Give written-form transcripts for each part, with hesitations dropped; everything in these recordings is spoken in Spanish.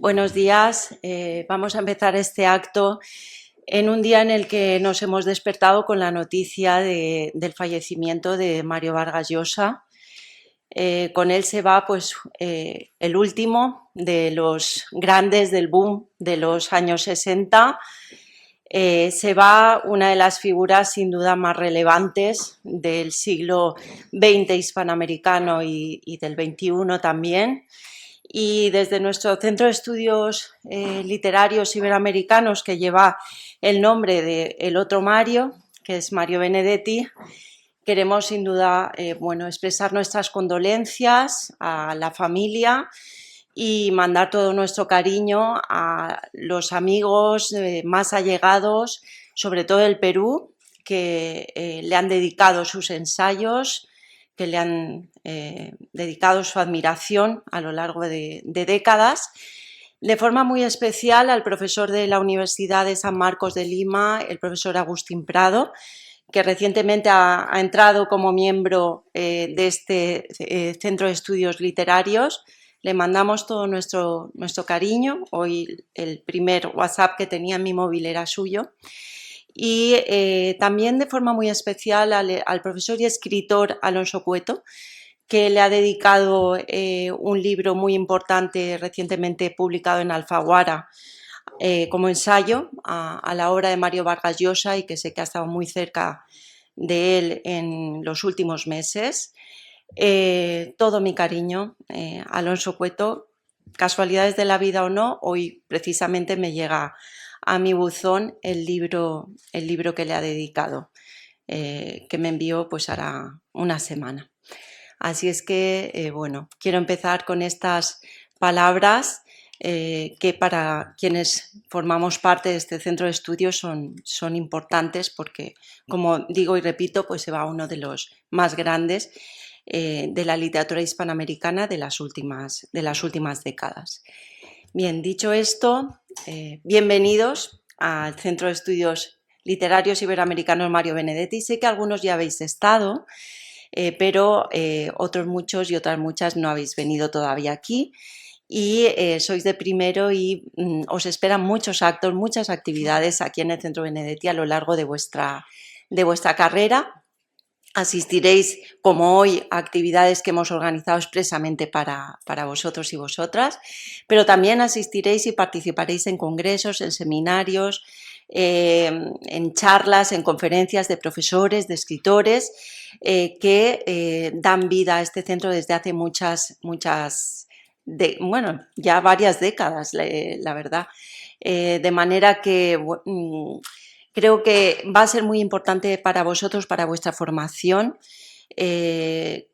Buenos días. Vamos a empezar este acto en un día en el que nos hemos despertado con la noticia del fallecimiento de Mario Vargas Llosa. Con él se va el último de los grandes del boom de los años 60. Se va una de las figuras sin duda más relevantes del siglo XX hispanoamericano y del XXI también. Y desde nuestro Centro de Estudios Literarios Iberoamericanos, que lleva el nombre del otro Mario, que es Mario Benedetti, queremos sin duda expresar nuestras condolencias a la familia y mandar todo nuestro cariño a los amigos más allegados, sobre todo del Perú, que le han dedicado sus ensayos, que le han dedicado su admiración a lo largo de décadas. De forma muy especial al profesor de la Universidad de San Marcos de Lima, el profesor Agustín Prado, que recientemente ha entrado como miembro de este Centro de Estudios Literarios. Le mandamos todo nuestro cariño. Hoy el primer WhatsApp que tenía en mi móvil era suyo. Y también de forma muy especial al profesor y escritor Alonso Cueto, que le ha dedicado un libro muy importante recientemente publicado en Alfaguara como ensayo a la obra de Mario Vargas Llosa, y que sé que ha estado muy cerca de él en los últimos meses. Todo mi cariño, Alonso Cueto. Casualidades de la vida o no, hoy precisamente me llega a mi buzón el libro que le ha dedicado, que me envió pues hará una semana. Así es que, quiero empezar con estas palabras que para quienes formamos parte de este centro de estudios son importantes, porque, como digo y repito, pues se va uno de los más grandes de la literatura hispanoamericana de las últimas décadas. Bien, dicho esto, bienvenidos al Centro de Estudios Literarios Iberoamericanos Mario Benedetti. Sé que algunos ya habéis estado, pero otros muchos y otras muchas no habéis venido todavía aquí, y sois de primero y os esperan muchos actos, muchas actividades aquí en el Centro Benedetti a lo largo de vuestra carrera. Asistiréis, como hoy, a actividades que hemos organizado expresamente para vosotros y vosotras, pero también asistiréis y participaréis en congresos, en seminarios, en charlas, en conferencias de profesores, de escritores, que dan vida a este centro desde hace ya varias décadas, la verdad. De manera que creo que va a ser muy importante para vosotros, para vuestra formación,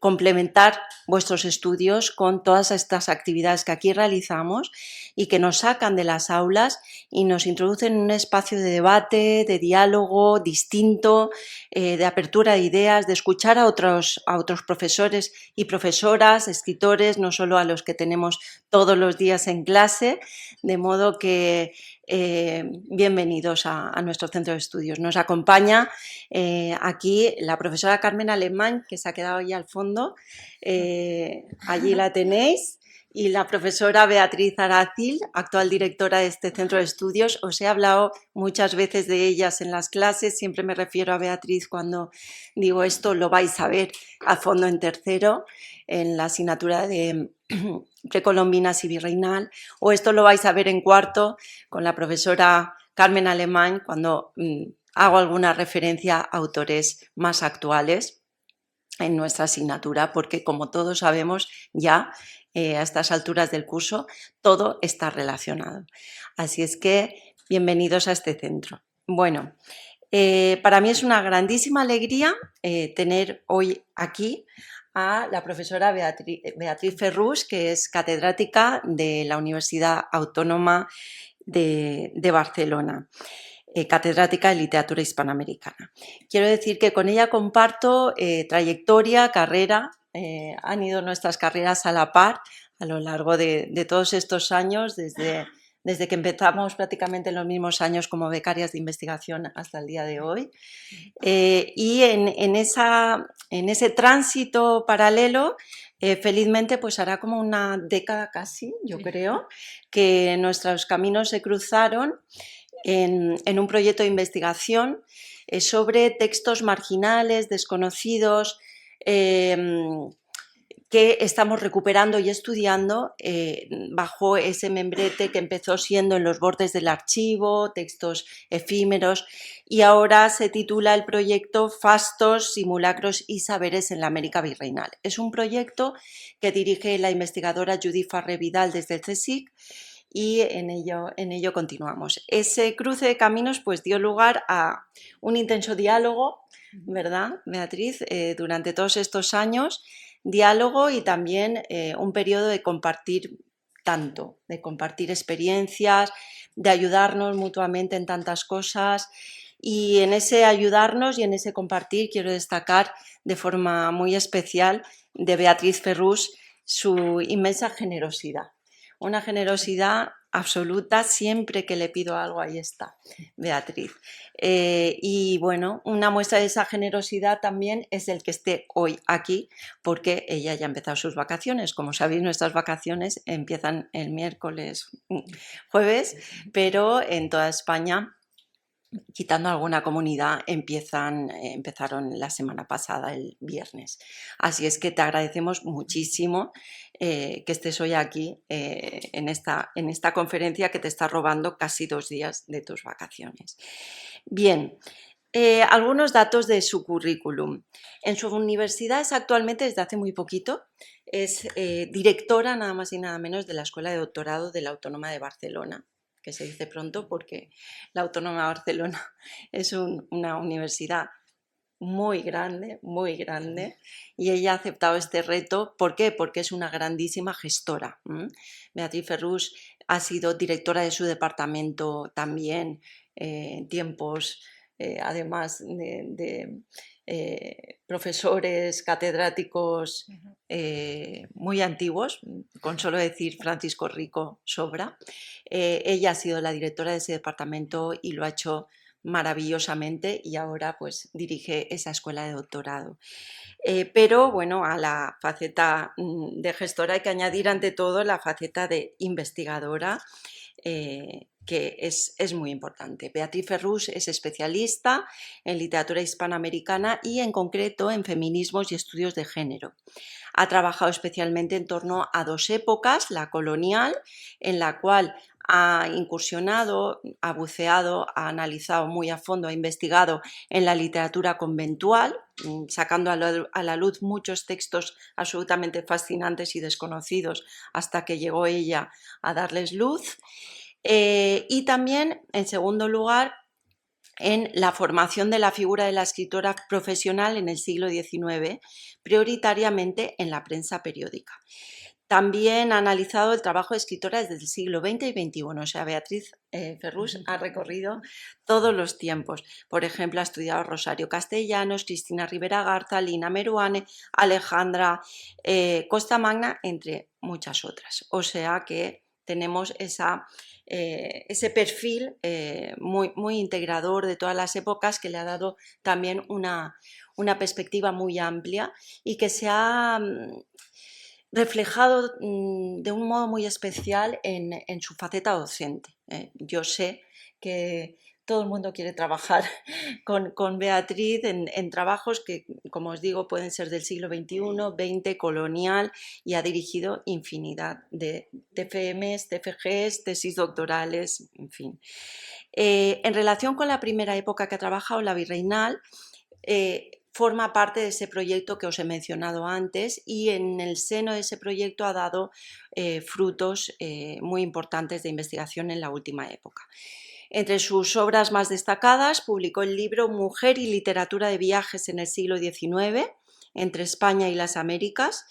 complementar vuestros estudios con todas estas actividades que aquí realizamos y que nos sacan de las aulas y nos introducen en un espacio de debate, de diálogo distinto, de apertura de ideas, de escuchar a otros profesores y profesoras, escritores, no solo a los que tenemos todos los días en clase, de modo que bienvenidos a nuestro centro de estudios. Nos acompaña aquí la profesora Carmen Alemán, que se ha quedado ahí al fondo, allí la tenéis, y la profesora Beatriz Aracil, actual directora de este centro de estudios. Os he hablado muchas veces de ellas en las clases, siempre me refiero a Beatriz cuando digo esto, lo vais a ver a fondo en tercero, en la asignatura de precolombinas y virreinal, o esto lo vais a ver en cuarto con la profesora Carmen Alemán cuando hago alguna referencia a autores más actuales en nuestra asignatura, porque como todos sabemos ya a estas alturas del curso todo está relacionado. Así es que bienvenidos a este centro. Bueno, para mí es una grandísima alegría tener hoy aquí a la profesora Beatriz Ferrús, que es catedrática de la Universidad Autónoma de Barcelona, catedrática de literatura hispanoamericana. Quiero decir que con ella comparto trayectoria, carrera, han ido nuestras carreras a la par a lo largo de todos estos años, desde desde que empezamos prácticamente en los mismos años como becarias de investigación hasta el día de hoy. Y en ese tránsito paralelo, felizmente pues hará como una década casi, yo creo, que nuestros caminos se cruzaron en un proyecto de investigación sobre textos marginales, desconocidos, que estamos recuperando y estudiando bajo ese membrete que empezó siendo en los bordes del archivo, textos efímeros, y ahora se titula el proyecto Fastos, Simulacros y Saberes en la América Virreinal. Es un proyecto que dirige la investigadora Judith Farré Vidal desde el CSIC, y en ello continuamos. Ese cruce de caminos pues dio lugar a un intenso diálogo, ¿verdad, Beatriz? Durante todos estos años, diálogo y también un periodo de compartir tanto, de compartir experiencias, de ayudarnos mutuamente en tantas cosas, y en ese ayudarnos y en ese compartir quiero destacar de forma muy especial de Beatriz Ferrús su inmensa generosidad. Una generosidad absoluta, siempre que le pido algo, ahí está, Beatriz. Y bueno, una muestra de esa generosidad también es el que esté hoy aquí, porque ella ya ha empezado sus vacaciones. Como sabéis, nuestras vacaciones empiezan el miércoles, jueves, pero en toda España, quitando alguna comunidad, empezaron la semana pasada, el viernes. Así es que te agradecemos muchísimo que estés hoy aquí en esta conferencia que te está robando casi 2 días de tus vacaciones. Bien, algunos datos de su currículum. En su universidad es actualmente, desde hace muy poquito, es directora nada más y nada menos de la Escuela de Doctorado de la Autónoma de Barcelona, que se dice pronto porque la Autónoma de Barcelona es una universidad muy grande, y ella ha aceptado este reto. ¿Por qué? Porque es una grandísima gestora. Beatriz Ferrús ha sido directora de su departamento también en tiempos, además de profesores, catedráticos muy antiguos, con solo decir Francisco Rico sobra. Ella ha sido la directora de ese departamento y lo ha hecho maravillosamente, y ahora pues dirige esa escuela de doctorado. Pero bueno, a la faceta de gestora hay que añadir ante todo la faceta de investigadora, que es muy importante. Beatriz Ferrús es especialista en literatura hispanoamericana y en concreto en feminismos y estudios de género. Ha trabajado especialmente en torno a 2 épocas, la colonial, en la cual ha incursionado, ha buceado, ha analizado muy a fondo, ha investigado en la literatura conventual, sacando a la luz muchos textos absolutamente fascinantes y desconocidos hasta que llegó ella a darles luz. Y también, en segundo lugar, en la formación de la figura de la escritora profesional en el siglo XIX, prioritariamente en la prensa periódica. También ha analizado el trabajo de escritoras desde el siglo XX y XXI, o sea, Beatriz Ferrús ha recorrido todos los tiempos. Por ejemplo, ha estudiado a Rosario Castellanos, Cristina Rivera Garza, Lina Meruane, Alejandra Costamagna, entre muchas otras. O sea que tenemos ese perfil muy integrador de todas las épocas, que le ha dado también una perspectiva muy amplia y que se ha reflejado de un modo muy especial en su faceta docente. Yo sé que todo el mundo quiere trabajar con Beatriz en trabajos que, como os digo, pueden ser del siglo XXI, XX, colonial, y ha dirigido infinidad de TFMs, TFGs, tesis doctorales, en fin. En relación con la primera época que ha trabajado, la virreinal, forma parte de ese proyecto que os he mencionado antes, y en el seno de ese proyecto ha dado frutos muy importantes de investigación en la última época. Entre sus obras más destacadas publicó el libro Mujer y literatura de viajes en el siglo XIX, entre España y las Américas,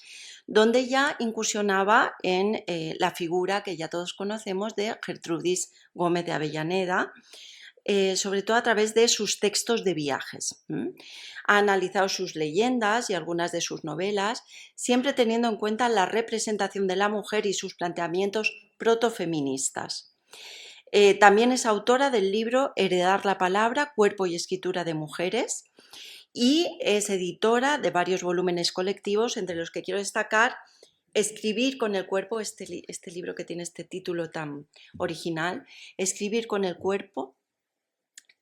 donde ya incursionaba en la figura que ya todos conocemos de Gertrudis Gómez de Avellaneda, sobre todo a través de sus textos de viajes. Ha analizado sus leyendas y algunas de sus novelas, siempre teniendo en cuenta la representación de la mujer y sus planteamientos protofeministas. También es autora del libro Heredar la palabra, cuerpo y escritura de mujeres, y es editora de varios volúmenes colectivos, entre los que quiero destacar Escribir con el cuerpo, este libro que tiene este título tan original, Escribir con el cuerpo,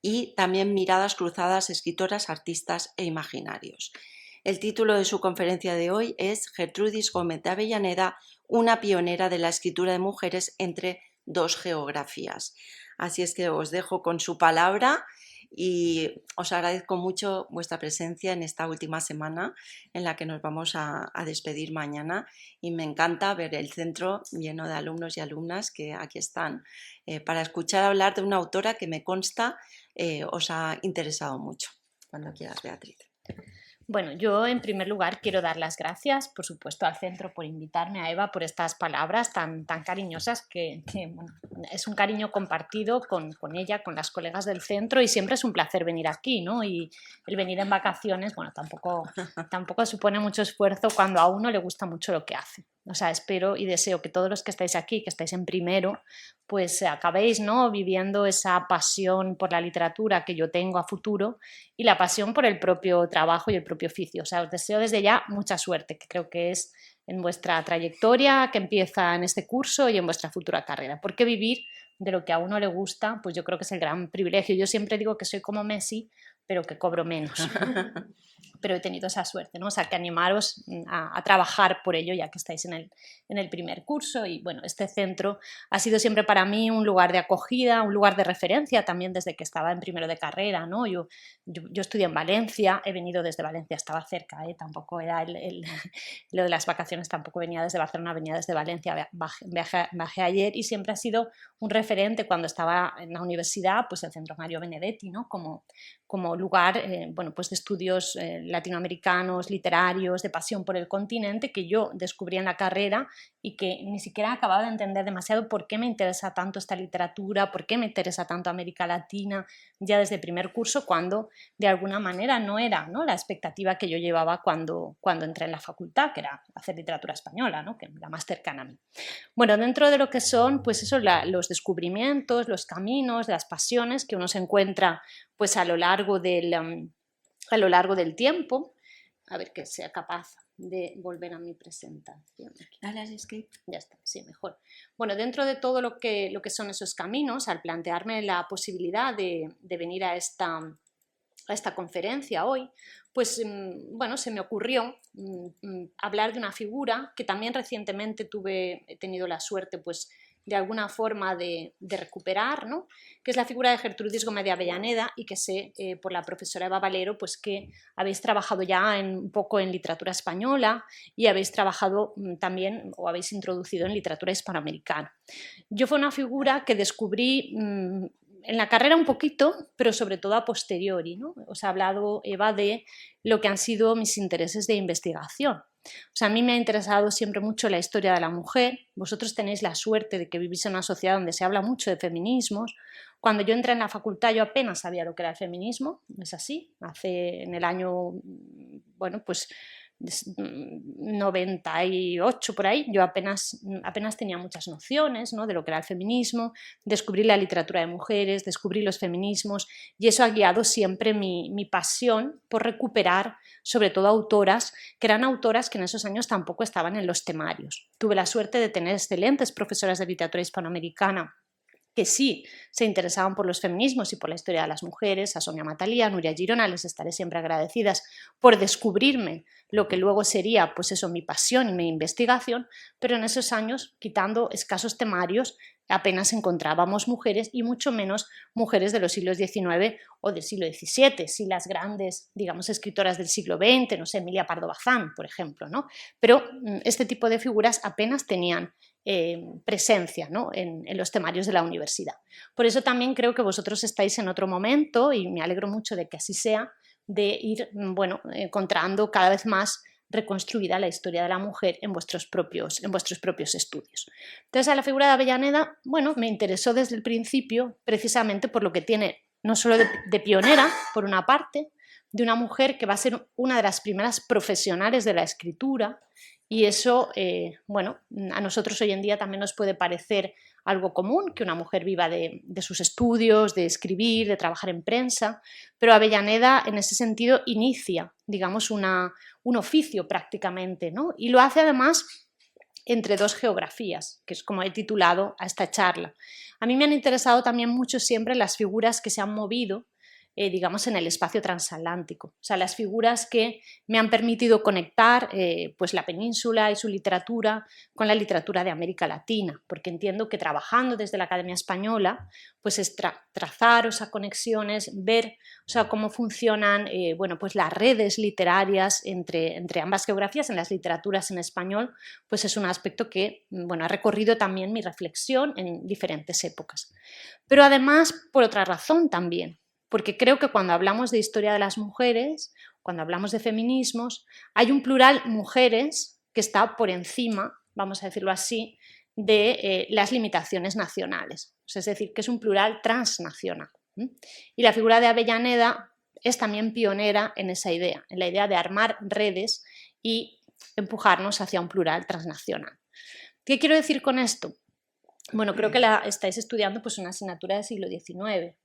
y también Miradas cruzadas, escritoras, artistas e imaginarios. El título de su conferencia de hoy es Gertrudis Gómez de Avellaneda, una pionera de la escritura de mujeres entre dos geografías. Así es que os dejo con su palabra y os agradezco mucho vuestra presencia en esta última semana en la que nos vamos a despedir mañana, y me encanta ver el centro lleno de alumnos y alumnas que aquí están para escuchar hablar de una autora que me consta os ha interesado mucho. Cuando quieras, Beatriz. Bueno, yo en primer lugar quiero dar las gracias, por supuesto, al centro por invitarme, a Eva, por estas palabras tan cariñosas que bueno, es un cariño compartido con ella, con las colegas del centro, y siempre es un placer venir aquí, ¿no? Y el venir en vacaciones, bueno, tampoco supone mucho esfuerzo cuando a uno le gusta mucho lo que hace. O sea, espero y deseo que todos los que estáis aquí, que estáis en primero, pues acabéis, ¿no?, viviendo esa pasión por la literatura que yo tengo a futuro y la pasión por el propio trabajo y el propio oficio. O sea, os deseo desde ya mucha suerte, que creo que es en vuestra trayectoria que empieza en este curso y en vuestra futura carrera. Porque vivir de lo que a uno le gusta, pues yo creo que es el gran privilegio. Yo siempre digo que soy como Messi, pero que cobro menos. Pero he tenido esa suerte, ¿no? O sea, que animaros a trabajar por ello, ya que estáis en el primer curso. Y bueno, este centro ha sido siempre para mí un lugar de acogida, un lugar de referencia también desde que estaba en primero de carrera, ¿no? Yo estudié en Valencia, he venido desde Valencia, estaba cerca, tampoco era lo de las vacaciones, tampoco venía desde Barcelona, venía desde Valencia, bajé ayer, y siempre ha sido un referente cuando estaba en la universidad, pues el Centro Mario Benedetti, ¿no? Como lugar, bueno, pues de estudios latinoamericanos, literarios, de pasión por el continente, que yo descubrí en la carrera y que ni siquiera acababa de entender demasiado por qué me interesa tanto esta literatura, por qué me interesa tanto América Latina, ya desde el primer curso, cuando de alguna manera no era, ¿no?, la expectativa que yo llevaba cuando entré en la facultad, que era hacer literatura española, ¿no?, que era la más cercana a mí. Bueno, dentro de lo que son, pues eso, los descubrimientos, los caminos, las pasiones que uno se encuentra pues a lo largo del tiempo. A ver que sea capaz de volver a mi presentación. Dale al escape. Ya está, sí, mejor. Bueno, dentro de todo lo que son esos caminos, al plantearme la posibilidad de venir a esta conferencia hoy, pues bueno, se me ocurrió hablar de una figura que también recientemente he tenido la suerte, pues, de alguna forma de recuperar, ¿no?, que es la figura de Gertrudis Gómez de Avellaneda, y que sé por la profesora Eva Valero, pues que habéis trabajado ya un poco en literatura española y habéis trabajado también, o habéis introducido en literatura hispanoamericana. Yo fue una figura que descubrí en la carrera un poquito, pero sobre todo a posteriori, ¿no? Os ha hablado Eva de lo que han sido mis intereses de investigación. O sea, a mí me ha interesado siempre mucho la historia de la mujer. Vosotros tenéis la suerte de que vivís en una sociedad donde se habla mucho de feminismos. Cuando yo entré en la facultad yo apenas sabía lo que era el feminismo, es así, en el año, bueno, pues 98 por ahí, yo apenas tenía muchas nociones, ¿no?, de lo que era el feminismo, descubrí la literatura de mujeres, descubrí los feminismos, y eso ha guiado siempre mi pasión por recuperar sobre todo autoras que eran autoras que en esos años tampoco estaban en los temarios. Tuve la suerte de tener excelentes profesoras de literatura hispanoamericana que sí se interesaban por los feminismos y por la historia de las mujeres, a Sonia Matalía, a Nuria Girona, les estaré siempre agradecidas por descubrirme lo que luego sería, pues eso, mi pasión y mi investigación, pero en esos años, quitando escasos temarios, apenas encontrábamos mujeres, y mucho menos mujeres de los siglos XIX o del siglo XVII, si las grandes, digamos, escritoras del siglo XX, no sé, Emilia Pardo Bazán, por ejemplo, ¿no? Pero este tipo de figuras apenas tenían presencia, ¿no?, en los temarios de la universidad. Por eso también creo que vosotros estáis en otro momento, y me alegro mucho de que así sea, de ir, bueno, encontrando cada vez más reconstruida la historia de la mujer en vuestros propios estudios. Entonces, a la figura de Avellaneda, bueno, me interesó desde el principio precisamente por lo que tiene, no solo de pionera, por una parte, de una mujer que va a ser una de las primeras profesionales de la escritura, y eso, bueno, a nosotros hoy en día también nos puede parecer algo común, que una mujer viva de sus estudios, de escribir, de trabajar en prensa, pero Avellaneda en ese sentido inicia, digamos, un oficio prácticamente, ¿no? Y lo hace además entre dos geografías, que es como he titulado a esta charla. A mí me han interesado también mucho siempre las figuras que se han movido, digamos, en el espacio transatlántico. O sea, las figuras que me han permitido conectar pues la península y su literatura con la literatura de América Latina, porque entiendo que trabajando desde la Academia Española, pues es trazar esas conexiones, ver, o sea, cómo funcionan bueno, pues las redes literarias entre ambas geografías, en las literaturas en español, pues es un aspecto que, bueno, ha recorrido también mi reflexión en diferentes épocas. Pero además, por otra razón también, porque creo que cuando hablamos de historia de las mujeres, cuando hablamos de feminismos, hay un plural mujeres que está por encima, vamos a decirlo así, de las limitaciones nacionales. Es decir, que es un plural transnacional. Y la figura de Avellaneda es también pionera en esa idea, en la idea de armar redes y empujarnos hacia un plural transnacional. ¿Qué quiero decir con esto? Bueno, creo que estáis estudiando pues, una asignatura del siglo XIX,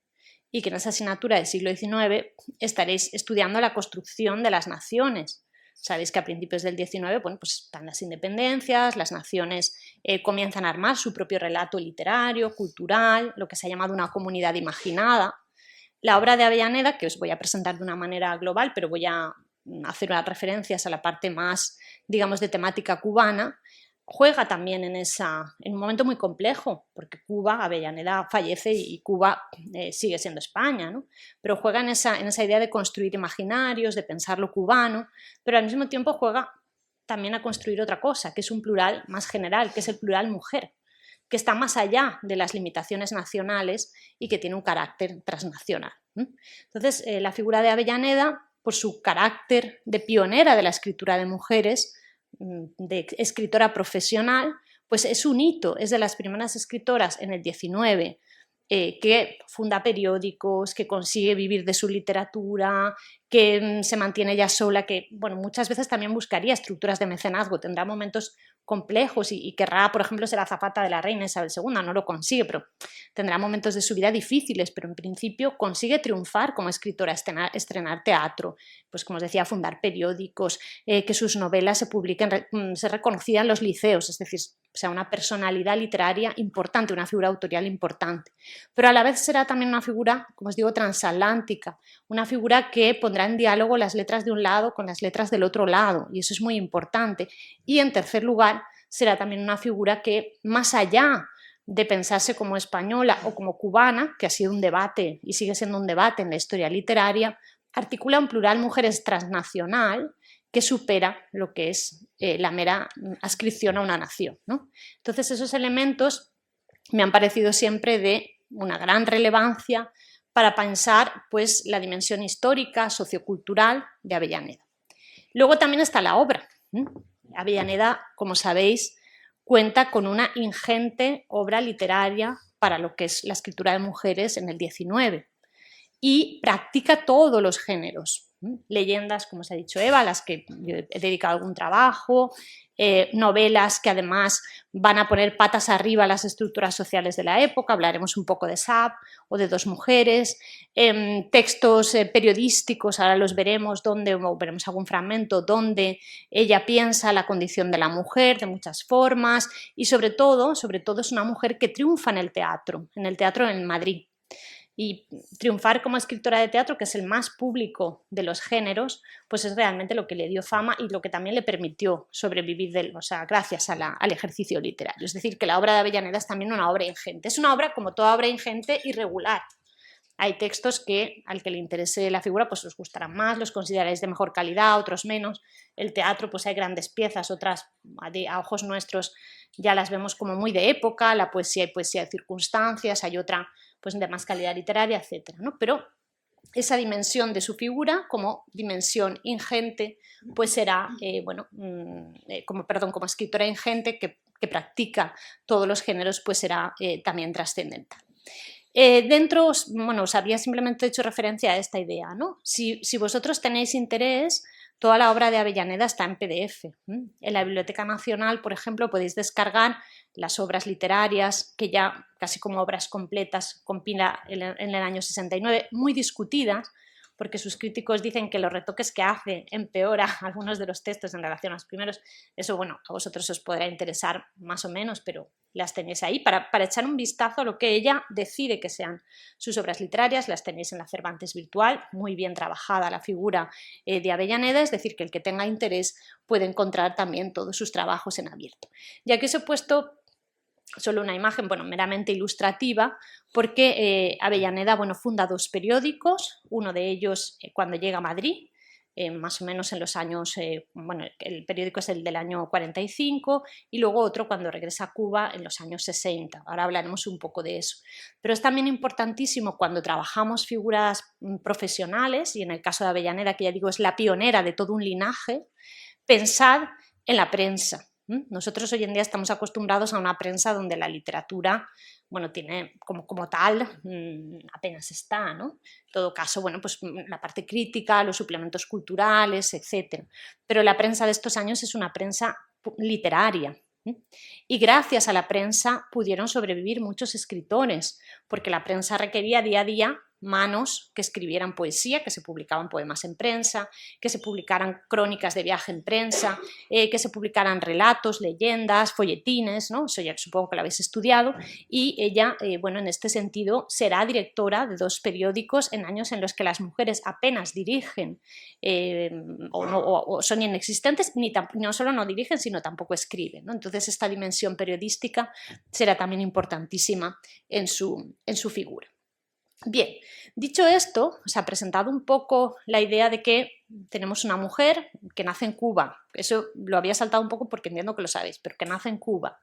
y que en esa asignatura del siglo XIX estaréis estudiando la construcción de las naciones. Sabéis que a principios del XIX, bueno, pues están las independencias, las naciones comienzan a armar su propio relato literario, cultural, lo que se ha llamado una comunidad imaginada. La obra de Avellaneda, que os voy a presentar de una manera global, pero voy a hacer unas referencias a la parte más, digamos, de temática cubana, juega también en un momento muy complejo, porque Cuba, Avellaneda fallece y Cuba sigue siendo España, ¿no? Pero juega en esa idea de construir imaginarios, de pensar lo cubano, pero al mismo tiempo juega también a construir otra cosa, que es un plural más general, que es el plural mujer, que está más allá de las limitaciones nacionales y que tiene un carácter transnacional. Entonces, la figura de Avellaneda, por su carácter de pionera de la escritura de mujeres, de escritora profesional, pues es un hito, es de las primeras escritoras en el XIX que funda periódicos, que consigue vivir de su literatura, que se mantiene ella sola, que bueno, muchas veces también buscaría estructuras de mecenazgo, tendrá momentos complejos y querrá, por ejemplo, ser azafata de la reina Isabel II, no lo consigue, pero tendrá momentos de su vida difíciles, pero en principio consigue triunfar como escritora, estrenar teatro, pues como os decía, fundar periódicos, que sus novelas se publiquen, se reconocían en los liceos, es decir, o sea, una personalidad literaria importante, una figura autorial importante. Pero a la vez será también una figura, como os digo, transatlántica, una figura que pondrá en diálogo las letras de un lado con las letras del otro lado, y eso es muy importante. Y en tercer lugar, será también una figura que, más allá de pensarse como española o como cubana, que ha sido un debate y sigue siendo un debate en la historia literaria, articula un plural mujeres transnacional que supera lo que es la mera adscripción a una nación, ¿no? Entonces, esos elementos me han parecido siempre de una gran relevancia para pensar pues, la dimensión histórica, sociocultural de Avellaneda. Luego también está la obra. Avellaneda, como sabéis, cuenta con una ingente obra literaria para lo que es la escritura de mujeres en el XIX y practica todos los géneros. Leyendas, como os ha dicho Eva, a las que he dedicado algún trabajo, novelas que además van a poner patas arriba las estructuras sociales de la época, hablaremos un poco de Sap o de Dos mujeres, textos periodísticos, ahora los veremos, o veremos algún fragmento donde ella piensa la condición de la mujer de muchas formas y sobre todo es una mujer que triunfa en el teatro en Madrid. Y triunfar como escritora de teatro, que es el más público de los géneros, pues es realmente lo que le dio fama y lo que también le permitió sobrevivir gracias al ejercicio literario. Es decir, que la obra de Avellaneda es también una obra ingente. Es una obra, como toda obra ingente, irregular. Hay textos que al que le interese la figura pues os gustarán más, los consideraréis de mejor calidad, otros menos. El teatro pues hay grandes piezas, otras a ojos nuestros ya las vemos como muy de época, la poesía hay poesía de circunstancias, hay otra pues de más calidad literaria, etc., ¿no? Pero esa dimensión de su figura como dimensión ingente pues será, como escritora ingente que practica todos los géneros pues será también trascendental. Dentro, bueno, os había simplemente hecho referencia a esta idea, ¿no? Si vosotros tenéis interés, toda la obra de Avellaneda está en PDF. En la Biblioteca Nacional, por ejemplo, podéis descargar las obras literarias, que ya casi como obras completas compila en el año 69, muy discutidas, porque sus críticos dicen que los retoques que hace empeora algunos de los textos en relación a los primeros. Eso, bueno, a vosotros os podrá interesar más o menos, pero las tenéis ahí para echar un vistazo a lo que ella decide que sean sus obras literarias. Las tenéis en la Cervantes Virtual, muy bien trabajada la figura de Avellaneda, es decir, que el que tenga interés puede encontrar también todos sus trabajos en abierto. Ya que os he puesto solo una imagen, bueno, meramente ilustrativa, porque Avellaneda, bueno, funda 2 periódicos, uno de ellos cuando llega a Madrid, más o menos en los años, bueno, el periódico es el del año 45, y luego otro cuando regresa a Cuba en los años 60. Ahora hablaremos un poco de eso. Pero es también importantísimo cuando trabajamos figuras profesionales, y en el caso de Avellaneda, que ya digo es la pionera de todo un linaje, pensad en la prensa. Nosotros hoy en día estamos acostumbrados a una prensa donde la literatura, bueno, tiene como tal, apenas está, ¿no? En todo caso, bueno, pues la parte crítica, los suplementos culturales, etc. Pero la prensa de estos años es una prensa literaria. Y gracias a la prensa pudieron sobrevivir muchos escritores, porque la prensa requería día a día manos que escribieran poesía, que se publicaban poemas en prensa, que se publicaran crónicas de viaje en prensa, que se publicaran relatos, leyendas, folletines, ¿no? Eso ya supongo que lo habéis estudiado, y ella, bueno, en este sentido será directora de 2 periódicos en años en los que las mujeres apenas dirigen o son inexistentes, no solo no dirigen, sino tampoco escriben, ¿no? Entonces esta dimensión periodística será también importantísima en su figura. Bien, dicho esto, os ha presentado un poco la idea de que tenemos una mujer que nace en Cuba. Eso lo había saltado un poco porque entiendo que lo sabéis, pero que nace en Cuba,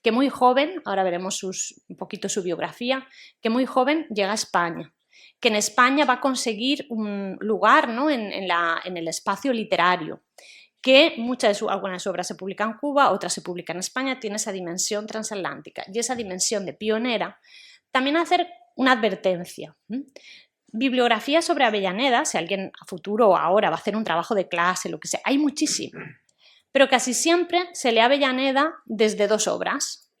que muy joven, ahora veremos un poquito su biografía, que muy joven llega a España, que en España va a conseguir un lugar, ¿no? en el espacio literario, que algunas obras se publican en Cuba, otras se publican en España, tiene esa dimensión transatlántica y esa dimensión de pionera. También hacer una advertencia. Bibliografía sobre Avellaneda, si alguien a futuro o ahora va a hacer un trabajo de clase, lo que sea, hay muchísimo, pero casi siempre se lee Avellaneda desde 2 obras,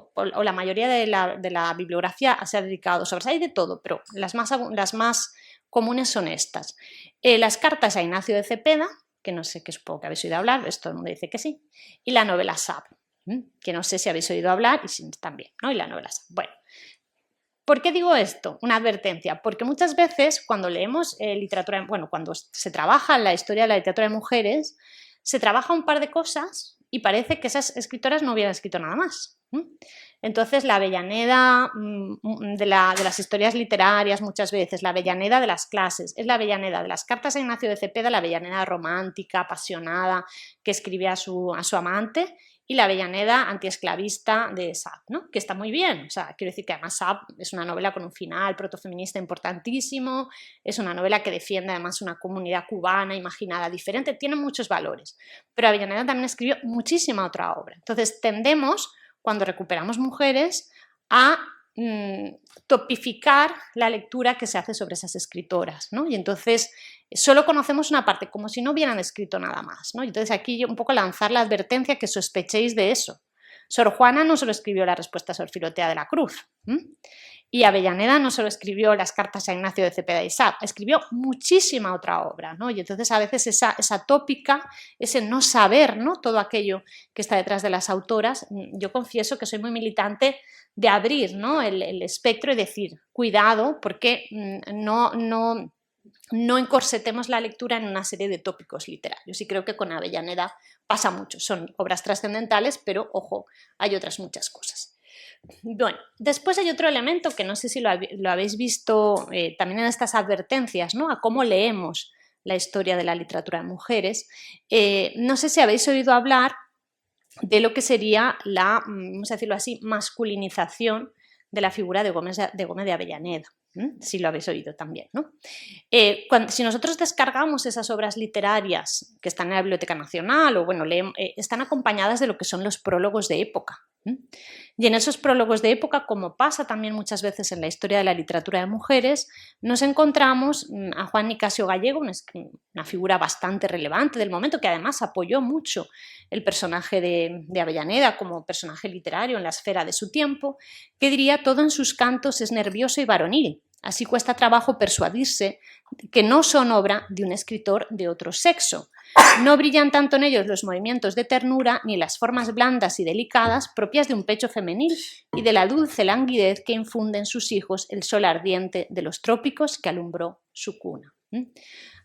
o la mayoría de la bibliografía se ha dedicado a 2 obras, hay de todo, pero las más comunes son estas. Las cartas a Ignacio de Cepeda, que no sé, que supongo que habéis oído hablar, todo el mundo dice que sí, y la novela Sab, que no sé si habéis oído hablar, y si también, ¿no? Y la novela Sab. Bueno, ¿por qué digo esto? Una advertencia, porque muchas veces cuando leemos literatura, bueno, cuando se trabaja la historia de la literatura de mujeres, se trabaja un par de cosas y parece que esas escritoras no hubieran escrito nada más. Entonces la Avellaneda de las historias literarias muchas veces, la Avellaneda de las clases, es la Avellaneda de las cartas a Ignacio de Cepeda, la Avellaneda romántica, apasionada, que escribe a su amante, y la Avellaneda antiesclavista de Sab, ¿no? Que está muy bien, o sea, quiero decir que además Sab es una novela con un final protofeminista importantísimo, es una novela que defiende además una comunidad cubana imaginada diferente, tiene muchos valores, pero Avellaneda también escribió muchísima otra obra. Entonces tendemos, cuando recuperamos mujeres, a topificar la lectura que se hace sobre esas escritoras, ¿no? Y entonces solo conocemos una parte, como si no hubieran escrito nada más, ¿no? Y entonces aquí yo un poco lanzar la advertencia que sospechéis de eso. Sor Juana no solo escribió la respuesta a Sor Filotea de la Cruz, y Avellaneda no solo escribió las cartas a Ignacio de Cepeda y Sab, escribió muchísima otra obra, ¿no? Y entonces a veces esa tópica, ese no saber, ¿no? Todo aquello que está detrás de las autoras, yo confieso que soy muy militante de abrir, ¿no? el espectro y decir, cuidado, porque no encorsetemos la lectura en una serie de tópicos literarios. Y creo que con Avellaneda pasa mucho. Son obras trascendentales, pero, ojo, hay otras muchas cosas. Bueno, después hay otro elemento que no sé si lo habéis visto también en estas advertencias, ¿no? A cómo leemos la historia de la literatura de mujeres. No sé si habéis oído hablar de lo que sería la, vamos a decirlo así, masculinización de la figura de Gómez de Avellaneda. Si lo habéis oído también, ¿no? Si nosotros descargamos esas obras literarias que están en la Biblioteca Nacional o bueno, están acompañadas de lo que son los prólogos de época. Y en esos prólogos de época, como pasa también muchas veces en la historia de la literatura de mujeres, nos encontramos a Juan Nicasio Gallego, una figura bastante relevante del momento, que además apoyó mucho el personaje de Avellaneda como personaje literario en la esfera de su tiempo, que diría: todo en sus cantos es nervioso y varonil. Así cuesta trabajo persuadirse que no son obra de un escritor de otro sexo. No brillan tanto en ellos los movimientos de ternura ni las formas blandas y delicadas propias de un pecho femenil y de la dulce languidez que infunde en sus hijos el sol ardiente de los trópicos que alumbró su cuna.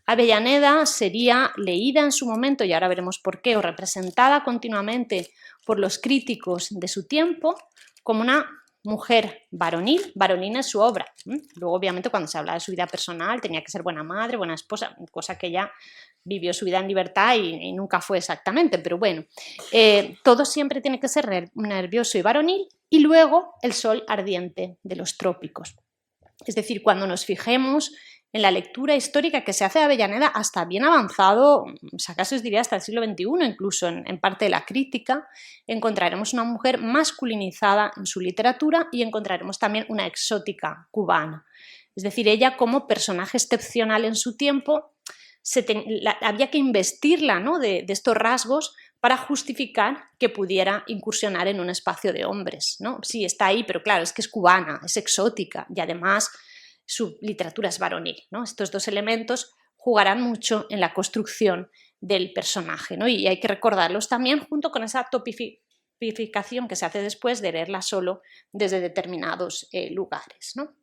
Avellaneda sería leída en su momento, y ahora veremos por qué, o representada continuamente por los críticos de su tiempo como una mujer varonil. Varonil es su obra. Luego, obviamente, cuando se habla de su vida personal, tenía que ser buena madre, buena esposa, cosa que ella vivió su vida en libertad y nunca fue exactamente, pero bueno, todo siempre tiene que ser nervioso y varonil, y luego el sol ardiente de los trópicos. Es decir, cuando nos fijemos en la lectura histórica que se hace de Avellaneda hasta bien avanzado, acaso os diría hasta el siglo XXI, incluso en parte de la crítica, encontraremos una mujer masculinizada en su literatura y encontraremos también una exótica cubana. Es decir, ella como personaje excepcional en su tiempo, había que investirla, ¿no?, de estos rasgos para justificar que pudiera incursionar en un espacio de hombres, ¿no? Sí, está ahí, pero claro, es que es cubana, es exótica y además su literatura es varonil, ¿no? Estos dos elementos jugarán mucho en la construcción del personaje, ¿no? Y hay que recordarlos también junto con esa topificación que se hace después de leerla solo desde determinados lugares, ¿no?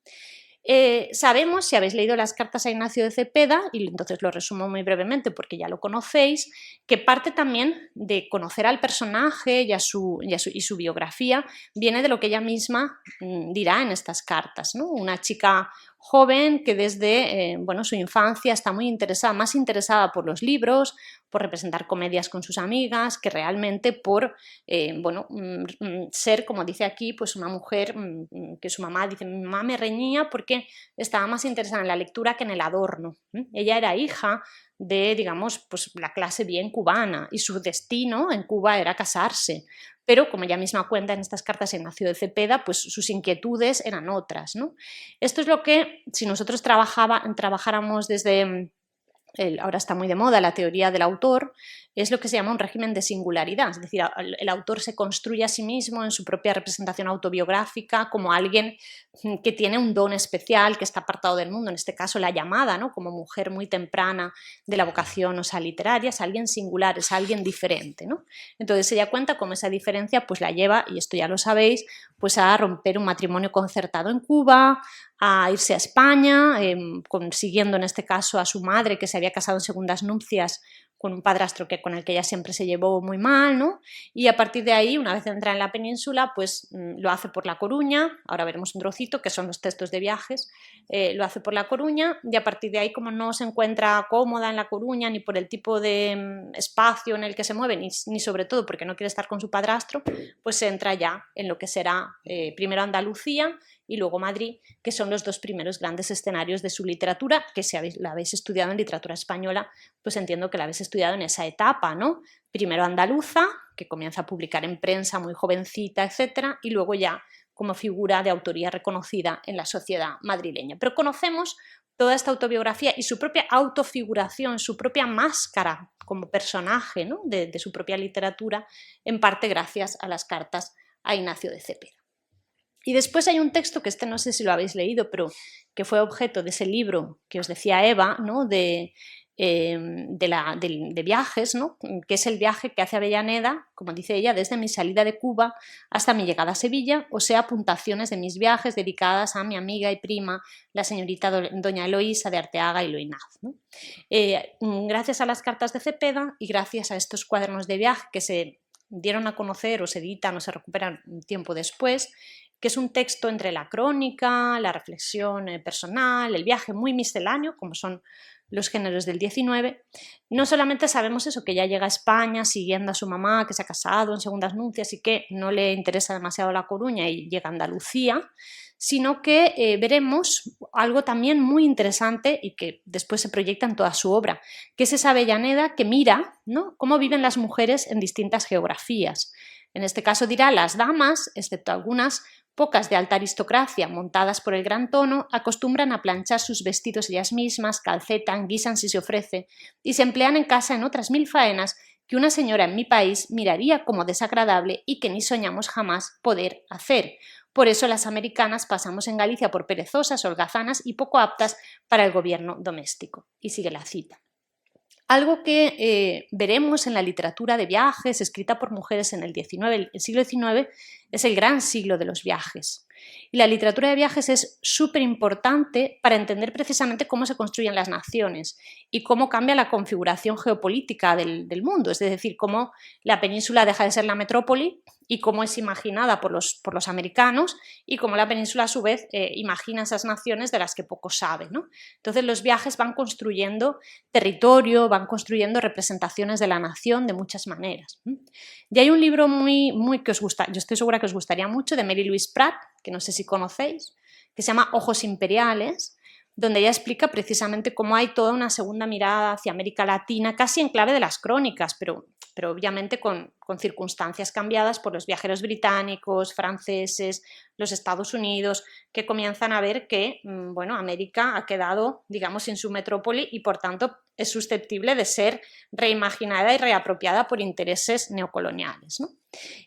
Sabemos, si habéis leído las cartas a Ignacio de Cepeda, y entonces lo resumo muy brevemente porque ya lo conocéis, que parte también de conocer al personaje y su biografía viene de lo que ella misma dirá en estas cartas, ¿no? Una chica joven que desde su infancia está muy interesada, más interesada por los libros, por representar comedias con sus amigas, que realmente por ser, como dice aquí, pues una mujer que su mamá dice: mi mamá me reñía porque estaba más interesada en la lectura que en el adorno. Ella era hija de, digamos, pues la clase bien cubana y su destino en Cuba era casarse. Pero, como ella misma cuenta en estas cartas a Ignacio de Cepeda, pues sus inquietudes eran otras, ¿no? Esto es lo que, si nosotros trabajáramos desde ahora está muy de moda la teoría del autor, es lo que se llama un régimen de singularidad, es decir, el autor se construye a sí mismo en su propia representación autobiográfica como alguien que tiene un don especial, que está apartado del mundo, en este caso la llamada, ¿no?, como mujer muy temprana de la vocación, o sea, literaria, es alguien singular, es alguien diferente, ¿no? Entonces ella cuenta cómo esa diferencia pues la lleva, y esto ya lo sabéis, pues a romper un matrimonio concertado en Cuba, a irse a España, consiguiendo en este caso a su madre, que se había casado en segundas nupcias con un padrastro con el que ella siempre se llevó muy mal, ¿no? Y a partir de ahí, una vez entra en la península, pues lo hace por La Coruña, ahora veremos un trocito, que son los textos de viajes, lo hace por La Coruña, y a partir de ahí, como no se encuentra cómoda en La Coruña, ni por el tipo de espacio en el que se mueve, ni sobre todo porque no quiere estar con su padrastro, pues se entra ya en lo que será primero Andalucía y luego Madrid, que son los dos primeros grandes escenarios de su literatura, que si la habéis estudiado en literatura española, pues entiendo que la habéis estudiado en esa etapa, ¿no? Primero andaluza, que comienza a publicar en prensa muy jovencita, etcétera, y luego ya como figura de autoría reconocida en la sociedad madrileña. Pero conocemos toda esta autobiografía y su propia autofiguración, su propia máscara como personaje, ¿no?, de su propia literatura, en parte gracias a las cartas a Ignacio de Cepeda. Y después hay un texto que no sé si lo habéis leído, pero que fue objeto de ese libro que os decía Eva, ¿no?, de viajes, ¿no?, que es el viaje que hace Avellaneda, como dice ella, desde mi salida de Cuba hasta mi llegada a Sevilla, o sea, apuntaciones de mis viajes dedicadas a mi amiga y prima, la señorita doña Eloísa de Arteaga y Loinaz, ¿no? Gracias a las cartas de Cepeda y gracias a estos cuadernos de viaje que se dieron a conocer o se editan o se recuperan un tiempo después, que es un texto entre la crónica, la reflexión personal, el viaje muy misceláneo, como son los géneros del XIX, no solamente sabemos eso, que ella llega a España siguiendo a su mamá, que se ha casado en segundas nupcias y que no le interesa demasiado La Coruña y llega a Andalucía, sino que veremos algo también muy interesante y que después se proyecta en toda su obra, que es esa Avellaneda que mira, ¿no?, cómo viven las mujeres en distintas geografías. En este caso dirá: las damas, excepto algunas pocas de alta aristocracia montadas por el gran tono, acostumbran a planchar sus vestidos ellas mismas, calcetan, guisan si se ofrece, y se emplean en casa en otras 1000 faenas que una señora en mi país miraría como desagradable y que ni soñamos jamás poder hacer. Por eso las americanas pasamos en Galicia por perezosas, holgazanas y poco aptas para el gobierno doméstico. Y sigue la cita. Algo que veremos en la literatura de viajes escrita por mujeres en el siglo XIX es el gran siglo de los viajes. Y la literatura de viajes es súper importante para entender precisamente cómo se construyen las naciones y cómo cambia la configuración geopolítica del mundo, es decir, cómo la península deja de ser la metrópoli y cómo es imaginada por los americanos y cómo la península a su vez imagina esas naciones de las que poco sabe, ¿no? Entonces los viajes van construyendo territorio, van construyendo representaciones de la nación de muchas maneras. Y hay un libro muy que os gusta, yo estoy segura que os gustaría mucho, de Mary Louise Pratt, que no sé si conocéis, que se llama Ojos Imperiales, donde ella explica precisamente cómo hay toda una segunda mirada hacia América Latina, casi en clave de las crónicas, pero obviamente con circunstancias cambiadas por los viajeros británicos, franceses, los Estados Unidos, que comienzan a ver que, bueno, América ha quedado, digamos, sin su metrópoli y por tanto es susceptible de ser reimaginada y reapropiada por intereses neocoloniales, ¿no?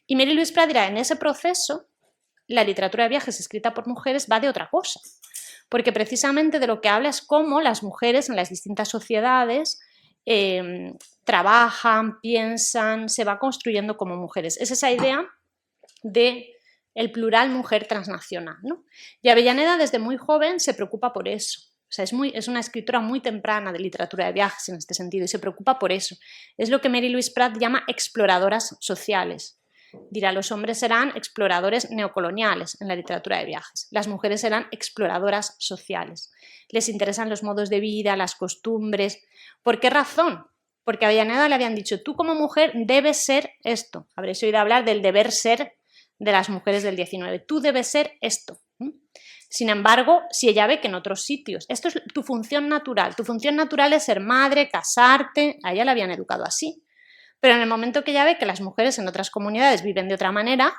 Y Mary Louise Pratt dirá: en ese proceso la literatura de viajes escrita por mujeres va de otra cosa, porque precisamente de lo que habla es cómo las mujeres en las distintas sociedades trabajan, piensan, se va construyendo como mujeres. Es esa idea de el plural mujer transnacional, ¿no? Y Avellaneda desde muy joven se preocupa por eso. O sea, es una escritora muy temprana de literatura de viajes en este sentido y se preocupa por eso. Es lo que Mary Louise Pratt llama exploradoras sociales. Dirá: los hombres serán exploradores neocoloniales en la literatura de viajes, las mujeres serán exploradoras sociales. Les interesan los modos de vida, las costumbres. ¿Por qué razón? Porque a Avellaneda le habían dicho: tú como mujer debes ser esto. Habréis oído hablar del deber ser de las mujeres del XIX. Tú debes ser esto. Sin embargo, si ella ve que en otros sitios, esto es tu función natural es ser madre, casarte, a ella la habían educado así. Pero en el momento que ella ve que las mujeres en otras comunidades viven de otra manera,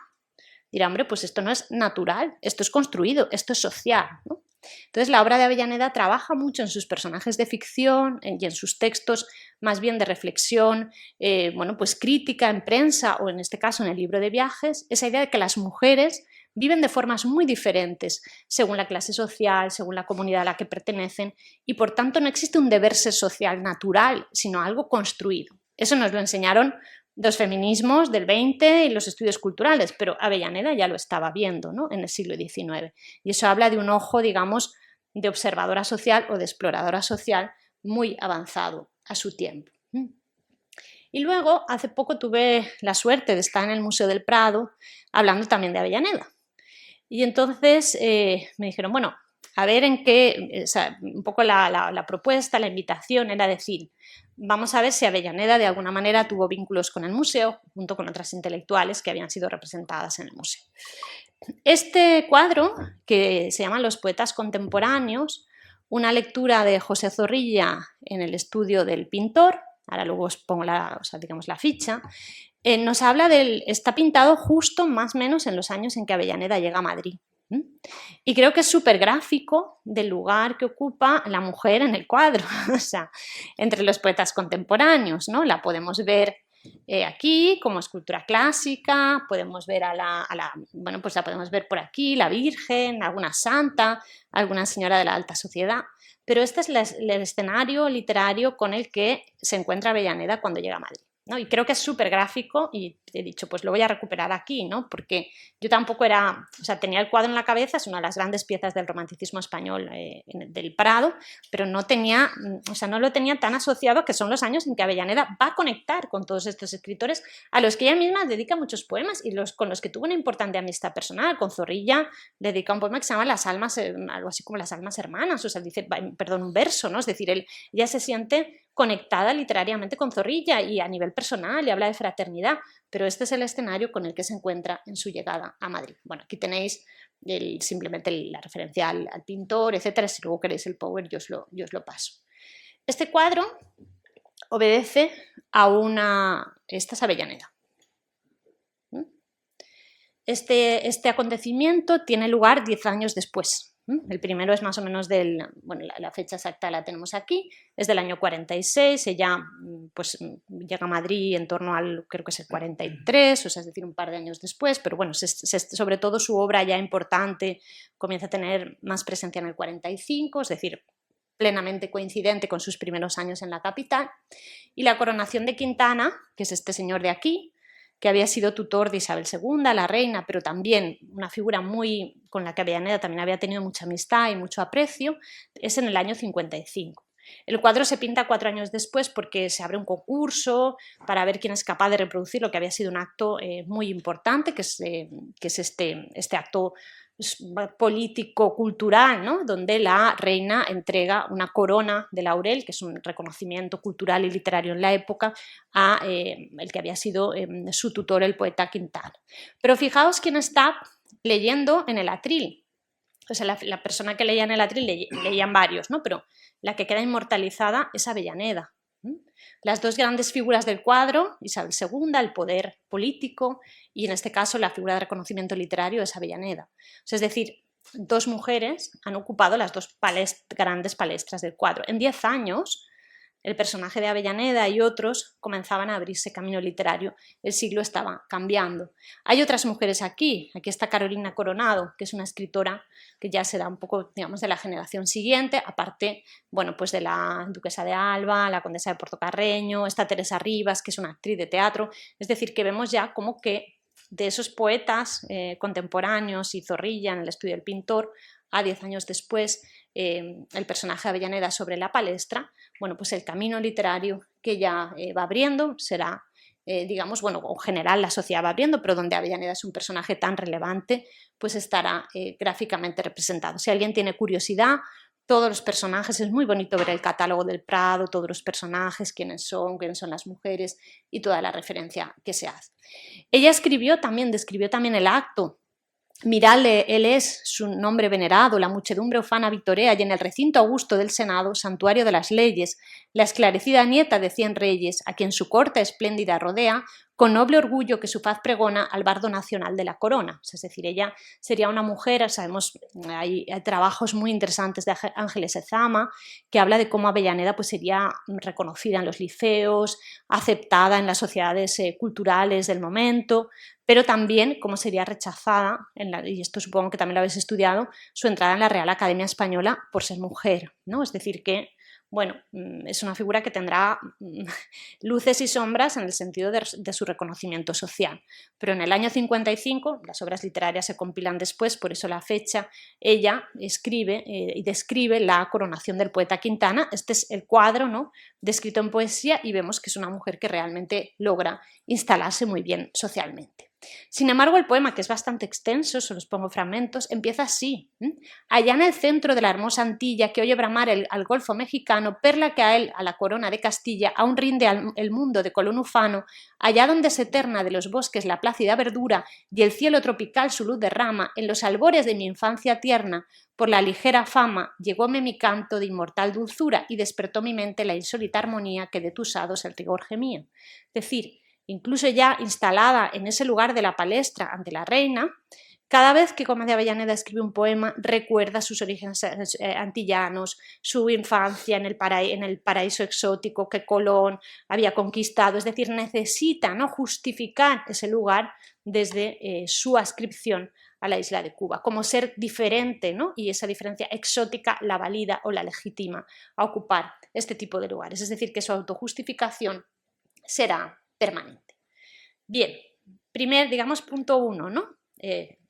dirá: hombre, pues esto no es natural, esto es construido, esto es social, ¿no? Entonces la obra de Avellaneda trabaja mucho en sus personajes de ficción y en sus textos más bien de reflexión, bueno, pues crítica en prensa o en este caso en el libro de viajes, esa idea de que las mujeres viven de formas muy diferentes según la clase social, según la comunidad a la que pertenecen y por tanto no existe un deber ser social natural, sino algo construido. Eso nos lo enseñaron los feminismos del XX y los estudios culturales, pero Avellaneda ya lo estaba viendo, ¿no?, en el siglo XIX. Y eso habla de un ojo, digamos, de observadora social o de exploradora social muy avanzado a su tiempo. Y luego, hace poco tuve la suerte de estar en el Museo del Prado hablando también de Avellaneda. Y entonces me dijeron: bueno, a ver en qué, o sea, un poco la propuesta, la invitación era decir: vamos a ver si Avellaneda de alguna manera tuvo vínculos con el museo, junto con otras intelectuales que habían sido representadas en el museo. Este cuadro, que se llama Los poetas contemporáneos, una lectura de José Zorrilla en el estudio del pintor, ahora luego os pongo la ficha, nos habla está pintado justo más o menos en los años en que Avellaneda llega a Madrid. Y creo que es súper gráfico del lugar que ocupa la mujer en el cuadro, o sea, entre los poetas contemporáneos, ¿no? La podemos ver aquí como escultura clásica, podemos ver bueno, pues la podemos ver por aquí, la Virgen, alguna santa, alguna señora de la alta sociedad, pero este es el escenario literario con el que se encuentra Avellaneda cuando llega a Madrid, ¿no? Y creo que es súper gráfico y he dicho: pues lo voy a recuperar aquí, ¿no? Porque yo tampoco tenía el cuadro en la cabeza, es una de las grandes piezas del romanticismo español del Prado, pero no lo tenía tan asociado, que son los años en que Avellaneda va a conectar con todos estos escritores a los que ella misma dedica muchos poemas y con los que tuvo una importante amistad personal. Con Zorrilla dedica un poema que se llama Las almas, algo así como Las almas hermanas, o sea, dice, perdón, un verso, ¿no? Es decir, ella se siente conectada literariamente con Zorrilla y a nivel personal, y habla de fraternidad, pero este es el escenario con el que se encuentra en su llegada a Madrid. Bueno, aquí tenéis simplemente la referencia al pintor, etcétera. Si luego queréis el power, yo os lo paso. Este cuadro obedece a esta es Avellaneda. este acontecimiento tiene lugar 10 años después. El primero es más o menos bueno, la fecha exacta la tenemos aquí, es del año 46, ella pues llega a Madrid en torno al, creo que es el 43, o sea, es decir, un par de años después, pero bueno, sobre todo su obra ya importante comienza a tener más presencia en el 45, es decir, plenamente coincidente con sus primeros años en la capital, y la coronación de Quintana, que es este señor de aquí, que había sido tutor de Isabel II, la reina, pero también una figura con la que Avellaneda también había tenido mucha amistad y mucho aprecio, es en el año 55. El cuadro se pinta 4 años después porque se abre un concurso para ver quién es capaz de reproducir lo que había sido un acto muy importante, que es este acto político-cultural, ¿no? Donde la reina entrega una corona de laurel, que es un reconocimiento cultural y literario en la época, a el que había sido su tutor, el poeta Quintana. Pero fijaos quién está leyendo en el atril. O sea, la persona que leía en el atril leían varios, ¿no? Pero la que queda inmortalizada es Avellaneda. Las dos grandes figuras del cuadro, Isabel II, el poder político, y en este caso la figura de reconocimiento literario es Avellaneda. O sea, es decir, dos mujeres han ocupado las dos grandes palestras del cuadro. En 10 años, el personaje de Avellaneda y otros comenzaban a abrirse camino literario, el siglo estaba cambiando. Hay otras mujeres aquí está Carolina Coronado, que es una escritora que ya será un poco, digamos, de la generación siguiente, aparte, bueno, pues de la duquesa de Alba, la condesa de Portocarreño, está Teresa Rivas, que es una actriz de teatro, es decir, que vemos ya como que de esos poetas contemporáneos y Zorrilla en el estudio del pintor, a 10 años después, el personaje de Avellaneda sobre la palestra, bueno, pues el camino literario que ya va abriendo será, digamos, bueno, en general la sociedad va abriendo, pero donde Avellaneda es un personaje tan relevante, pues estará gráficamente representado. Si alguien tiene curiosidad, todos los personajes, es muy bonito ver el catálogo del Prado, todos los personajes, quiénes son las mujeres y toda la referencia que se hace. Ella describió también el acto. Miradle, él es su nombre venerado, la muchedumbre ufana victorea, y en el recinto augusto del Senado, santuario de las leyes, la esclarecida nieta de 100 reyes, a quien su corte espléndida rodea, con noble orgullo que su faz pregona al bardo nacional de la corona. Es decir, ella sería una mujer, sabemos, hay trabajos muy interesantes de Ángeles Ezama, que habla de cómo Avellaneda pues, sería reconocida en los liceos, aceptada en las sociedades culturales del momento, pero también cómo sería rechazada, y esto supongo que también lo habéis estudiado, su entrada en la Real Academia Española por ser mujer, ¿no? Es decir que, bueno, es una figura que tendrá luces y sombras en el sentido de su reconocimiento social. Pero en el año 55, las obras literarias se compilan después, por eso la fecha, ella escribe y describe la coronación del poeta Quintana. Este es el cuadro, ¿no?, descrito en poesía, y vemos que es una mujer que realmente logra instalarse muy bien socialmente. Sin embargo, el poema, que es bastante extenso, solo os pongo fragmentos, empieza así. Allá en el centro de la hermosa Antilla, que oye bramar al Golfo mexicano, perla que a él, a la corona de Castilla, aún rinde el mundo de colón ufano, allá donde se eterna de los bosques la plácida verdura y el cielo tropical su luz derrama, en los albores de mi infancia tierna, por la ligera fama, llegóme mi canto de inmortal dulzura y despertó mi mente la insólita armonía que de tus hados el rigor gemía. Es decir, incluso ya instalada en ese lugar de la palestra ante la reina, cada vez que Gómez de Avellaneda escribe un poema recuerda sus orígenes antillanos, su infancia en el paraíso exótico que Colón había conquistado, es decir, necesita, ¿no?, justificar ese lugar desde su ascripción a la isla de Cuba, como ser diferente, ¿no?, y esa diferencia exótica la valida o la legitima a ocupar este tipo de lugares, es decir, que su autojustificación será permanente. Bien, digamos, punto 1, ¿no?,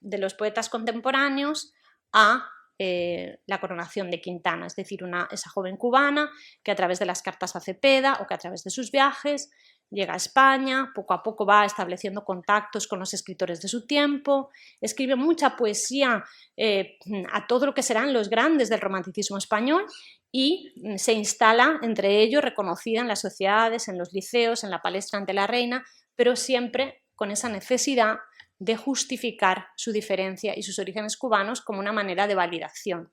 de los poetas contemporáneos a la coronación de Quintana, es decir, esa joven cubana que a través de las cartas a Cepeda o que a través de sus viajes llega a España, poco a poco va estableciendo contactos con los escritores de su tiempo, escribe mucha poesía a todo lo que serán los grandes del romanticismo español y se instala entre ellos, reconocida en las sociedades, en los liceos, en la palestra ante la reina, pero siempre con esa necesidad de justificar su diferencia y sus orígenes cubanos como una manera de validación.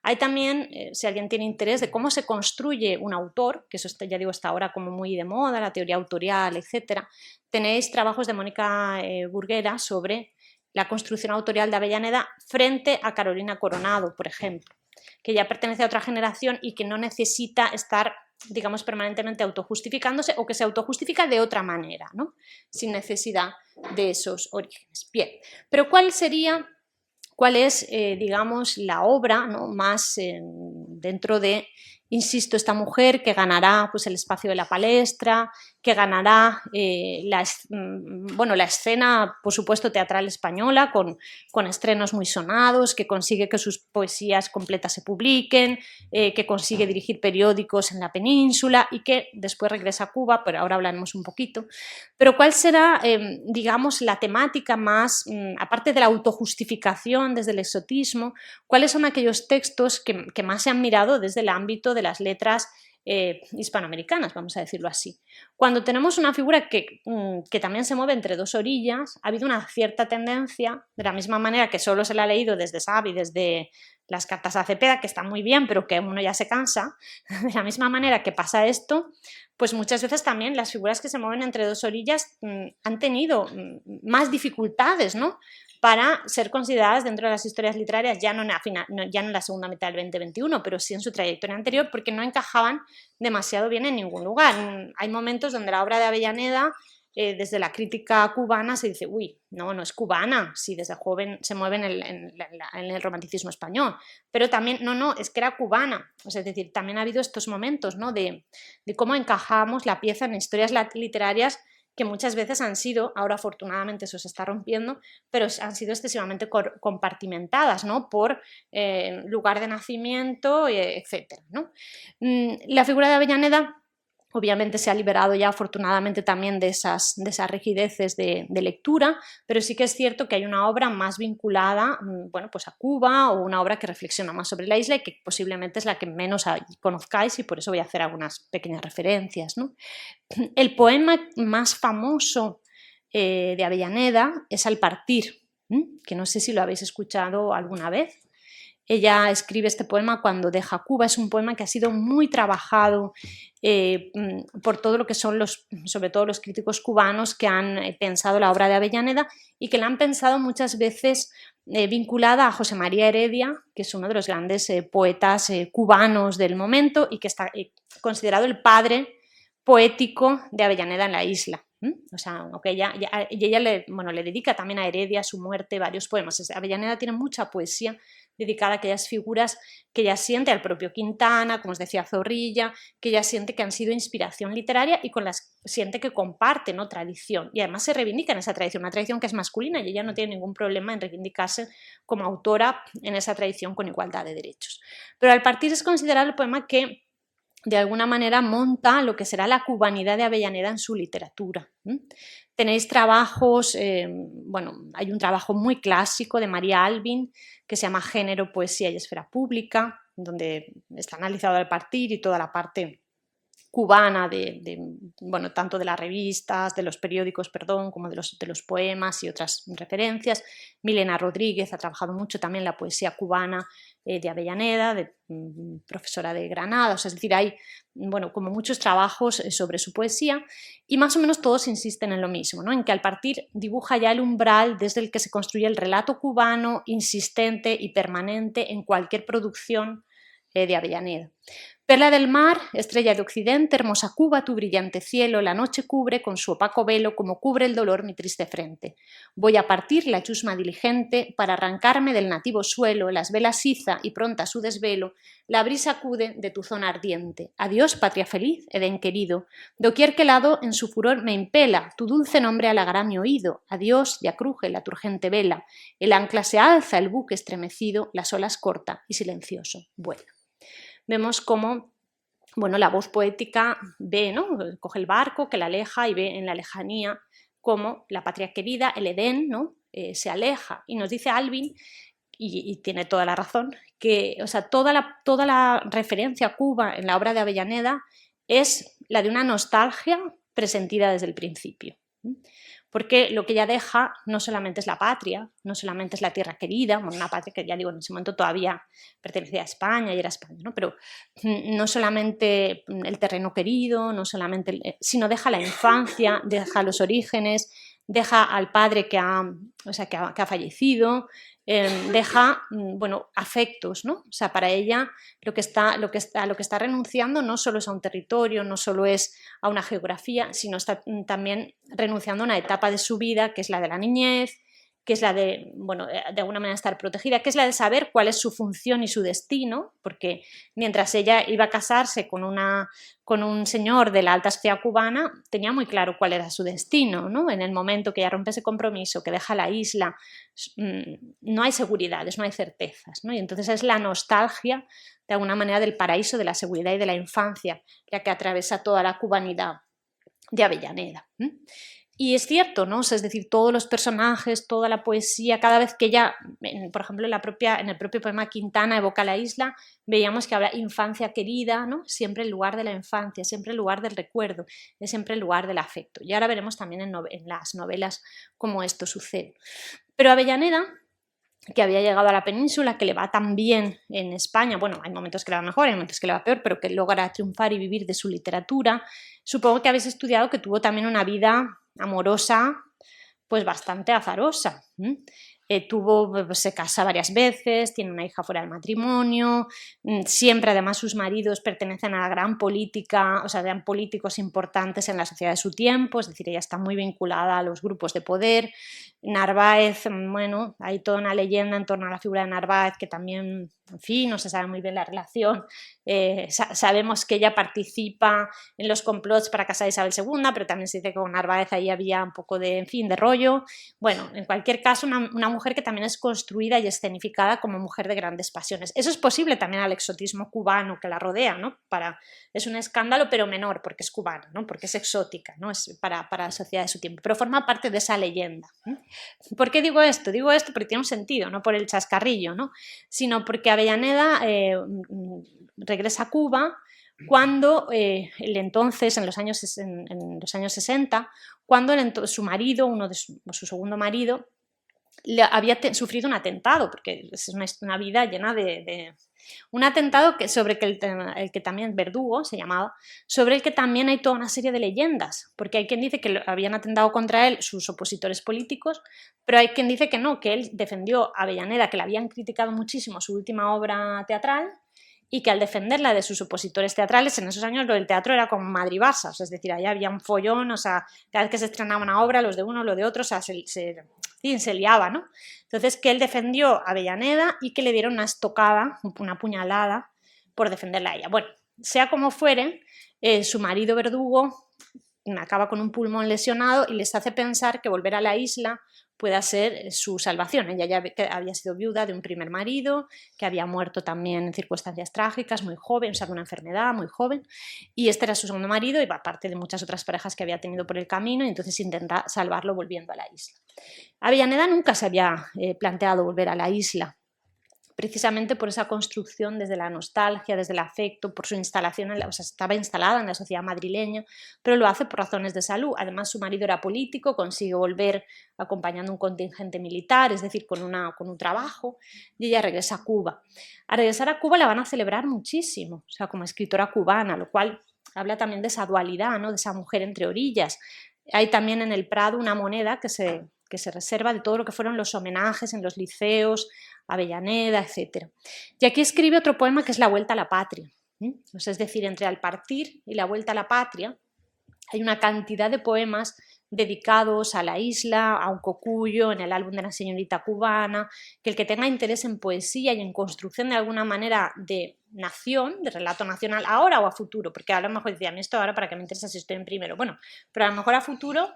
Hay también, si alguien tiene interés de cómo se construye un autor, que eso ya digo está ahora como muy de moda, la teoría autorial, etc., tenéis trabajos de Mónica Burguera sobre la construcción autorial de Avellaneda frente a Carolina Coronado, por ejemplo, que ya pertenece a otra generación y que no necesita estar, digamos, permanentemente autojustificándose, o que se autojustifica de otra manera, ¿no? Sin necesidad de esos orígenes. Bien, pero ¿cuál es, digamos, la obra, ¿no?, más dentro de, insisto, esta mujer que ganará, pues, el espacio de la palestra, que ganará la escena, por supuesto, teatral española, con estrenos muy sonados, que consigue que sus poesías completas se publiquen, que consigue dirigir periódicos en la península y que después regresa a Cuba, pero ahora hablaremos un poquito. Pero ¿cuál será, digamos, la temática más, aparte de la autojustificación desde el exotismo, cuáles son aquellos textos que más se han mirado desde el ámbito de las letras hispanoamericanas, vamos a decirlo así? Cuando tenemos una figura que también se mueve entre dos orillas, ha habido una cierta tendencia, de la misma manera que solo se la ha leído desde Saavedra y desde las cartas a Cepeda, que están muy bien, pero que uno ya se cansa, de la misma manera que pasa esto, pues muchas veces también las figuras que se mueven entre dos orillas han tenido más dificultades, ¿no?, para ser consideradas dentro de las historias literarias, ya no en la segunda mitad del 2021, pero sí en su trayectoria anterior, porque no encajaban demasiado bien en ningún lugar. Hay momentos donde la obra de Avellaneda, desde la crítica cubana, se dice, uy, no es cubana, si desde joven se mueve en el romanticismo español, pero también, no, es que era cubana. Es decir, también ha habido estos momentos, ¿no?, de cómo encajamos la pieza en historias literarias que muchas veces han sido, ahora afortunadamente eso se está rompiendo, pero han sido excesivamente compartimentadas, ¿no?, por lugar de nacimiento, etc., ¿no? La figura de Avellaneda obviamente se ha liberado ya afortunadamente también de esas rigideces de lectura, pero sí que es cierto que hay una obra más vinculada, bueno, pues a Cuba, o una obra que reflexiona más sobre la isla y que posiblemente es la que menos conozcáis, y por eso voy a hacer algunas pequeñas referencias, ¿no? El poema más famoso de Avellaneda es Al partir, que no sé si lo habéis escuchado alguna vez. Ella escribe este poema cuando deja Cuba. Es un poema que ha sido muy trabajado por todo lo que son sobre todo los críticos cubanos que han pensado la obra de Avellaneda y que la han pensado muchas veces vinculada a José María Heredia, que es uno de los grandes poetas cubanos del momento y que está considerado el padre poético de Avellaneda en la isla. O sea, aunque ella le dedica también a Heredia, a su muerte, varios poemas. Avellaneda tiene mucha poesía dedicada a aquellas figuras que ella siente, al propio Quintana, como os decía, Zorrilla, que ella siente que han sido inspiración literaria y con las siente que comparten, ¿no?, tradición. Y además se reivindica en esa tradición, una tradición que es masculina, y ella no tiene ningún problema en reivindicarse como autora en esa tradición con igualdad de derechos. Pero Al partir es considerado el poema que de alguna manera monta lo que será la cubanidad de Avellaneda en su literatura. Tenéis trabajos, hay un trabajo muy clásico de María Alvin que se llama Género, Poesía y Esfera Pública, donde está analizado Al partir y toda la parte cubana tanto de las revistas, de los periódicos, como de los poemas y otras referencias. Milena Rodríguez ha trabajado mucho también la poesía cubana de Avellaneda, profesora de Granada. Es decir, hay como muchos trabajos sobre su poesía, y más o menos todos insisten en lo mismo, ¿no?, en que Al partir dibuja ya el umbral desde el que se construye el relato cubano insistente y permanente en cualquier producción de Avellaneda. Perla del mar, estrella de occidente, hermosa Cuba, tu brillante cielo, la noche cubre con su opaco velo como cubre el dolor mi triste frente. Voy a partir la chusma diligente para arrancarme del nativo suelo, las velas iza y pronta su desvelo, la brisa acude de tu zona ardiente. Adiós, patria feliz, Edén querido, doquier que lado en su furor me impela, tu dulce nombre halagará mi oído. Adiós, ya cruje la turgente vela, el ancla se alza, el buque estremecido, las olas corta y silencioso vuela. Vemos cómo la voz poética ve, ¿no?, coge el barco que la aleja y ve en la lejanía cómo la patria querida, el Edén, ¿no?, se aleja. Y nos dice Alvin, y tiene toda la razón, que toda la referencia a Cuba en la obra de Avellaneda es la de una nostalgia presentida desde el principio. Porque lo que ella deja no solamente es la patria, no solamente es la tierra querida, una patria que, ya digo, en ese momento todavía pertenecía a España y era España, ¿no?, pero no solamente el terreno querido, sino deja la infancia, deja los orígenes, deja al padre que ha fallecido, deja, bueno, afectos, ¿no? O sea, para ella lo que está renunciando no solo es a un territorio, no solo es a una geografía, sino está también renunciando a una etapa de su vida, que es la de la niñez, que es la de, bueno, de alguna manera estar protegida, que es la de saber cuál es su función y su destino, porque mientras ella iba a casarse con un señor de la alta sociedad cubana, tenía muy claro cuál era su destino, ¿no? En el momento que ella rompe ese compromiso, que deja la isla, no hay seguridades, no hay certezas, ¿no? Y entonces es la nostalgia, de alguna manera, del paraíso, de la seguridad y de la infancia, la que atraviesa toda la cubanidad de Avellaneda. Y es cierto, ¿no? O sea, es decir, todos los personajes, toda la poesía, cada vez que ella, por ejemplo, en el propio poema Quintana evoca la isla, veíamos que habla infancia querida, ¿no? Siempre el lugar de la infancia, siempre el lugar del recuerdo, es siempre el lugar del afecto. Y ahora veremos también en las novelas cómo esto sucede. Pero Avellaneda, que había llegado a la península, que le va tan bien en España, bueno, hay momentos que le va mejor, hay momentos que le va peor, pero que logra triunfar y vivir de su literatura. Supongo que habéis estudiado que tuvo también una vida amorosa pues bastante azarosa. Se casa varias veces, tiene una hija fuera del matrimonio, siempre además sus maridos pertenecen a la gran política, o sea, eran políticos importantes en la sociedad de su tiempo, es decir, ella está muy vinculada a los grupos de poder. Narváez, bueno, hay toda una leyenda en torno a la figura de Narváez que también, en fin, no se sabe muy bien la relación. Sabemos que ella participa en los complots para casar a Isabel II, pero también se dice que con Narváez ahí había un poco de, en fin, de rollo. Bueno, en cualquier caso, una mujer que también es construida y escenificada como mujer de grandes pasiones. Eso es posible también al exotismo cubano que la rodea, ¿no? Es un escándalo, pero menor, porque es cubana, ¿no? Porque es exótica, ¿no? Es para la sociedad de su tiempo, pero forma parte de esa leyenda. ¿Por qué digo esto? Digo esto porque tiene un sentido, no por el chascarrillo, ¿no? Sino porque Avellaneda regresa a Cuba cuando entonces, en los años 60, cuando su marido, su segundo marido, había sufrido un atentado, porque es una vida llena de un atentado sobre el que también Verdugo se llamaba, sobre el que también hay toda una serie de leyendas, porque hay quien dice que habían atentado contra él sus opositores políticos, pero hay quien dice que no, que él defendió a Avellaneda, que le habían criticado muchísimo su última obra teatral, y que al defenderla de sus opositores teatrales, en esos años lo del teatro era como Madrid-Barça, o sea, es decir, ahí había un follón, o sea, cada vez que se estrenaba una obra, los de uno, los de otro, o sea, se liaba, ¿no? Entonces, que él defendió a Avellaneda y que le dieron una estocada, una puñalada, por defenderla a ella. Bueno, sea como fuere, su marido Verdugo acaba con un pulmón lesionado y les hace pensar que volver a la isla pueda ser su salvación. Ella ya había sido viuda de un primer marido, que había muerto también en circunstancias trágicas, muy joven, o sea, de una enfermedad, muy joven, y este era su segundo marido, y aparte de muchas otras parejas que había tenido por el camino, y entonces intenta salvarlo volviendo a la isla. Avellaneda nunca se había planteado volver a la isla, precisamente por esa construcción desde la nostalgia, desde el afecto, por su instalación, o sea, estaba instalada en la sociedad madrileña, pero lo hace por razones de salud. Además, su marido era político, consigue volver acompañando un contingente militar, es decir, con un trabajo, y ella regresa a Cuba. A regresar a Cuba la van a celebrar muchísimo, o sea, como escritora cubana, lo cual habla también de esa dualidad, ¿no? De esa mujer entre orillas. Hay también en el Prado una moneda que se reserva de todo lo que fueron los homenajes en los liceos, Avellaneda, etc. Y aquí escribe otro poema que es La Vuelta a la Patria. O sea, es decir, entre Al partir y La Vuelta a la Patria hay una cantidad de poemas dedicados a la isla, a un cocuyo, en el álbum de la señorita cubana, que el que tenga interés en poesía y en construcción de alguna manera de nación, de relato nacional, ahora o a futuro, porque a lo mejor decía, a mí esto ahora para qué me interesa si estoy en primero, bueno, pero a lo mejor a futuro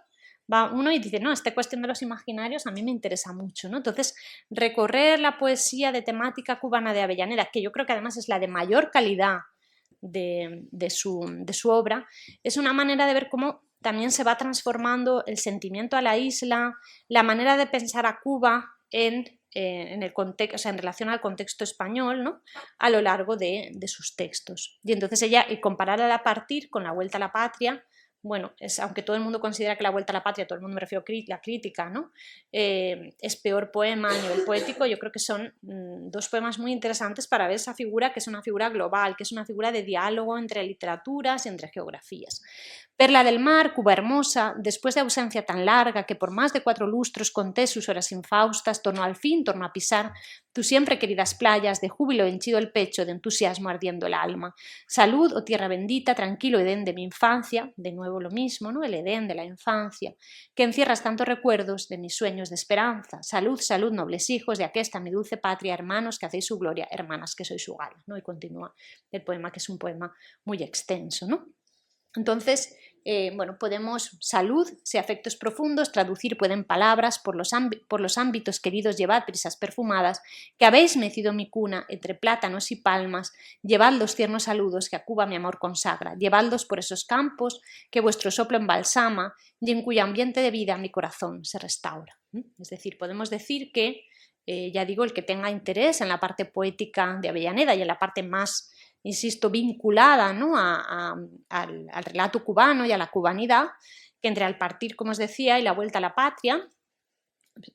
va uno y dice, no, esta cuestión de los imaginarios a mí me interesa mucho, ¿no? Entonces, recorrer la poesía de temática cubana de Avellaneda, que yo creo que además es la de mayor calidad de su obra, es una manera de ver cómo también se va transformando el sentimiento a la isla, la manera de pensar a Cuba en el contexto, o sea, en relación al contexto español, ¿no? A lo largo de sus textos. Y entonces ella, y comparar a la partir con La Vuelta a la Patria, bueno, aunque todo el mundo considera que La Vuelta a la Patria, todo el mundo, me refiero a la crítica, ¿no? Es peor poema a nivel poético, yo creo que son dos poemas muy interesantes para ver esa figura, que es una figura global, que es una figura de diálogo entre literaturas y entre geografías. Perla del mar, Cuba hermosa, después de ausencia tan larga que por más de 4 lustros conté sus horas infaustas, torno al fin, torno a pisar tus siempre queridas playas, de júbilo henchido el pecho, de entusiasmo ardiendo el alma. Salud, oh tierra bendita, tranquilo Edén de mi infancia, de nuevo lo mismo, ¿no? El Edén de la infancia, que encierras tantos recuerdos de mis sueños de esperanza. Salud, salud, nobles hijos de aquesta mi dulce patria, hermanos que hacéis su gloria, hermanas que sois su gala, ¿no? Y continúa el poema, que es un poema muy extenso, ¿no? Entonces, bueno, podemos, salud, si afectos profundos, traducir pueden palabras, por los ámbitos queridos llevad prisas perfumadas, que habéis mecido mi cuna entre plátanos y palmas, llevad los tiernos saludos que a Cuba mi amor consagra, llevadlos por esos campos que vuestro soplo embalsama y en cuyo ambiente de vida mi corazón se restaura. Es decir, podemos decir que, ya digo, el que tenga interés en la parte poética de Avellaneda y en la parte más, insisto, vinculada, ¿no? al relato cubano y a la cubanidad, que entre Al partir, como os decía, y La vuelta a la patria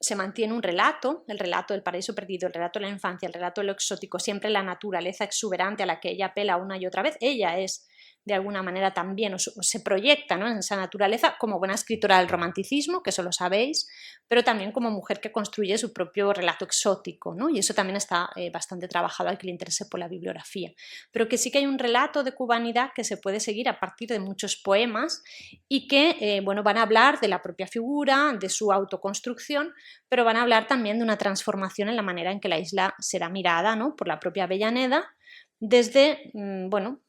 se mantiene un relato, el relato del paraíso perdido, el relato de la infancia, el relato de lo exótico, siempre la naturaleza exuberante a la que ella apela una y otra vez. Ella es de alguna manera también, o se proyecta, ¿no?, en esa naturaleza como buena escritora del romanticismo, que eso lo sabéis, pero también como mujer que construye su propio relato exótico, ¿no? Y eso también está bastante trabajado al que le interese por la bibliografía. Pero que sí que hay un relato de cubanidad que se puede seguir a partir de muchos poemas y que bueno, van a hablar de la propia figura, de su autoconstrucción, pero van a hablar también de una transformación en la manera en que la isla será mirada, ¿no?, por la propia Avellaneda, desde bueno,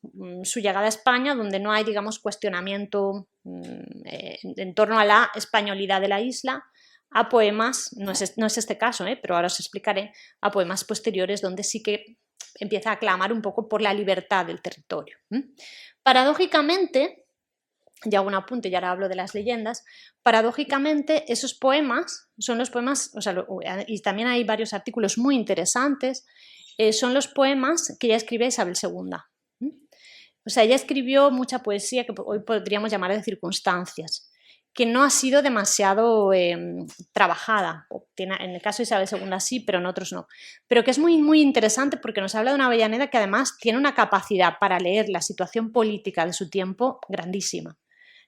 su llegada a España, donde no hay, digamos, cuestionamiento en torno a la españolidad de la isla, a poemas, no es este caso, pero ahora os explicaré, a poemas posteriores donde sí que empieza a clamar un poco por la libertad del territorio. Paradójicamente, y hago un apunte y ahora hablo de las leyendas, paradójicamente esos poemas son los poemas, o sea, y también hay varios artículos muy interesantes, son los poemas que ella escribe Isabel II. O sea, ella escribió mucha poesía que hoy podríamos llamar de circunstancias, que no ha sido demasiado trabajada. En el caso de Isabel II sí, pero en otros no. Pero que es muy, muy interesante porque nos habla de una Avellaneda que además tiene una capacidad para leer la situación política de su tiempo grandísima.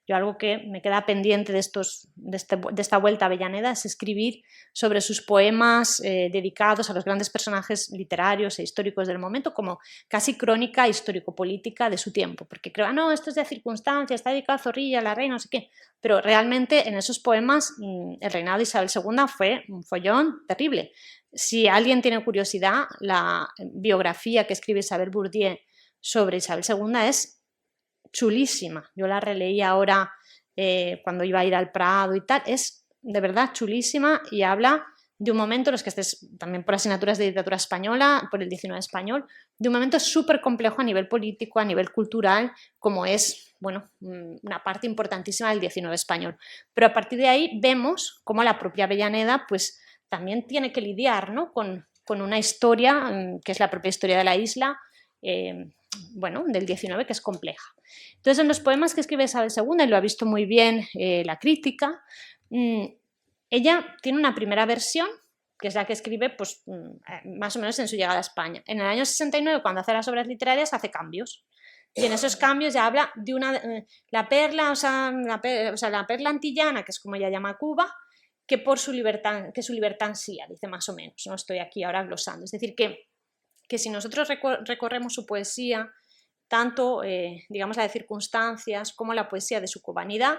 Yo algo que me queda pendiente de esta vuelta a Avellaneda es escribir sobre sus poemas dedicados a los grandes personajes literarios e históricos del momento, como casi crónica histórico-política de su tiempo, porque creo, no, esto es de circunstancias, está dedicado a Zorrilla, a la reina, no sé qué, pero realmente en esos poemas el reinado de Isabel II fue un follón terrible. Si alguien tiene curiosidad, la biografía que escribe Isabel Bourdieu sobre Isabel II es chulísima. Yo la releí ahora cuando iba a ir al Prado y tal. Es de verdad chulísima y habla de un momento, los que estés también por asignaturas de literatura española, por el 19 español, de un momento súper complejo a nivel político, a nivel cultural, como es, bueno, una parte importantísima del 19 español. Pero a partir de ahí vemos cómo la propia Avellaneda pues también tiene que lidiar, ¿no?, con una historia que es la propia historia de la isla, bueno, del 19, que es compleja. Entonces, en los poemas que escribe Isabel II, y lo ha visto muy bien la crítica, ella tiene una primera versión, que es la que escribe pues, más o menos en su llegada a España. En el año 69, cuando hace las obras literarias, hace cambios. Y en esos cambios ya habla de la perla, la perla antillana, que es como ella llama Cuba, que por su libertad, que su libertad ansía, dice más o menos. No estoy aquí ahora glosando. Es decir, que si nosotros recorremos su poesía, tanto digamos la de circunstancias como la poesía de su cubanidad,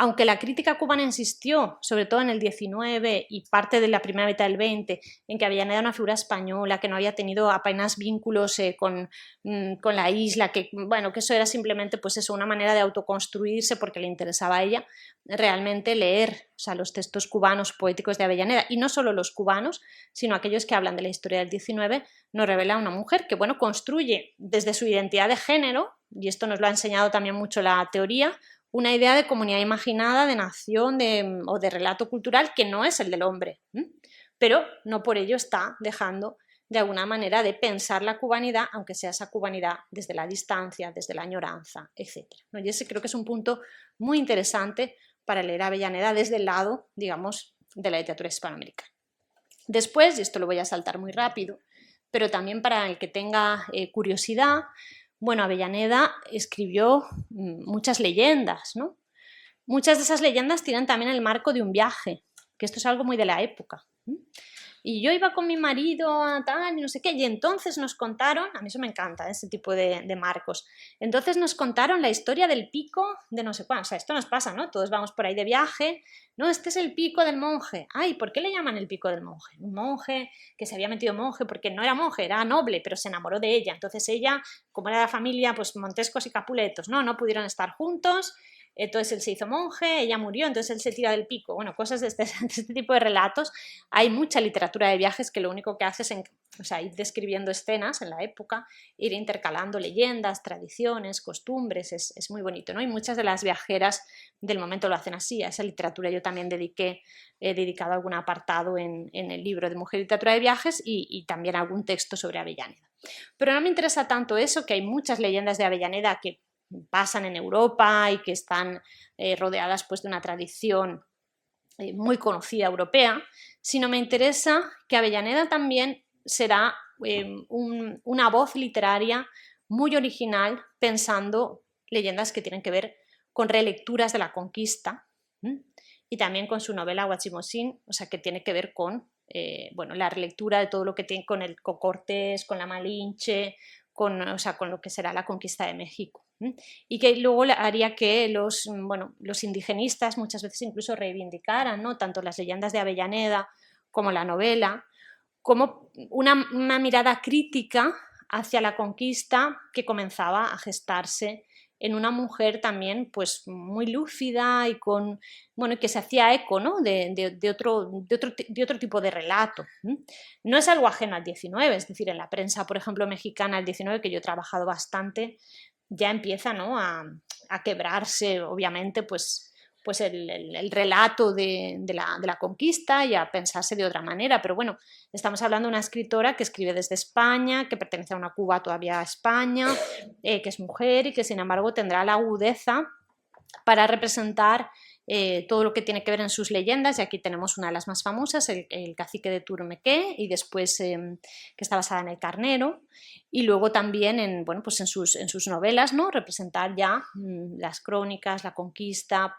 aunque la crítica cubana insistió, sobre todo en el 19 y parte de la primera mitad del 20, en que Avellaneda era una figura española, que no había tenido apenas vínculos con la isla, que, bueno, que eso era simplemente pues eso, una manera de autoconstruirse porque le interesaba a ella realmente leer, o sea, los textos cubanos poéticos de Avellaneda, y no solo los cubanos, sino aquellos que hablan de la historia del 19, nos revela una mujer que, bueno, construye desde su identidad de género, y esto nos lo ha enseñado también mucho la teoría, una idea de comunidad imaginada, de nación o de relato cultural que no es el del hombre, pero no por ello está dejando de alguna manera de pensar la cubanidad, aunque sea esa cubanidad desde la distancia, desde la añoranza, etc., ¿no? Y ese creo que es un punto muy interesante para leer a Avellaneda desde el lado, digamos, de la literatura hispanoamericana. Después, y esto lo voy a saltar muy rápido, pero también para el que tenga curiosidad, bueno, Avellaneda escribió muchas leyendas, ¿no? Muchas de esas leyendas tienen también el marco de un viaje, que esto es algo muy de la época. Y yo iba con mi marido a tal, y no sé qué, y entonces nos contaron, a mí eso me encanta, ese tipo de marcos, entonces nos contaron la historia del pico de no sé cuándo, o sea, esto nos pasa, ¿no? Todos vamos por ahí de viaje, no, este es el pico del monje, ay, ¿por qué le llaman el pico del monje? Un monje que se había metido monje porque no era monje, era noble, pero se enamoró de ella, entonces ella, como era de la familia, pues Montescos y Capuletos, no pudieron estar juntos, entonces él se hizo monje, ella murió, entonces él se tira del pico. Bueno, cosas de este tipo de relatos. Hay mucha literatura de viajes que lo único que hace es ir describiendo escenas en la época, ir intercalando leyendas, tradiciones, costumbres, es muy bonito, ¿no? Y muchas de las viajeras del momento lo hacen así. A esa literatura yo también he dedicado algún apartado en el libro de Mujer y Literatura de Viajes y también algún texto sobre Avellaneda. Pero no me interesa tanto eso, que hay muchas leyendas de Avellaneda que pasan en Europa y que están rodeadas pues, de una tradición muy conocida europea, sino me interesa que Avellaneda también será una voz literaria muy original pensando leyendas que tienen que ver con relecturas de la conquista y también con su novela Huachimosín, o sea, que tiene que ver con la relectura de todo lo que tiene con Cortés, con la Malinche, con lo que será la conquista de México. Y que luego haría que los indigenistas muchas veces incluso reivindicaran, ¿no? Tanto las leyendas de Avellaneda como la novela, como una mirada crítica hacia la conquista que comenzaba a gestarse en una mujer también pues muy lúcida y que se hacía eco, ¿no? de otro tipo de relato. No es algo ajeno al 19, es decir, en la prensa, por ejemplo, mexicana del 19, que yo he trabajado bastante, ya empieza, ¿no? a quebrarse, obviamente, pues el relato de la conquista y a pensarse de otra manera. Pero bueno, estamos hablando de una escritora que escribe desde España, que pertenece a una Cuba todavía a España, que es mujer y que sin embargo tendrá la agudeza para representar todo lo que tiene que ver en sus leyendas, y aquí tenemos una de las más famosas, el cacique de Turmequé, y después que está basada en el Carnero, y luego también en sus novelas, ¿no? Representar ya las crónicas, la conquista,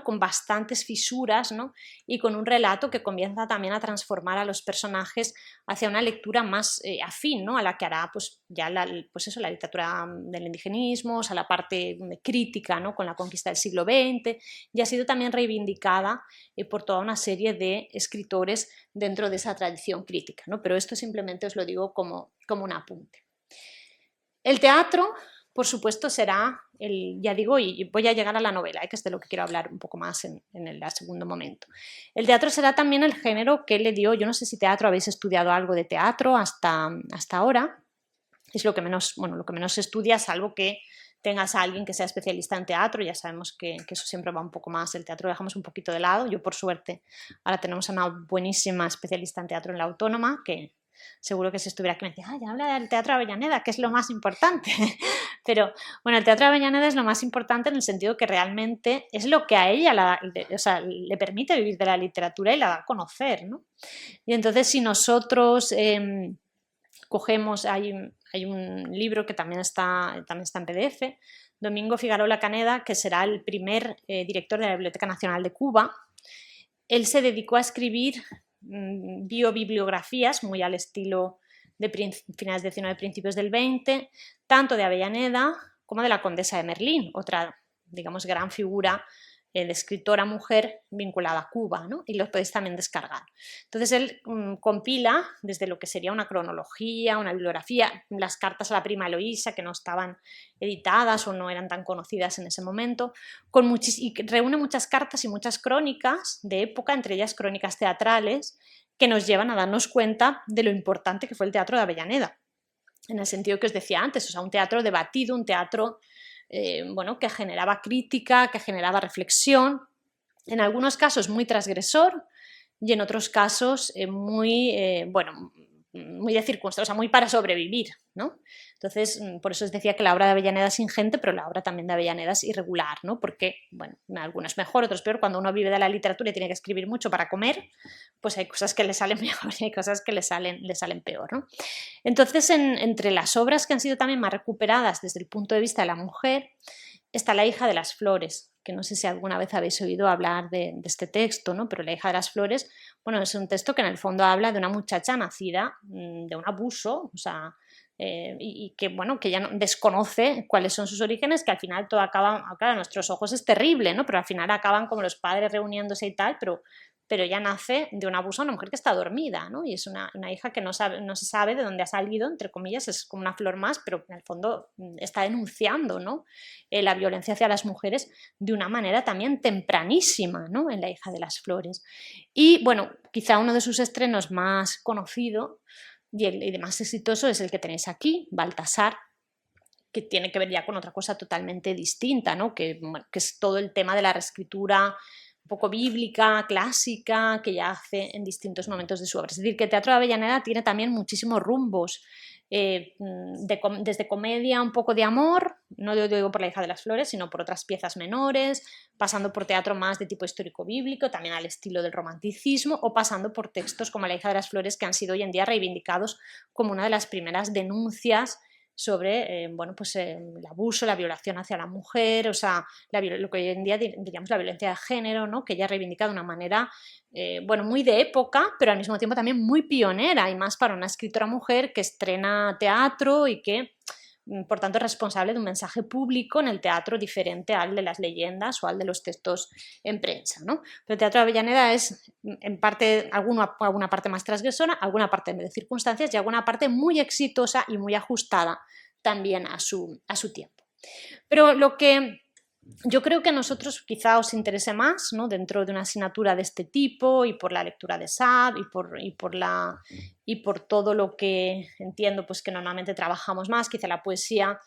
con bastantes fisuras, ¿no? Y con un relato que comienza también a transformar a los personajes hacia una lectura más afín, ¿no? A la que hará la literatura del indigenismo, o sea, la parte crítica, ¿no? Con la conquista del siglo XX, y ha sido también reivindicada por toda una serie de escritores dentro de esa tradición crítica, ¿no? Pero esto simplemente os lo digo como un apunte. El teatro, por supuesto, será ya digo, y voy a llegar a la novela, que es de lo que quiero hablar un poco más en el segundo momento. El teatro será también el género que le dio, yo no sé si teatro habéis estudiado algo de teatro hasta ahora, es lo que menos se estudia, salvo que tengas a alguien que sea especialista en teatro. Ya sabemos que eso siempre va un poco más, el teatro lo dejamos un poquito de lado. Yo, por suerte, ahora tenemos a una buenísima especialista en teatro en la Autónoma, que seguro que si estuviera aquí me decía, ya habla del Teatro Avellaneda, que es lo más importante. Pero bueno, el Teatro Avellaneda es lo más importante en el sentido que realmente es lo que a ella le permite vivir de la literatura y la da a conocer, ¿no? Y entonces, si nosotros cogemos, hay un libro que también está en PDF, Domingo Figarola Caneda, que será el primer director de la Biblioteca Nacional de Cuba. Él se dedicó a escribir biobibliografías muy al estilo de finales del 19, principios del 20, tanto de Avellaneda como de la Condesa de Merlín, otra, digamos, gran figura de escritora mujer vinculada a Cuba, ¿no? Y los podéis también descargar. Entonces él compila desde lo que sería una cronología, una bibliografía, las cartas a la prima Eloísa, que no estaban editadas o no eran tan conocidas en ese momento, y reúne muchas cartas y muchas crónicas de época, entre ellas crónicas teatrales, que nos llevan a darnos cuenta de lo importante que fue el teatro de Avellaneda, en el sentido que os decía antes, o sea, un teatro debatido, un teatro que generaba crítica, que generaba reflexión, en algunos casos muy transgresor y en otros casos muy de circunstancia, o sea, muy para sobrevivir, ¿no? Entonces, por eso os decía que la obra de Avellaneda es ingente, pero la obra también de Avellaneda es irregular, ¿no? Porque, bueno, algunos mejor, otros peor. Cuando uno vive de la literatura y tiene que escribir mucho para comer, pues hay cosas que le salen mejor y hay cosas que le salen peor, ¿no? Entonces, entre las obras que han sido también más recuperadas desde el punto de vista de la mujer, está La hija de las flores, que no sé si alguna vez habéis oído hablar de este texto, ¿no? Pero La hija de las flores, bueno, es un texto que en el fondo habla de una muchacha nacida de un abuso, o sea, y que, bueno, que ya no, desconoce cuáles son sus orígenes, que al final todo acaba, claro, a nuestros ojos es terrible, ¿no? Pero al final acaban como los padres reuniéndose y tal, pero ella nace de un abuso a una mujer que está dormida, ¿no? Y es una hija que no se sabe de dónde ha salido, entre comillas, es como una flor más, pero en el fondo está denunciando, ¿no? La violencia hacia las mujeres de una manera también tempranísima, ¿no? En La hija de las flores. Y bueno, quizá uno de sus estrenos más conocido y de más exitoso es el que tenéis aquí, Baltasar, que tiene que ver ya con otra cosa totalmente distinta, ¿no? Que es todo el tema de la reescritura un poco bíblica, clásica, que ya hace en distintos momentos de su obra. Es decir, que el Teatro de Avellaneda tiene también muchísimos rumbos, desde comedia, un poco de amor, no lo digo por La hija de las flores, sino por otras piezas menores, pasando por teatro más de tipo histórico-bíblico, también al estilo del romanticismo, o pasando por textos como La hija de las flores, que han sido hoy en día reivindicados como una de las primeras denuncias sobre bueno, pues, el abuso, la violación hacia la mujer, o sea, lo que hoy en día diríamos la violencia de género, ¿no? Que ella reivindica de una manera bueno, muy de época, pero al mismo tiempo también muy pionera, y más para una escritora mujer que estrena teatro y que, por tanto, es responsable de un mensaje público en el teatro diferente al de las leyendas o al de los textos en prensa, ¿no? Pero el Teatro de Avellaneda es, en parte, alguna parte más transgresora, alguna parte de circunstancias y alguna parte muy exitosa y muy ajustada también a su tiempo. Pero lo que yo creo que a nosotros quizá os interese más, ¿no? Dentro de una asignatura de este tipo, y por la lectura de Sade y por todo lo que entiendo, pues que normalmente trabajamos más, quizá la poesía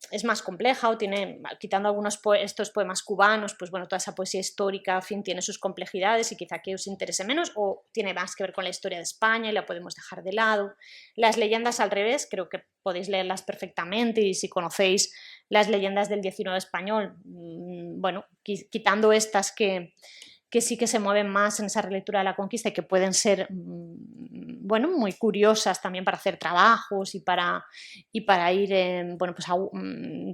es más compleja, o tiene, quitando algunos estos poemas cubanos, pues bueno, toda esa poesía histórica, en fin, tiene sus complejidades y quizá que os interese menos, o tiene más que ver con la historia de España y la podemos dejar de lado. Las leyendas, al revés, creo que podéis leerlas perfectamente, y si conocéis las leyendas del XIX español, bueno, quitando estas que sí que se mueven más en esa relectura de la conquista y que pueden ser, bueno, muy curiosas también para hacer trabajos y para ir bueno, pues,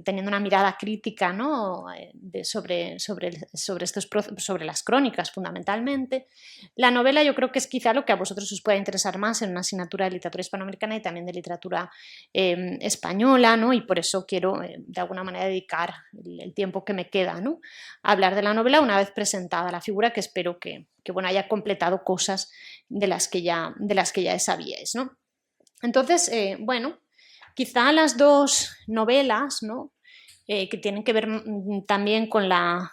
teniendo una mirada crítica, ¿no? sobre las crónicas, fundamentalmente. La novela yo creo que es quizá lo que a vosotros os pueda interesar más en una asignatura de literatura hispanoamericana y también de literatura española, ¿no? Y por eso quiero de alguna manera dedicar el tiempo que me queda, ¿no? A hablar de la novela una vez presentada la figura, que espero que bueno, haya completado cosas de las que ya sabíais, ¿no? Entonces, bueno, quizá las dos novelas, ¿no? Que tienen que ver también con la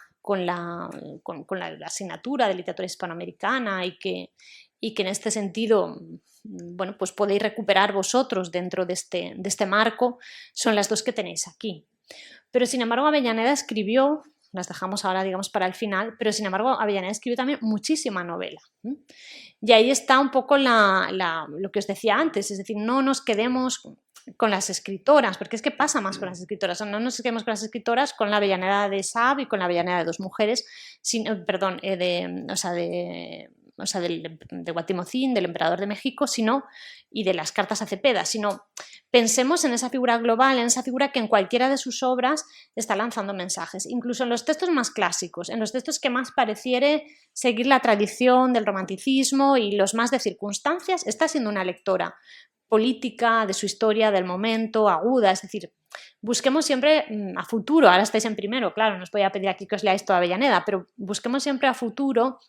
asignatura de literatura hispanoamericana, y que en este sentido, bueno, pues podéis recuperar vosotros dentro de este marco, son las dos que tenéis aquí. Pero sin embargo, Avellaneda escribió, las dejamos ahora, digamos, para el final, pero sin embargo Avellaneda escribió también muchísima novela. Y ahí está un poco lo que os decía antes, es decir, no nos quedemos con las escritoras, porque es que pasa más con las escritoras, no nos quedemos con las escritoras, con la Avellaneda de Sade y con la Avellaneda de dos mujeres, perdón, de Guatimocín, del emperador de México, y de las cartas a Cepeda, sino pensemos en esa figura global, en esa figura que en cualquiera de sus obras está lanzando mensajes, incluso en los textos más clásicos, en los textos que más pareciere seguir la tradición del romanticismo y los más de circunstancias, está siendo una lectora política de su historia, del momento, aguda, es decir, busquemos siempre a futuro. Ahora estáis en primero, claro, no os voy a pedir aquí que os leáis toda Avellaneda, pero busquemos siempre a futuro,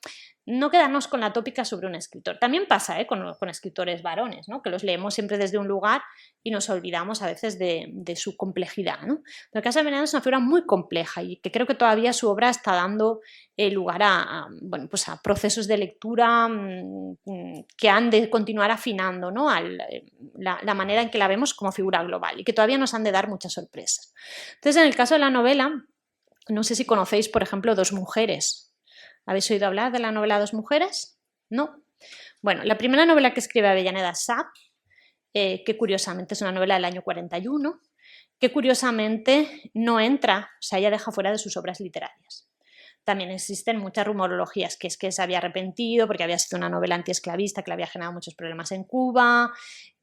no quedarnos con la tópica sobre un escritor. También pasa con escritores varones, ¿no? Que los leemos siempre desde un lugar y nos olvidamos a veces de su complejidad, ¿no? Pero el caso de Avellaneda es una figura muy compleja, y que creo que todavía su obra está dando lugar bueno, pues a procesos de lectura que han de continuar afinando, ¿no? La manera en que la vemos como figura global, y que todavía nos han de dar muchas sorpresas. Entonces, en el caso de la novela, no sé si conocéis, por ejemplo, Dos mujeres. ¿Habéis oído hablar de la novela Dos mujeres? ¿No? Bueno, la primera novela que escribe Avellaneda es Sade, que curiosamente es una novela del año 41, que curiosamente no entra, o sea, ella deja fuera de sus obras literarias. También existen muchas rumorologías, que es que se había arrepentido porque había sido una novela antiesclavista que le había generado muchos problemas en Cuba,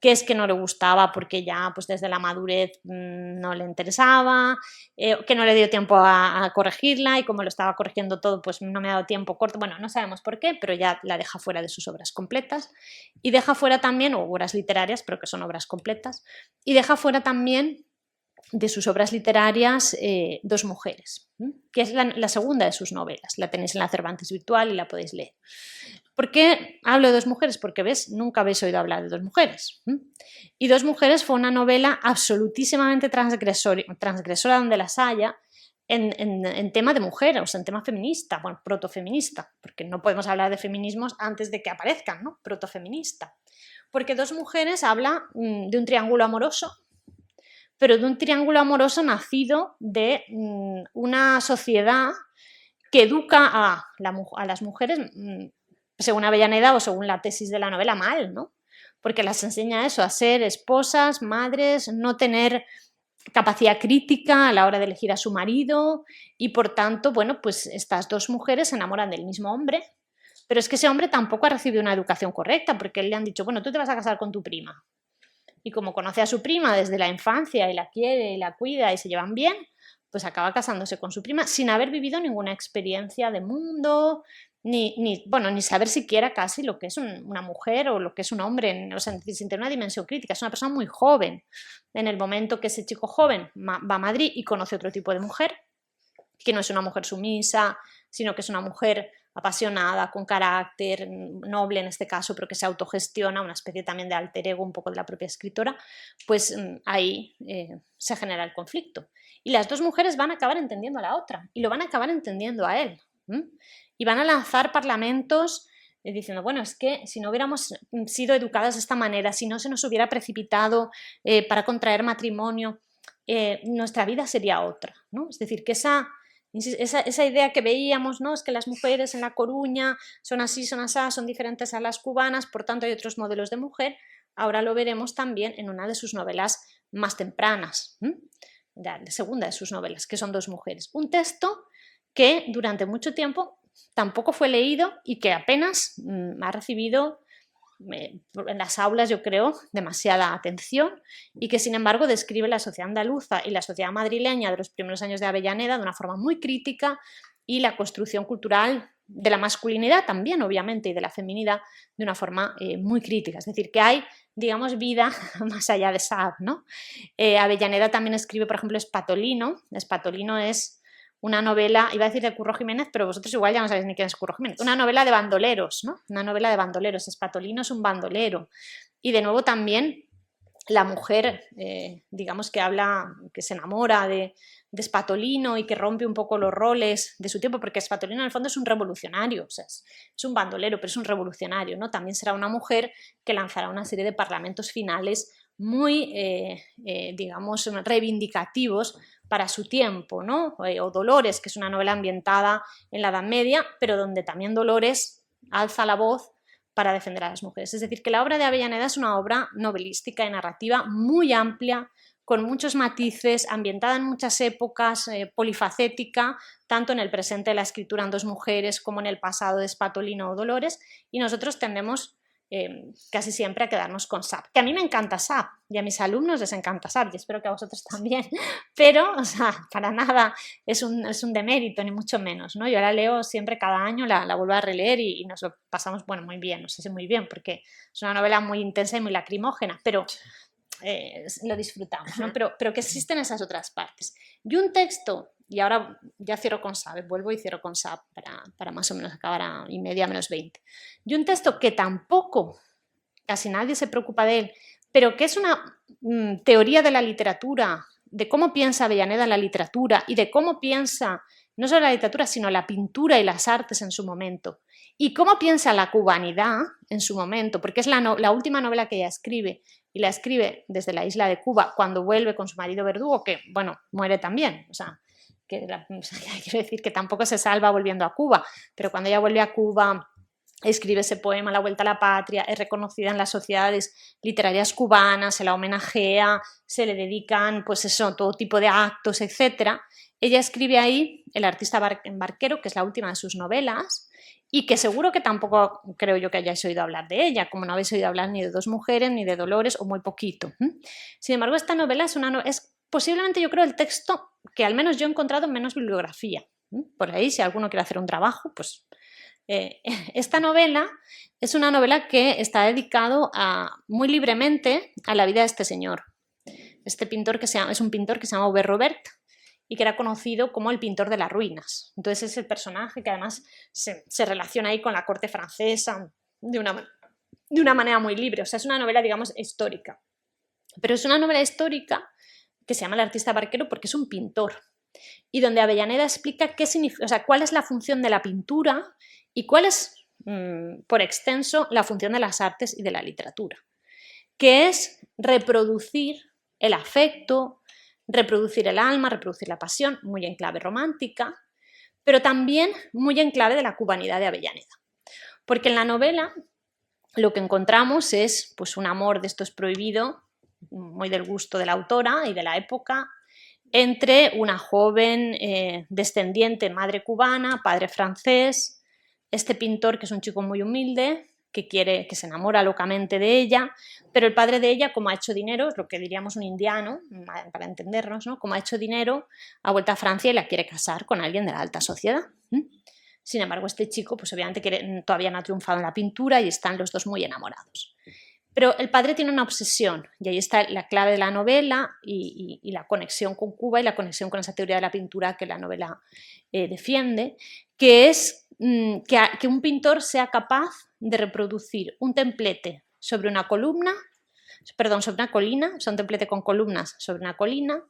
que es que no le gustaba porque ya pues desde la madurez no le interesaba, que no le dio tiempo a corregirla y como lo estaba corrigiendo todo pues no me ha dado tiempo corto, bueno, no sabemos por qué, pero ya la deja fuera de sus obras completas y deja fuera también, obras literarias, pero que son obras completas, y deja fuera también de sus obras literarias Dos mujeres, que es la segunda de sus novelas. La tenéis en la Cervantes Virtual y la podéis leer. ¿Por qué hablo de Dos mujeres? Porque, ¿ves? Nunca habéis oído hablar de Dos mujeres. Y Dos mujeres fue una novela absolutísimamente transgresora donde las haya, en tema de mujer, o sea, en tema feminista, bueno, protofeminista, porque no podemos hablar de feminismos antes de que aparezcan, ¿no? Protofeminista. Porque Dos mujeres habla de un triángulo amoroso, pero de un triángulo amoroso nacido de una sociedad que educa a las mujeres, según Avellaneda o según la tesis de la novela, mal, ¿no? Porque las enseña eso, a ser esposas, madres, no tener capacidad crítica a la hora de elegir a su marido y por tanto, bueno, pues estas dos mujeres se enamoran del mismo hombre, pero es que ese hombre tampoco ha recibido una educación correcta porque le han dicho, bueno, tú te vas a casar con tu prima. Y como conoce a su prima desde la infancia y la quiere y la cuida y se llevan bien, pues acaba casándose con su prima sin haber vivido ninguna experiencia de mundo, ni saber siquiera casi lo que es una mujer o lo que es un hombre, o sea, sin tener una dimensión crítica. Es una persona muy joven. En el momento que ese chico joven va a Madrid y conoce otro tipo de mujer, que no es una mujer sumisa, sino que es una mujer apasionada, con carácter, noble en este caso, pero que se autogestiona, una especie también de alter ego un poco de la propia escritora, pues ahí se genera el conflicto. Y las dos mujeres van a acabar entendiendo a la otra y lo van a acabar entendiendo a él. Y van a lanzar parlamentos diciendo, bueno, es que si no hubiéramos sido educadas de esta manera, si no se nos hubiera precipitado para contraer matrimonio, nuestra vida sería otra, ¿no? Es decir, que esa idea que veíamos, ¿no? Es que las mujeres en La Coruña son así, son así, son diferentes a las cubanas, por tanto hay otros modelos de mujer. Ahora lo veremos también en una de sus novelas más tempranas, la segunda de sus novelas, que son Dos mujeres. Un texto que durante mucho tiempo tampoco fue leído y que apenas ha recibido en las aulas, yo creo, demasiada atención y que sin embargo describe la sociedad andaluza y la sociedad madrileña de los primeros años de Avellaneda de una forma muy crítica y la construcción cultural de la masculinidad también, obviamente, y de la feminidad de una forma muy crítica. Es decir, que hay, digamos, vida más allá de Saab, ¿no? Avellaneda también escribe, por ejemplo, Spatolino. Spatolino es una novela, iba a decir de Curro Jiménez, pero vosotros igual ya no sabéis ni quién es Curro Jiménez. Una novela de bandoleros, ¿no? Una novela de bandoleros. Spatolino es un bandolero. Y de nuevo también la mujer, digamos que habla, que se enamora de Spatolino y que rompe un poco los roles de su tiempo, porque Spatolino en el fondo es un revolucionario, o sea, es un bandolero, pero es un revolucionario, ¿no? También será una mujer que lanzará una serie de parlamentos finales muy, digamos, reivindicativos para su tiempo, ¿no? O Dolores, que es una novela ambientada en la Edad Media, pero donde también Dolores alza la voz para defender a las mujeres. Es decir, que la obra de Avellaneda es una obra novelística y narrativa muy amplia, con muchos matices, ambientada en muchas épocas, polifacética, tanto en el presente de la escritura en Dos mujeres como en el pasado de Spatolino o Dolores, y nosotros tendemos casi siempre a quedarnos con Saab, que a mí me encanta Saab y a mis alumnos les encanta Saab y espero que a vosotros también, pero o sea, para nada es un demérito ni mucho menos, ¿no? Yo la leo siempre cada año, la vuelvo a releer y nos lo pasamos, bueno, muy bien, no sé si muy bien, porque es una novela muy intensa y muy lacrimógena, pero lo disfrutamos, ¿no? Pero que existen esas otras partes. Y un texto, y ahora ya cierro con Saab, vuelvo y cierro con Saab para más o menos acabar a y media menos 20. Y un texto que tampoco casi nadie se preocupa de él, pero que es una teoría de la literatura, de cómo piensa Avellaneda en la literatura y de cómo piensa no solo la literatura, sino la pintura y las artes en su momento, y cómo piensa la cubanidad en su momento, porque es la última novela que ella escribe, y la escribe desde la isla de Cuba, cuando vuelve con su marido verdugo, que, bueno, muere también, o sea, quiero decir que tampoco se salva volviendo a Cuba, pero cuando ella vuelve a Cuba escribe ese poema La vuelta a la patria, es reconocida en las sociedades literarias cubanas, se la homenajea, se le dedican pues eso, todo tipo de actos, etc. Ella escribe ahí El artista barquero, que es la última de sus novelas, y que seguro que tampoco creo yo que hayáis oído hablar de ella, como no habéis oído hablar ni de Dos mujeres, ni de Dolores, o muy poquito. Sin embargo, esta novela es posiblemente, yo creo, el texto que al menos yo he encontrado menos bibliografía. Por ahí, si alguno quiere hacer un trabajo, pues... esta novela es una novela que está dedicado muy libremente a la vida de este señor. Este pintor es un pintor que se llama Aubert Robert y que era conocido como el pintor de las ruinas. Entonces es el personaje que además se relaciona ahí con la corte francesa de una manera muy libre. O sea, es una novela, digamos, histórica. Pero es una novela histórica que se llama El artista barquero porque es un pintor. Y donde Avellaneda explica qué significa, o sea, cuál es la función de la pintura y cuál es, por extenso, la función de las artes y de la literatura, que es reproducir el afecto, reproducir el alma, reproducir la pasión, muy en clave romántica, pero también muy en clave de la cubanidad de Avellaneda. Porque en la novela lo que encontramos es pues, un amor de estos prohibido, muy del gusto de la autora y de la época, entre una joven descendiente, madre cubana, padre francés, este pintor que es un chico muy humilde, que se enamora locamente de ella, pero el padre de ella, como ha hecho dinero, es lo que diríamos un indiano, para entendernos, ¿no? Como ha hecho dinero, ha vuelto a Francia y la quiere casar con alguien de la alta sociedad. Sin embargo, este chico, pues obviamente todavía no ha triunfado en la pintura y están los dos muy enamorados. Pero el padre tiene una obsesión, y ahí está la clave de la novela y la conexión con Cuba y la conexión con esa teoría de la pintura que la novela defiende, que es que un pintor sea capaz de reproducir un templete sobre una colina, o sea, un templete con columnas sobre una colina,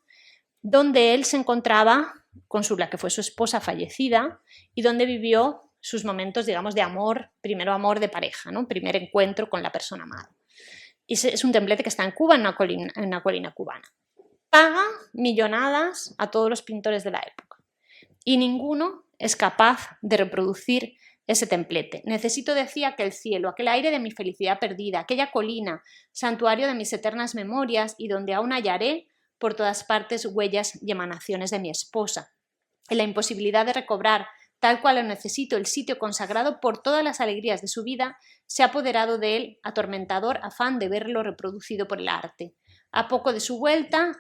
donde él se encontraba con la que fue su esposa fallecida y donde vivió sus momentos, digamos, de amor, primero amor de pareja, ¿no? Primer encuentro con la persona amada. Y es un templete que está en Cuba, en una colina cubana. Paga millonadas a todos los pintores de la época y ninguno es capaz de reproducir ese templete. Necesito, decía, que el cielo, aquel aire de mi felicidad perdida, aquella colina, santuario de mis eternas memorias y donde aún hallaré por todas partes huellas y emanaciones de mi esposa. En la imposibilidad de recobrar tal cual lo necesito, el sitio consagrado por todas las alegrías de su vida, se ha apoderado de él atormentador afán de verlo reproducido por el arte. A poco de su vuelta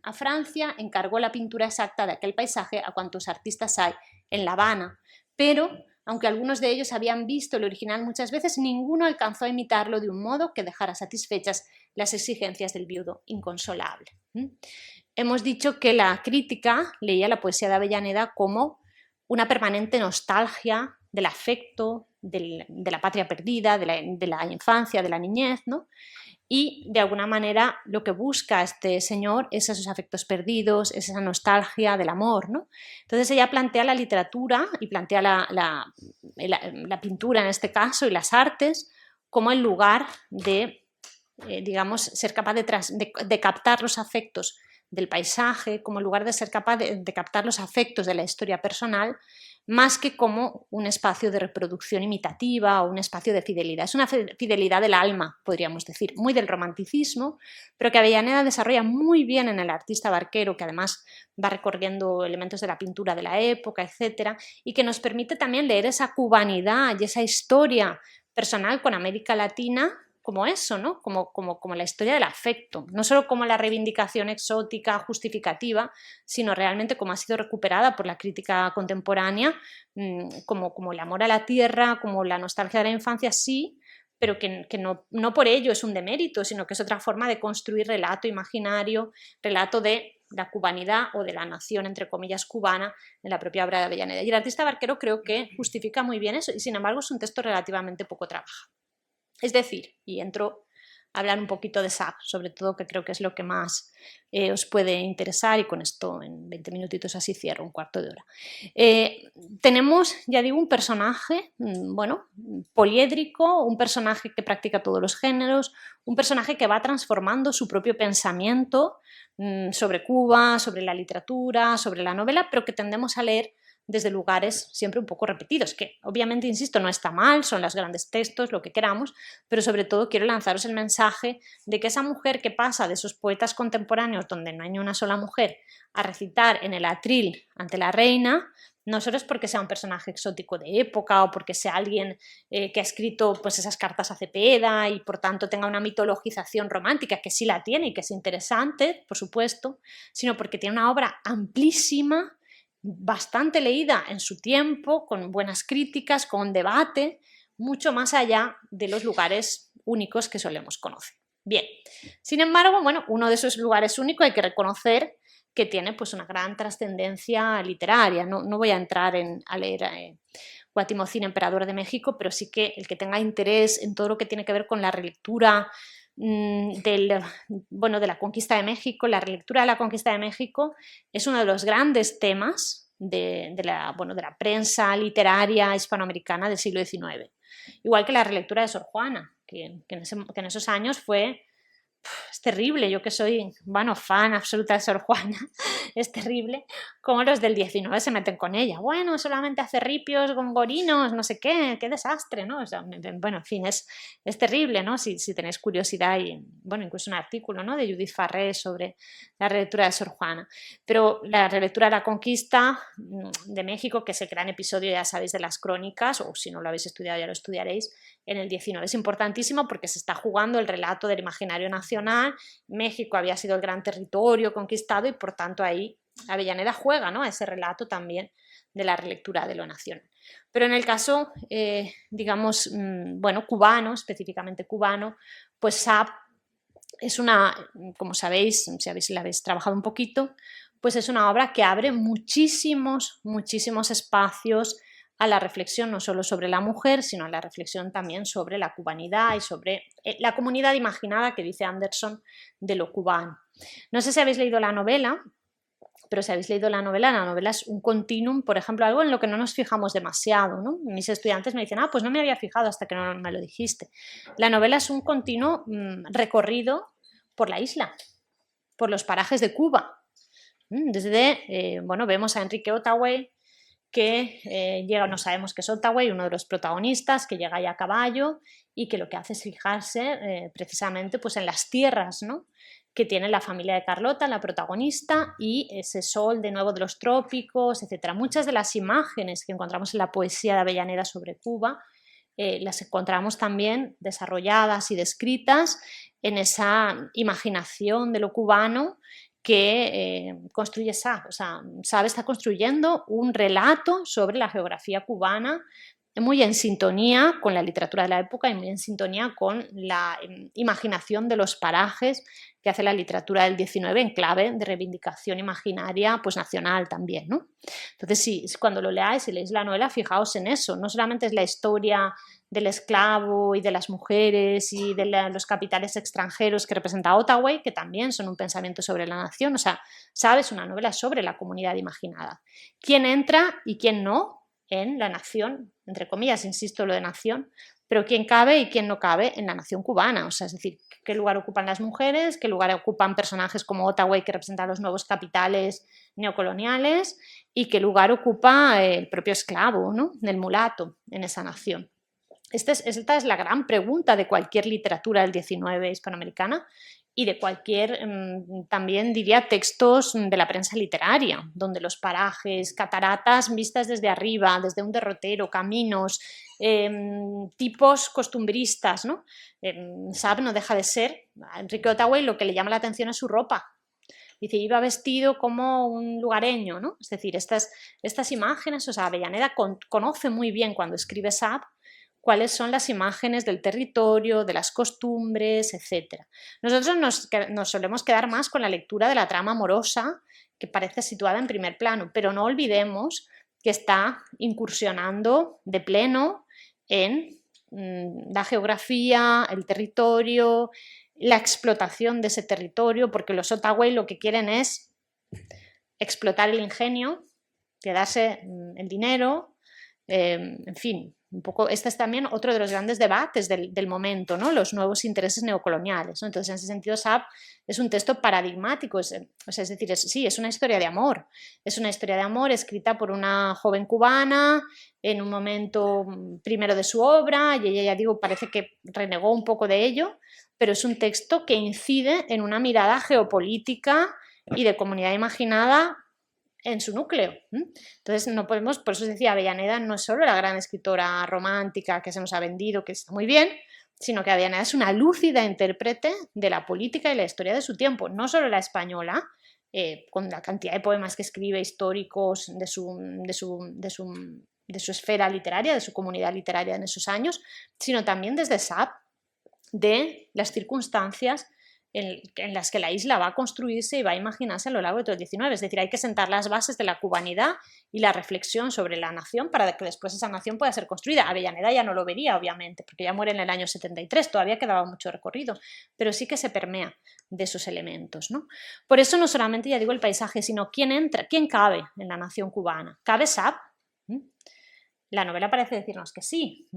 a Francia, encargó la pintura exacta de aquel paisaje a cuantos artistas hay en La Habana, pero, aunque algunos de ellos habían visto el original muchas veces, ninguno alcanzó a imitarlo de un modo que dejara satisfechas las exigencias del viudo inconsolable. Hemos dicho que la crítica leía la poesía de Avellaneda como una permanente nostalgia del afecto, de la patria perdida, de la infancia, de la niñez, ¿no? Y de alguna manera lo que busca este señor es esos afectos perdidos, es esa nostalgia del amor, ¿no? Entonces ella plantea la literatura y plantea la pintura en este caso y las artes como el lugar de, digamos, ser capaz de captar los afectos del paisaje, como lugar de ser capaz de captar los afectos de la historia personal, más que como un espacio de reproducción imitativa o un espacio de fidelidad. Es una fidelidad del alma, podríamos decir, muy del romanticismo, pero que Avellaneda desarrolla muy bien en El artista barquero, que además va recorriendo elementos de la pintura de la época, etcétera, y que nos permite también leer esa cubanidad y esa historia personal con América Latina como eso, ¿no? Como la historia del afecto, no solo como la reivindicación exótica, justificativa, sino realmente como ha sido recuperada por la crítica contemporánea, como el amor a la tierra, como la nostalgia de la infancia, sí, pero que no por ello es un demérito, sino que es otra forma de construir relato imaginario, relato de la cubanidad o de la nación, entre comillas, cubana, en la propia obra de Avellaneda. Y El artista barquero creo que justifica muy bien eso, y sin embargo es un texto relativamente poco trabajado. Es decir, y entro a hablar un poquito de Sade, sobre todo, que creo que es lo que más os puede interesar, y con esto en 20 minutitos así cierro, un cuarto de hora. Tenemos, ya digo, un personaje, bueno, poliédrico, un personaje que practica todos los géneros, un personaje que va transformando su propio pensamiento sobre Cuba, sobre la literatura, sobre la novela, pero que tendemos a leer desde lugares siempre un poco repetidos, que obviamente, insisto, no está mal, son los grandes textos, lo que queramos, pero sobre todo quiero lanzaros el mensaje de que esa mujer que pasa de esos poetas contemporáneos donde no hay ni una sola mujer a recitar en el atril ante la reina, no solo es porque sea un personaje exótico de época o porque sea alguien que ha escrito pues, esas cartas a Cepeda y por tanto tenga una mitologización romántica, que sí la tiene y que es interesante, por supuesto, sino porque tiene una obra amplísima, bastante leída en su tiempo, con buenas críticas, con debate, mucho más allá de los lugares únicos que solemos conocer. Bien, sin embargo, bueno, uno de esos lugares únicos hay que reconocer que tiene pues, una gran trascendencia literaria. No voy a entrar a leer Guatimocín, Emperador de México, pero sí que el que tenga interés en todo lo que tiene que ver con la relectura de la conquista de México, la relectura de la conquista de México es uno de los grandes temas de la prensa literaria hispanoamericana del siglo XIX. Igual que la relectura de Sor Juana, que en esos años es terrible, yo que soy, fan absoluta de Sor Juana, es terrible cómo los del 19 se meten con ella. Bueno, solamente hace ripios, gongorinos, no sé qué desastre, ¿no? O sea, bueno, en fin, es terrible, ¿no? Si tenéis curiosidad y, incluso un artículo, ¿no? De Judith Farré sobre la relectura de Sor Juana. Pero la relectura de la conquista de México, que es el gran episodio, ya sabéis, de las crónicas, o si no lo habéis estudiado ya lo estudiaréis, en el 19 es importantísimo porque se está jugando el relato del imaginario nacional. México había sido el gran territorio conquistado y por tanto ahí Avellaneda juega, ¿no?, ese relato también de la relectura de lo nacional. Pero en el caso, cubano, específicamente cubano, pues Sap es una, como sabéis, si la habéis trabajado un poquito, pues es una obra que abre muchísimos espacios a la reflexión no solo sobre la mujer, sino a la reflexión también sobre la cubanidad y sobre la comunidad imaginada que dice Anderson de lo cubano. No sé si habéis leído la novela, pero si habéis leído la novela es un continuum, por ejemplo, algo en lo que no nos fijamos demasiado, ¿no? Mis estudiantes me dicen, pues no me había fijado hasta que no me lo dijiste. La novela es un continuo recorrido por la isla, por los parajes de Cuba. Desde, vemos a Enrique Ottaway, que llega, no sabemos qué es Ottaway, uno de los protagonistas, que llega ahí a caballo y que lo que hace es fijarse precisamente pues, en las tierras, ¿no?, que tiene la familia de Carlota, la protagonista, y ese sol de nuevo de los trópicos, etc. Muchas de las imágenes que encontramos en la poesía de Avellaneda sobre Cuba las encontramos también desarrolladas y descritas en esa imaginación de lo cubano que construye Sab. O sea, Sab está construyendo un relato sobre la geografía cubana muy en sintonía con la literatura de la época y muy en sintonía con la imaginación de los parajes que hace la literatura del 19 en clave de reivindicación imaginaria pues nacional también, ¿no? Entonces, cuando lo leáis y leéis la novela, fijaos en eso. No solamente es la historia del esclavo y de las mujeres y de los capitales extranjeros que representa Ottaway, que también son un pensamiento sobre la nación. O sea, sabes, una novela sobre la comunidad imaginada. ¿Quién entra y quién no en la nación? Entre comillas, insisto, lo de nación, pero quién cabe y quién no cabe en la nación cubana. O sea, es decir, qué lugar ocupan las mujeres, qué lugar ocupan personajes como Ottaway, que representan los nuevos capitales neocoloniales, y qué lugar ocupa el propio esclavo, ¿no?, el mulato en esa nación. Esta es la gran pregunta de cualquier literatura del 19 hispanoamericana y de cualquier, también diría, textos de la prensa literaria, donde los parajes, cataratas vistas desde arriba, desde un derrotero, caminos, tipos costumbristas, ¿no? Sab no deja de ser, a Enrique Ottaway lo que le llama la atención es su ropa. Dice, iba vestido como un lugareño, ¿no? Es decir, estas imágenes, o sea, Avellaneda conoce muy bien cuando escribe Sab cuáles son las imágenes del territorio, de las costumbres, etc. Nosotros nos solemos quedar más con la lectura de la trama amorosa, que parece situada en primer plano, pero no olvidemos que está incursionando de pleno en la geografía, el territorio, la explotación de ese territorio, porque los Ottaway lo que quieren es explotar el ingenio, quedarse el dinero, en fin, Un poco, este es también otro de los grandes debates del momento, ¿no? Los nuevos intereses neocoloniales, ¿no? Entonces, en ese sentido, Sab es un texto paradigmático, es decir, es una historia de amor. Es una historia de amor escrita por una joven cubana en un momento primero de su obra, y ella, ya digo, parece que renegó un poco de ello, pero es un texto que incide en una mirada geopolítica y de comunidad imaginada en su núcleo. Entonces no podemos, por eso decía, Avellaneda no es solo la gran escritora romántica que se nos ha vendido, que está muy bien, sino que Avellaneda es una lúcida intérprete de la política y la historia de su tiempo, no solo la española, con la cantidad de poemas que escribe históricos de su esfera literaria, de su comunidad literaria en esos años, sino también desde Sab, de las circunstancias en las que la isla va a construirse y va a imaginarse a lo largo de todo el XIX. Es decir, hay que sentar las bases de la cubanidad y la reflexión sobre la nación para que después esa nación pueda ser construida. Avellaneda ya no lo vería, obviamente, porque ya muere en el año 73, todavía quedaba mucho recorrido, pero sí que se permea de esos elementos, ¿no? Por eso no solamente, ya digo, el paisaje, sino quién entra, quién cabe en la nación cubana. ¿Cabe Sab? La novela parece decirnos que sí,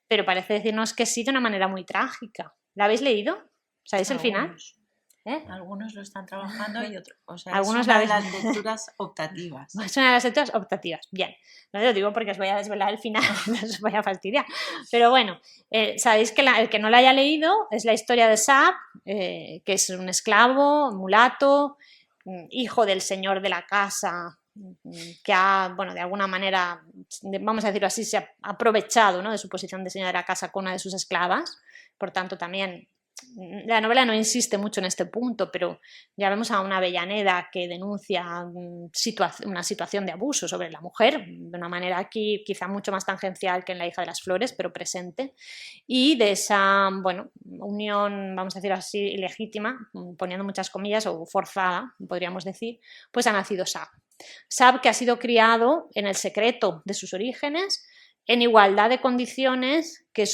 pero parece decirnos que sí de una manera muy trágica. ¿La habéis leído? ¿Sabéis el final? Algunos lo están trabajando y otros. O sea, algunos es una de las lecturas optativas. Es una de las lecturas optativas. Bien, no lo digo porque os voy a desvelar el final, no os voy a fastidiar. Pero bueno, sabéis que el que no la haya leído es la historia de Sab, que es un esclavo, mulato, hijo del señor de la casa, que ha, bueno, de alguna manera, vamos a decirlo así, se ha aprovechado, ¿no?, de su posición de señor de la casa con una de sus esclavas. Por tanto, también la novela no insiste mucho en este punto, pero ya vemos a una Avellaneda que denuncia una situación de abuso sobre la mujer, de una manera aquí quizá mucho más tangencial que en La hija de las flores, pero presente, y de esa, bueno, unión, vamos a decir así, ilegítima, poniendo muchas comillas, o forzada, podríamos decir, pues ha nacido Sab. Sab, que ha sido criado en el secreto de sus orígenes, en igualdad de condiciones que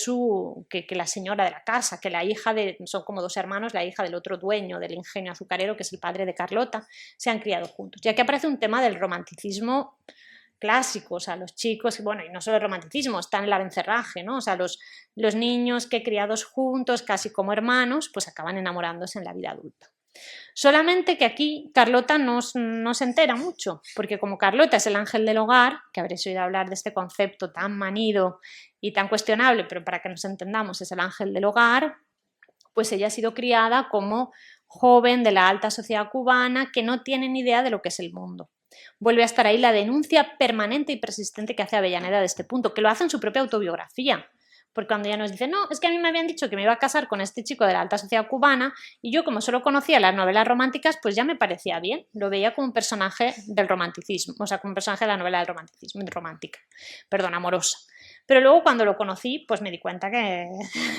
la señora de la casa, que la hija son como dos hermanos, la hija del otro dueño del ingenio azucarero, que es el padre de Carlota, se han criado juntos. Y aquí aparece un tema del romanticismo clásico, o sea, los chicos, bueno, y no solo el romanticismo, están en el abencerraje, ¿no? O sea, los niños que criados juntos, casi como hermanos, pues acaban enamorándose en la vida adulta. Solamente que aquí Carlota no se entera mucho, porque como Carlota es el ángel del hogar, que habréis oído hablar de este concepto tan manido y tan cuestionable, pero para que nos entendamos es el ángel del hogar, pues ella ha sido criada como joven de la alta sociedad cubana que no tiene ni idea de lo que es el mundo. Vuelve a estar ahí la denuncia permanente y persistente que hace Avellaneda de este punto, que lo hace en su propia autobiografía. Porque cuando ella nos dice, no, es que a mí me habían dicho que me iba a casar con este chico de la alta sociedad cubana y yo como solo conocía las novelas románticas, pues ya me parecía bien, lo veía como un personaje del romanticismo, o sea, como un personaje de la novela del romanticismo, romántica, perdón, amorosa. Pero luego cuando lo conocí, pues me di cuenta que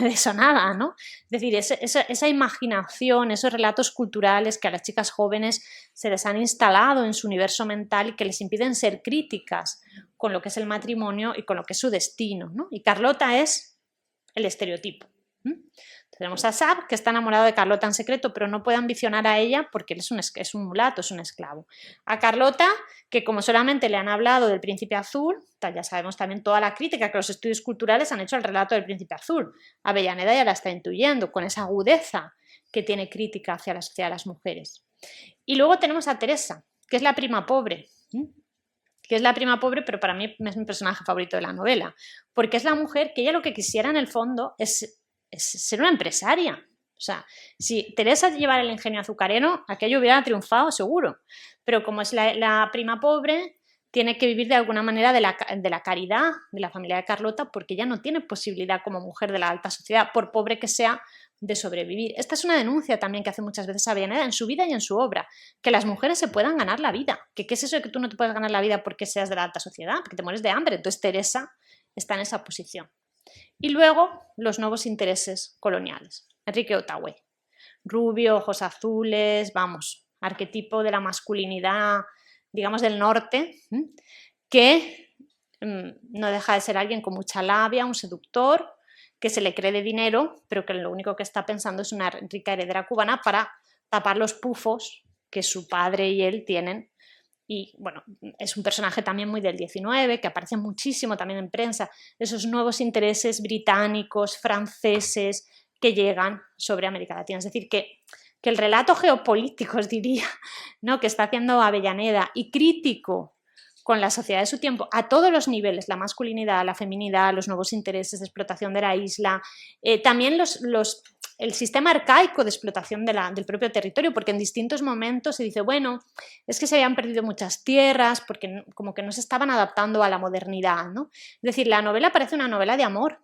de eso nada, ¿no? Es decir, esa imaginación, esos relatos culturales que a las chicas jóvenes se les han instalado en su universo mental y que les impiden ser críticas con lo que es el matrimonio y con lo que es su destino, ¿no? Y Carlota es el estereotipo. Tenemos a Sab, que está enamorado de Carlota en secreto, pero no puede ambicionar a ella porque él es un mulato, es un esclavo. A Carlota, que como solamente le han hablado del Príncipe Azul, ya sabemos también toda la crítica que los estudios culturales han hecho al relato del Príncipe Azul. Avellaneda ya la está intuyendo, con esa agudeza que tiene crítica hacia la sociedad de las mujeres. Y luego tenemos a Teresa, que es la prima pobre, pero para mí es mi personaje favorito de la novela, porque es la mujer que ella lo que quisiera en el fondo es ser una empresaria. O sea, si Teresa llevara el ingenio azucarero, aquello hubiera triunfado seguro, pero como es la prima pobre, tiene que vivir de alguna manera de la caridad de la familia de Carlota, porque ella no tiene posibilidad como mujer de la alta sociedad, por pobre que sea, de sobrevivir. Esta es una denuncia también que hace muchas veces Avellaneda en su vida y en su obra, que las mujeres se puedan ganar la vida. ¿Qué es eso de que tú no te puedes ganar la vida porque seas de la alta sociedad? Porque te mueres de hambre. Entonces Teresa está en esa posición. Y luego los nuevos intereses coloniales. Enrique Ottaway, rubio, ojos azules, vamos, arquetipo de la masculinidad, digamos, del norte, que no deja de ser alguien con mucha labia, un seductor, que se le cree de dinero, pero que lo único que está pensando es una rica heredera cubana para tapar los pufos que su padre y él tienen y bueno, es un personaje también muy del 19, que aparece muchísimo también en prensa, esos nuevos intereses británicos, franceses, que llegan sobre América Latina. Es decir, que el relato geopolítico, os diría, ¿no?, que está haciendo Avellaneda y crítico con la sociedad de su tiempo a todos los niveles, la masculinidad, la feminidad, los nuevos intereses de explotación de la isla, también el sistema arcaico de explotación del propio territorio, porque en distintos momentos se dice, bueno, es que se habían perdido muchas tierras, porque como que no se estaban adaptando a la modernidad, ¿no? Es decir, la novela parece una novela de amor,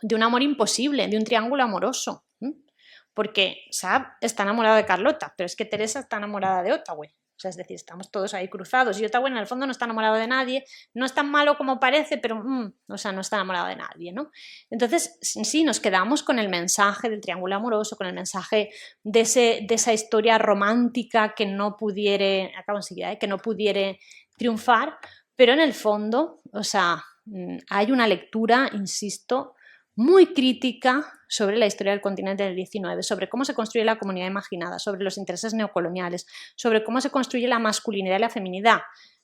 de un amor imposible, de un triángulo amoroso, ¿eh? Porque Saab está enamorado de Carlota, pero es que Teresa está enamorada de Ottaway. O sea, es decir, estamos todos ahí cruzados y Ottaway en el fondo no está enamorado de nadie, no es tan malo como parece, pero o sea, no está enamorado de nadie, ¿no? Entonces, sí, nos quedamos con el mensaje del triángulo amoroso, con el mensaje de esa historia romántica que no pudiere, acabo enseguida, que no pudiere triunfar, pero en el fondo, o sea, hay una lectura, insisto, muy crítica sobre la historia del continente del 19, sobre cómo se construye la comunidad imaginada, sobre los intereses neocoloniales, sobre cómo se construye la masculinidad y la feminidad.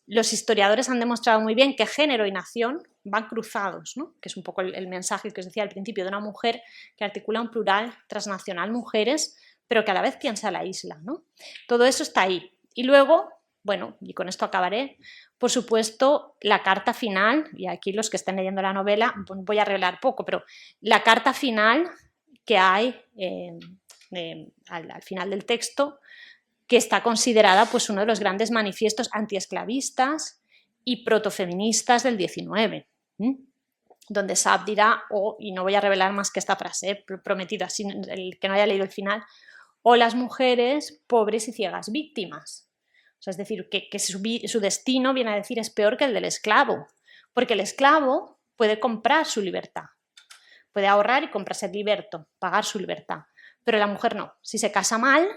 Los historiadores han demostrado muy bien que género y nación van cruzados, ¿no? Que es un poco el mensaje que os decía al principio, de una mujer que articula un plural transnacional, mujeres, pero que a la vez piensa la isla, ¿no? Todo eso está ahí. Y luego, bueno, y con esto acabaré, por supuesto, la carta final, y aquí los que estén leyendo la novela, voy a revelar poco, pero la carta final que hay al final del texto, que está considerada pues uno de los grandes manifiestos antiesclavistas y protofeministas del 19, donde Saab dirá, y no voy a revelar más que esta frase, prometido así, el que no haya leído el final, o las mujeres pobres y ciegas víctimas. O sea, es decir, que su destino, viene a decir, es peor que el del esclavo, porque el esclavo puede comprar su libertad, puede ahorrar y comprarse liberto, pagar su libertad, pero la mujer no. Si se casa mal,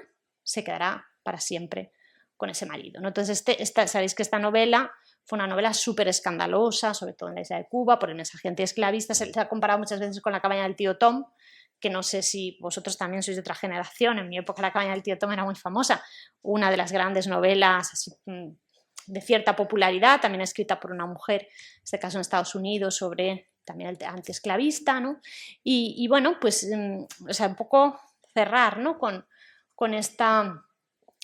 se quedará para siempre con ese marido, ¿no? Entonces, sabéis que esta novela fue una novela súper escandalosa, sobre todo en la isla de Cuba, por el mensaje antiesclavista. Se ha comparado muchas veces con La cabaña del tío Tom, que no sé si vosotros también sois de otra generación. En mi época La cabaña del tío Tom era muy famosa, una de las grandes novelas así, de cierta popularidad, también escrita por una mujer, en este caso en Estados Unidos, sobre también el antiesclavista, ¿no? Y bueno, pues, o sea, un poco cerrar, ¿no?, con esta...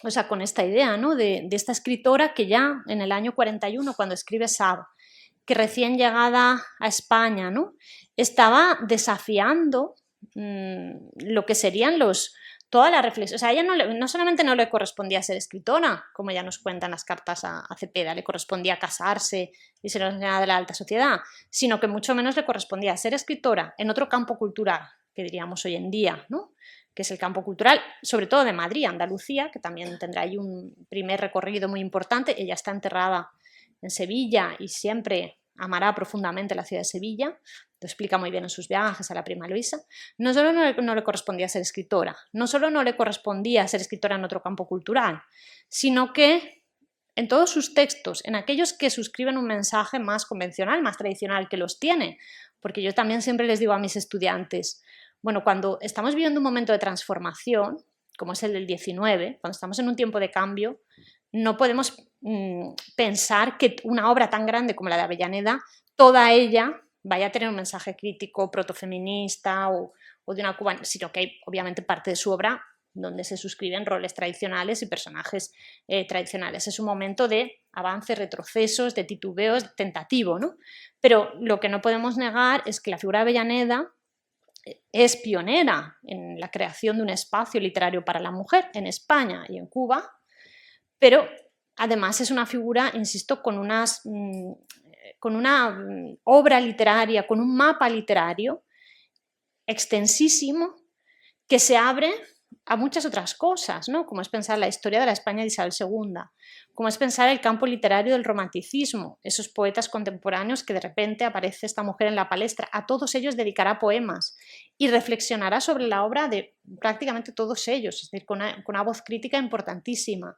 O sea, con esta idea, ¿no?, de esta escritora que ya en el año 41, cuando escribe Saab, que recién llegada a España, ¿no?, estaba desafiando lo que serían toda la reflexión. O sea, a ella no solamente no le correspondía ser escritora, como ya nos cuentan las cartas a Cepeda, le correspondía casarse y ser una de la alta sociedad, sino que mucho menos le correspondía ser escritora en otro campo cultural, que diríamos hoy en día, ¿no?, que es el campo cultural, sobre todo de Madrid, Andalucía, que también tendrá ahí un primer recorrido muy importante. Ella está enterrada en Sevilla y siempre amará profundamente la ciudad de Sevilla, lo explica muy bien en sus viajes a la prima Luisa. No solo no le correspondía ser escritora, no solo no le correspondía ser escritora en otro campo cultural, sino que en todos sus textos, en aquellos que suscriben un mensaje más convencional, más tradicional, que los tiene, porque yo también siempre les digo a mis estudiantes, bueno, cuando estamos viviendo un momento de transformación, como es el del 19, cuando estamos en un tiempo de cambio, no podemos pensar que una obra tan grande como la de Avellaneda, toda ella vaya a tener un mensaje crítico, protofeminista o de una cubana, sino que hay obviamente parte de su obra donde se suscriben roles tradicionales y personajes tradicionales. Es un momento de avances, retrocesos, de titubeos, tentativo, ¿no? Pero lo que no podemos negar es que la figura de Avellaneda es pionera en la creación de un espacio literario para la mujer en España y en Cuba, pero además es una figura, insisto, con una obra literaria, con un mapa literario extensísimo que se abre a muchas otras cosas, ¿no?, como es pensar la historia de la España de Isabel II, como es pensar el campo literario del romanticismo, esos poetas contemporáneos que de repente aparece esta mujer en la palestra. A todos ellos dedicará poemas y reflexionará sobre la obra de prácticamente todos ellos, es decir, con una voz crítica importantísima.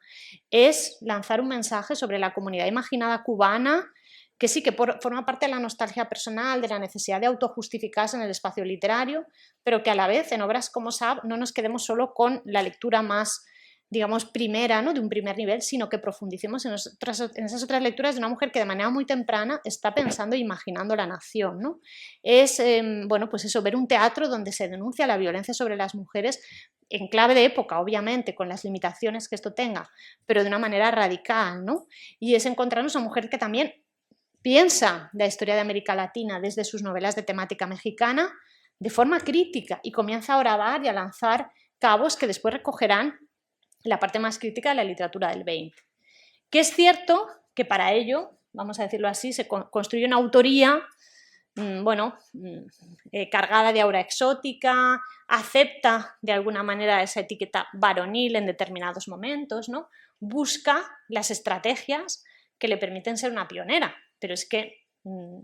Es lanzar un mensaje sobre la comunidad imaginada cubana, que sí, que forma parte de la nostalgia personal, de la necesidad de autojustificarse en el espacio literario, pero que a la vez en obras como Saab no nos quedemos solo con la lectura más digamos, primera, ¿no? De un primer nivel, sino que profundicemos en esas otras lecturas de una mujer que de manera muy temprana está pensando e imaginando la nación, ¿no? Es, bueno, pues eso, ver un teatro donde se denuncia la violencia sobre las mujeres en clave de época, obviamente, con las limitaciones que esto tenga, pero de una manera radical, ¿no? Y es encontrarnos a una mujer que también piensa la historia de América Latina desde sus novelas de temática mexicana de forma crítica y comienza a grabar y a lanzar cabos que después recogerán la parte más crítica de la literatura del 20. Que es cierto que para ello, vamos a decirlo así, se construye una autoría bueno, cargada de aura exótica, acepta de alguna manera esa etiqueta varonil en determinados momentos, ¿no? Busca las estrategias que le permiten ser una pionera, pero es que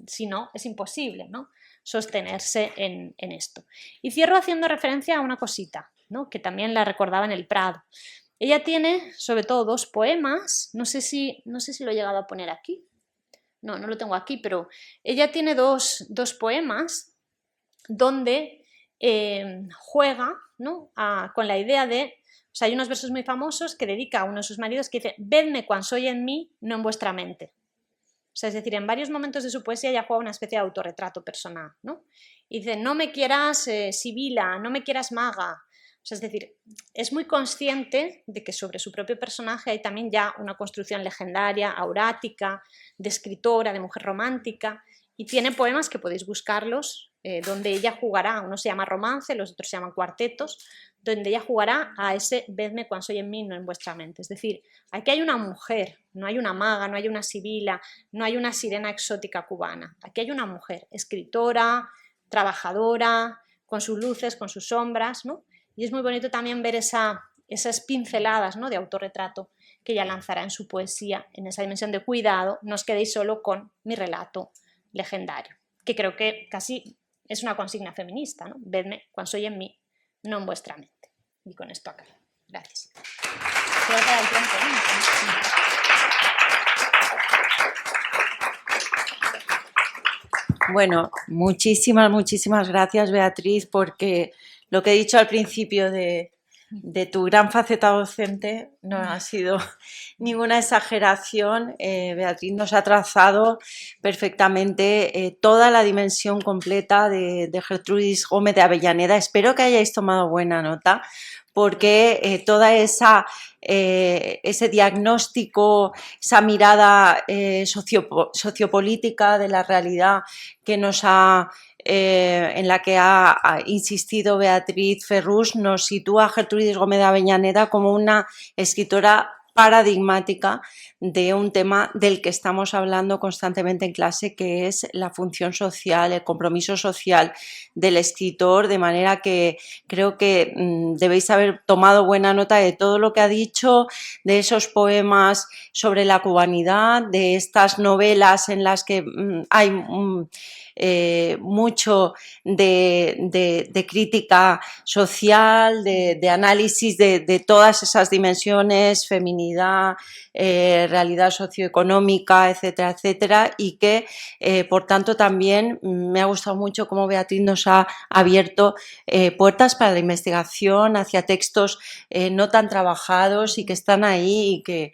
si no, es imposible, ¿no? Sostenerse en esto. Y cierro haciendo referencia a una cosita, ¿no? Que también la recordaba en el Prado. Ella tiene sobre todo 2 poemas, no sé si lo he llegado a poner aquí, no lo tengo aquí, pero ella tiene dos poemas donde juega, ¿no? Con la idea de, o sea, hay unos versos muy famosos que dedica a uno de sus maridos que dice: vedme cuan soy en mí, no en vuestra mente. O sea, es decir, en varios momentos de su poesía ella juega una especie de autorretrato personal, ¿no? Y dice: no me quieras sibila, no me quieras maga. O sea, es decir, es muy consciente de que sobre su propio personaje hay también ya una construcción legendaria, aurática, de escritora, de mujer romántica, y tiene poemas que podéis buscarlos, donde ella jugará, uno se llama romance, los otros se llaman cuartetos, donde ella jugará a ese vedme cuando soy en mí, no en vuestra mente. Es decir, aquí hay una mujer, no hay una maga, no hay una sibila, no hay una sirena exótica cubana. Aquí hay una mujer, escritora, trabajadora, con sus luces, con sus sombras, ¿no? Y es muy bonito también ver esas pinceladas, ¿no? De autorretrato que ella lanzará en su poesía, en esa dimensión de cuidado, no os quedéis solo con mi relato legendario, que creo que casi es una consigna feminista, ¿no? Vedme cuando soy en mí, no en vuestra mente. Y con esto acabo. Gracias. Creo que hay tiempo, ¿no? Bueno, muchísimas gracias, Beatriz, porque lo que he dicho al principio de tu gran faceta docente no ha sido ninguna exageración. Beatriz nos ha trazado perfectamente toda la dimensión completa de Gertrudis Gómez de Avellaneda. Espero que hayáis tomado buena nota, porque toda ese diagnóstico, esa mirada sociopolítica de la realidad que nos ha en la que ha insistido Beatriz Ferrús, nos sitúa a Gertrudis Gómez de Avellaneda como una escritora paradigmática de un tema del que estamos hablando constantemente en clase, que es la función social, el compromiso social del escritor, de manera que creo que debéis haber tomado buena nota de todo lo que ha dicho, de esos poemas sobre la cubanidad, de estas novelas en las que hay mucho de crítica social, de análisis de todas esas dimensiones, feminidad, realidad socioeconómica, etcétera, etcétera, y que por tanto también me ha gustado mucho cómo Beatriz nos ha abierto puertas para la investigación hacia textos no tan trabajados y que están ahí, y que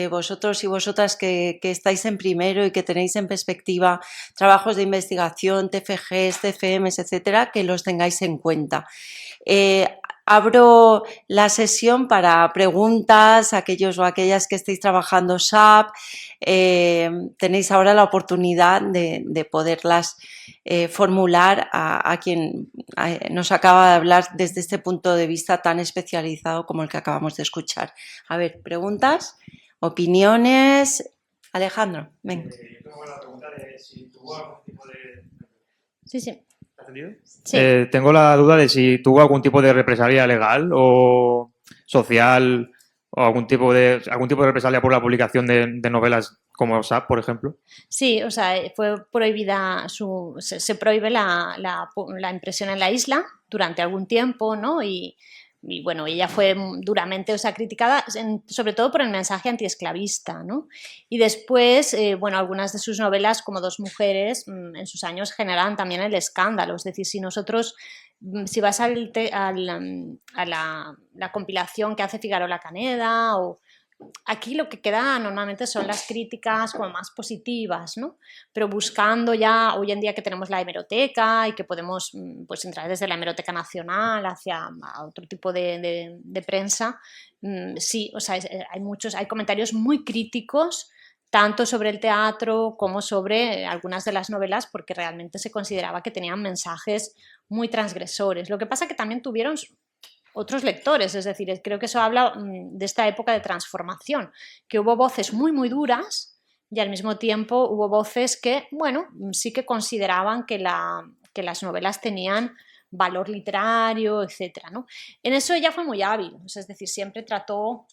vosotros y vosotras que estáis en primero y que tenéis en perspectiva trabajos de investigación, TFGs, TFMs, etcétera, que los tengáis en cuenta. Abro la sesión para preguntas, aquellos o aquellas que estéis trabajando SAP. Tenéis ahora la oportunidad de poderlas formular a quien nos acaba de hablar desde este punto de vista tan especializado como el que acabamos de escuchar. A ver, preguntas, opiniones. Alejandro, venga. Yo tengo la pregunta de si tuvo algún tipo de... Sí. ¿Te has entendido? Sí. Tengo la duda de si tuvo algún tipo de represalia legal o social o algún tipo de represalia por la publicación de novelas como SAP, por ejemplo. Sí, o sea, fue prohibida, se prohíbe la impresión en la isla durante algún tiempo, ¿no? Y y bueno, ella fue duramente, o sea, criticada sobre todo por el mensaje antiesclavista, ¿no? Y después, bueno, algunas de sus novelas, como Dos mujeres, en sus años generan también el escándalo. Es decir, si nosotros, si vas a la compilación que hace Figaro La Caneda, o aquí lo que queda normalmente son las críticas como más positivas, ¿no? Pero buscando ya, hoy en día que tenemos la hemeroteca y que podemos pues entrar desde la hemeroteca nacional hacia otro tipo de prensa, sí, o sea, hay comentarios muy críticos tanto sobre el teatro como sobre algunas de las novelas, porque realmente se consideraba que tenían mensajes muy transgresores. Lo que pasa que también tuvieron otros lectores, es decir, creo que eso habla de esta época de transformación, que hubo voces muy, muy duras y al mismo tiempo hubo voces que, bueno, sí que consideraban que las novelas tenían valor literario, etcétera, ¿no? En eso ella fue muy hábil, es decir, siempre trató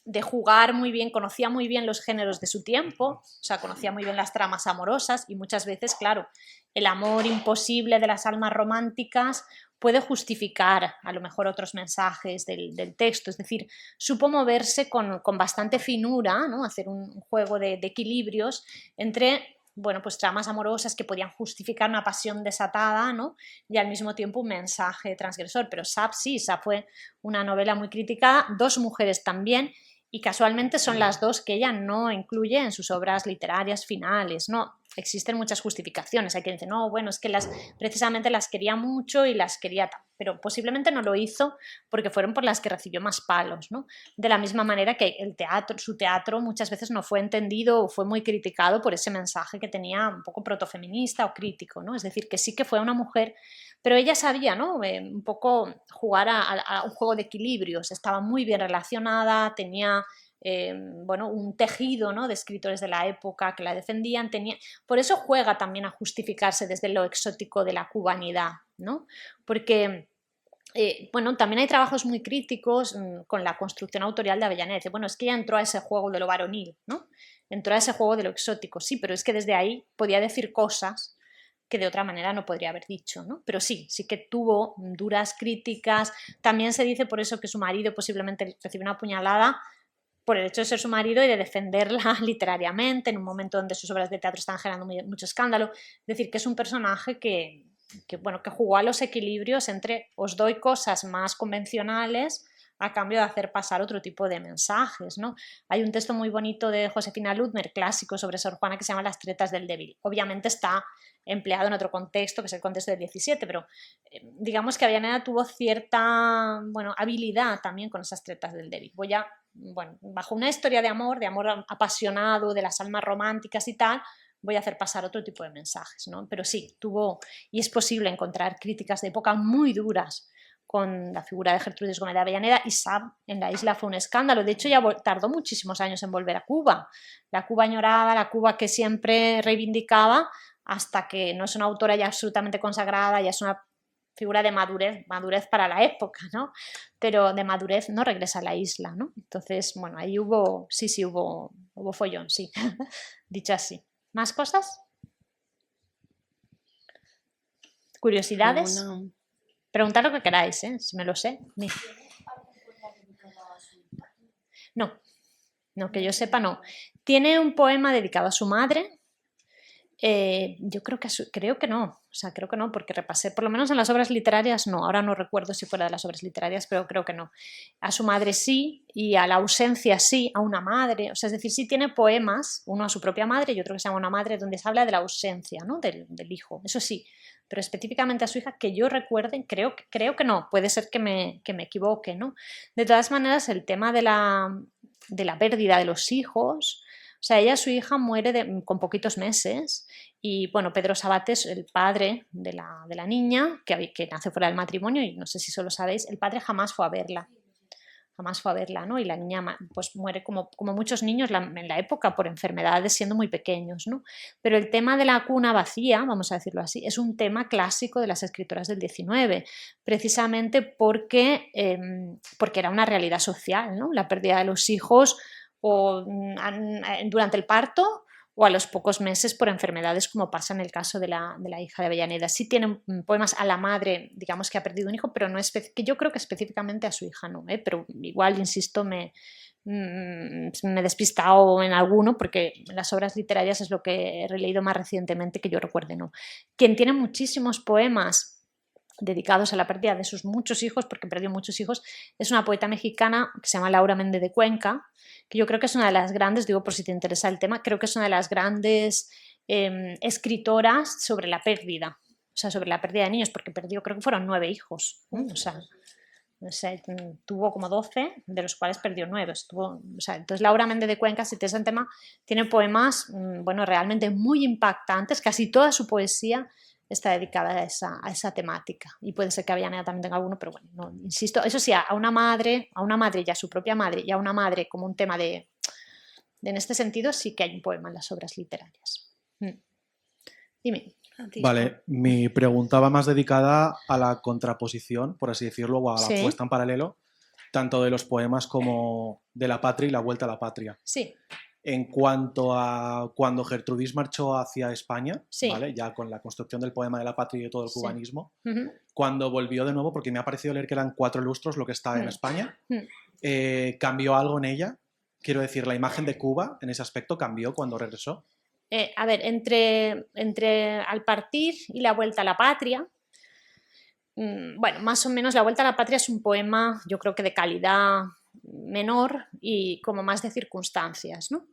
de jugar muy bien, conocía muy bien los géneros de su tiempo, o sea, conocía muy bien las tramas amorosas y muchas veces, claro, el amor imposible de las almas románticas puede justificar a lo mejor otros mensajes del texto, es decir, supo moverse con bastante finura, ¿no? Hacer un juego de equilibrios entre, bueno, pues tramas amorosas que podían justificar una pasión desatada, ¿no? Y al mismo tiempo un mensaje transgresor, pero Sap sí, Sap fue una novela muy criticada, Dos mujeres también, y casualmente son las dos que ella no incluye en sus obras literarias finales, ¿no? Existen muchas justificaciones, hay quien dice, no, bueno, es que precisamente las quería mucho y las quería, pero posiblemente no lo hizo porque fueron por las que recibió más palos, ¿no? De la misma manera que su teatro muchas veces no fue entendido o fue muy criticado por ese mensaje que tenía un poco protofeminista o crítico, ¿no? Es decir, que sí que fue una mujer, pero ella sabía, ¿no? Un poco jugar a un juego de equilibrios, estaba muy bien relacionada, tenía bueno, un tejido, ¿no? De escritores de la época que la defendían, por eso juega también a justificarse desde lo exótico de la cubanidad, ¿no? Porque bueno, también hay trabajos muy críticos con la construcción autorial de Avellaneda. Dice, bueno, es que ella entró a ese juego de lo varonil, ¿no? Entró a ese juego de lo exótico, sí, pero es que desde ahí podía decir cosas que de otra manera no podría haber dicho, ¿no? Pero sí que tuvo duras críticas. También se dice por eso que su marido posiblemente recibió una puñalada por el hecho de ser su marido y de defenderla literariamente en un momento donde sus obras de teatro están generando mucho escándalo. Es decir, que es un personaje bueno, que jugó a los equilibrios entre os doy cosas más convencionales a cambio de hacer pasar otro tipo de mensajes, ¿no? Hay un texto muy bonito de Josefina Ludmer, clásico, sobre Sor Juana, que se llama Las tretas del débil. Obviamente está empleado en otro contexto, que es el contexto del 17, pero digamos que Avellaneda tuvo cierta, bueno, habilidad también con esas tretas del débil. Bueno, bajo una historia de amor apasionado, de las almas románticas y tal, voy a hacer pasar otro tipo de mensajes, ¿no? Pero sí, y es posible encontrar críticas de época muy duras con la figura de Gertrudis Gómez de Avellaneda, y Sab en la isla fue un escándalo. De hecho, ya tardó muchísimos años en volver a Cuba. La Cuba añorada, la Cuba que siempre reivindicaba, hasta que no es una autora ya absolutamente consagrada, ya es una figura de madurez para la época, ¿no? Pero de madurez no regresa a la isla, ¿no? Entonces, bueno, ahí hubo follón, sí, dicho así. ¿Más cosas? ¿Curiosidades? Alguna- Preguntad lo que queráis, si me lo sé. No, que yo sepa, no. Tiene un poema dedicado a su madre. Yo creo que no, o sea, creo que no, porque repasé, por lo menos en las obras literarias no, ahora no recuerdo si fuera de las obras literarias, pero creo que no. A su madre sí, y a la ausencia sí, a una madre, o sea, es decir, sí tiene poemas, uno a su propia madre y otro que se llama Una madre, donde se habla de la ausencia, ¿no? del hijo, eso sí, pero específicamente a su hija, que yo recuerde, creo que no, puede ser que me equivoque, ¿no? De todas maneras, el tema de la pérdida de los hijos, o sea, su hija muere con poquitos meses y, bueno, Pedro Sabates, el padre de la niña, que nace fuera del matrimonio, y no sé si solo sabéis, el padre jamás fue a verla, ¿no? Y la niña pues muere como muchos niños en la época por enfermedades siendo muy pequeños, ¿no? Pero el tema de la cuna vacía, vamos a decirlo así, es un tema clásico de las escritoras del 19, precisamente porque era una realidad social, ¿no? La pérdida de los hijos o durante el parto o a los pocos meses por enfermedades, como pasa en el caso de la hija de Avellaneda. Sí tiene poemas a la madre, digamos que ha perdido un hijo, pero no es que yo creo que específicamente a su hija no, pero igual, insisto, me he despistado en alguno, porque en las obras literarias es lo que he releído más recientemente que yo recuerde, no. Quien tiene muchísimos poemas dedicados a la pérdida de sus muchos hijos, porque perdió muchos hijos, es una poeta mexicana que se llama Laura Méndez de Cuenca, que yo creo que es una de las grandes, digo por si te interesa el tema, creo que es una de las grandes escritoras sobre la pérdida, o sea, sobre la pérdida de niños, porque perdió, creo que fueron 9 hijos, o sea, tuvo como 12, de los cuales perdió 9. Entonces Laura Méndez de Cuenca, si te es el tema, tiene poemas, bueno, realmente muy impactantes, casi toda su poesía está dedicada a esa temática. Y puede ser que Avellaneda también tenga alguno, pero bueno, no, insisto, eso sí, a una madre y a su propia madre, y a una madre como un tema en este sentido, sí que hay un poema en las obras literarias. Dime. Francisco. Vale, mi pregunta va más dedicada a la contraposición, por así decirlo, o a la Sí. puesta en paralelo, tanto de los poemas como de la patria y la vuelta a la patria. Sí. En cuanto a cuando Gertrudis marchó hacia España, Sí. ¿vale? Ya con la construcción del poema de la patria y de todo el Sí. cubanismo, Uh-huh. cuando volvió de nuevo, porque me ha parecido leer que eran 4 lustros lo que está en España, Mm. ¿cambió algo en ella? Quiero decir, la imagen de Cuba en ese aspecto cambió cuando regresó. A ver, entre Al partir y La vuelta a la patria, bueno, más o menos La vuelta a la patria es un poema, yo creo que de calidad menor y como más de circunstancias, ¿no?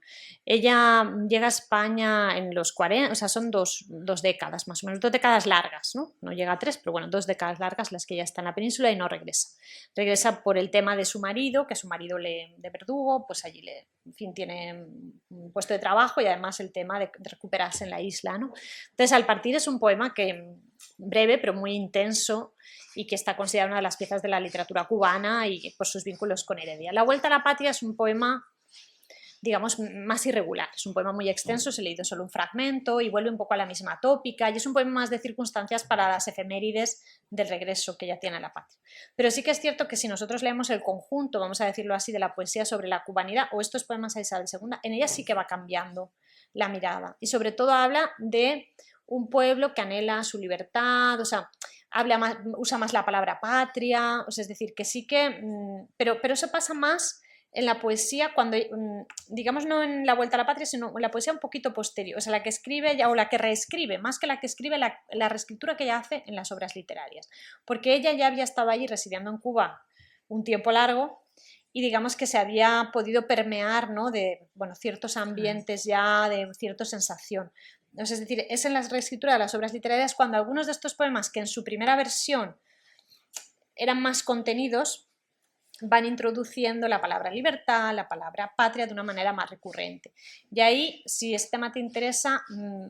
Ella llega a España en los 40, o sea, son dos décadas más o menos, 2 décadas largas, ¿no? No llega a 3, pero bueno, 2 décadas largas las que ella está en la península y no regresa. Regresa por el tema de su marido, que su marido de verdugo, pues allí en fin, tiene un puesto de trabajo y además el tema de recuperarse en la isla, ¿no? Entonces, Al partir es un poema que breve pero muy intenso y que está considerado una de las piezas de la literatura cubana y por sus vínculos con Heredia. La vuelta a la patria es un poema, digamos, más irregular, es un poema muy extenso, se ha leído solo un fragmento y vuelve un poco a la misma tópica y es un poema más de circunstancias para las efemérides del regreso que ella tiene a la patria. Pero sí que es cierto que si nosotros leemos el conjunto, vamos a decirlo así, de la poesía sobre la cubanidad o estos poemas a Isabel II, en ella sí que va cambiando la mirada y sobre todo habla de un pueblo que anhela su libertad, o sea, usa más la palabra patria, o sea, es decir, que sí que, pero eso pasa más en la poesía cuando, digamos, no en La vuelta a la patria, sino en la poesía un poquito posterior, o sea, la que escribe ella o la que reescribe, más que la que escribe, la reescritura que ella hace en las obras literarias, porque ella ya había estado allí residiendo en Cuba un tiempo largo y digamos que se había podido permear, ¿no?, de, bueno, ciertos ambientes ya, de cierta sensación. Es decir, es en la reescritura de las obras literarias cuando algunos de estos poemas que en su primera versión eran más contenidos van introduciendo la palabra libertad, la palabra patria de una manera más recurrente. Y ahí, si este tema te interesa,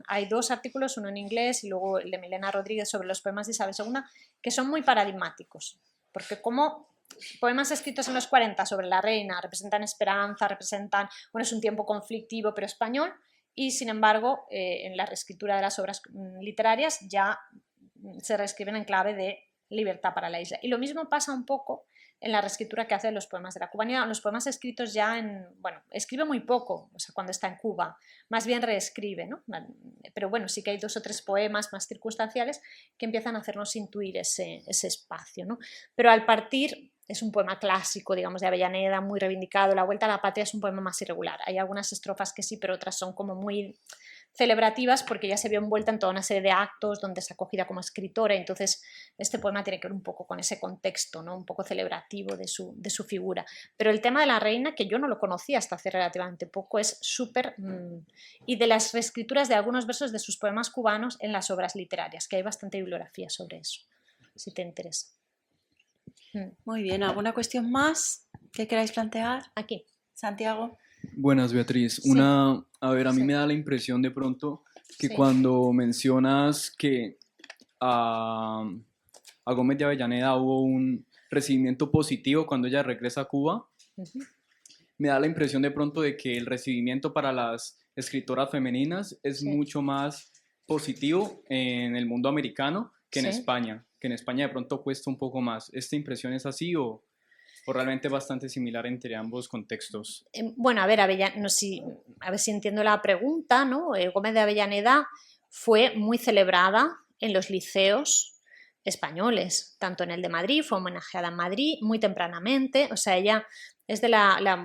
hay 2 artículos, uno en inglés y luego el de Milena Rodríguez sobre los poemas de Isabel II, que son muy paradigmáticos, porque como poemas escritos en los 40 sobre la reina representan esperanza, bueno, es un tiempo conflictivo pero español, y sin embargo en la reescritura de las obras literarias ya se reescriben en clave de libertad para la isla. Y lo mismo pasa un poco en la reescritura que hace de los poemas de la cubanidad. Los poemas escritos ya bueno, escribe muy poco, o sea, cuando está en Cuba, más bien reescribe, ¿no? Pero bueno, sí que hay 2 o 3 poemas más circunstanciales que empiezan a hacernos intuir ese espacio, ¿no? Pero Al partir es un poema clásico, digamos, de Avellaneda, muy reivindicado. La vuelta a la patria es un poema más irregular. Hay algunas estrofas que sí, pero otras son como muy celebrativas porque ya se vio envuelta en toda una serie de actos donde es acogida como escritora, entonces este poema tiene que ver un poco con ese contexto, ¿no?, un poco celebrativo de su figura. Pero el tema de la reina, que yo no lo conocía hasta hace relativamente poco, es súper... y de las reescrituras de algunos versos de sus poemas cubanos en las obras literarias, que hay bastante bibliografía sobre eso, si te interesa. Muy bien, ¿alguna cuestión más que queráis plantear? Aquí. Santiago. Buenas, Beatriz. Sí. A ver, a mí Sí. me da la impresión de pronto que Sí. cuando mencionas que a Gómez de Avellaneda hubo un recibimiento positivo cuando ella regresa a Cuba, Uh-huh. me da la impresión de pronto de que el recibimiento para las escritoras femeninas es Sí. mucho más positivo en el mundo americano que en Sí. España, que en España de pronto cuesta un poco más. ¿Esta impresión es así o ¿O realmente es bastante similar entre ambos contextos? Bueno, a ver, no sé a ver si entiendo la pregunta, ¿no? Gómez de Avellaneda fue muy celebrada en los liceos españoles, tanto en el de Madrid, fue homenajeada en Madrid muy tempranamente, o sea, ella es de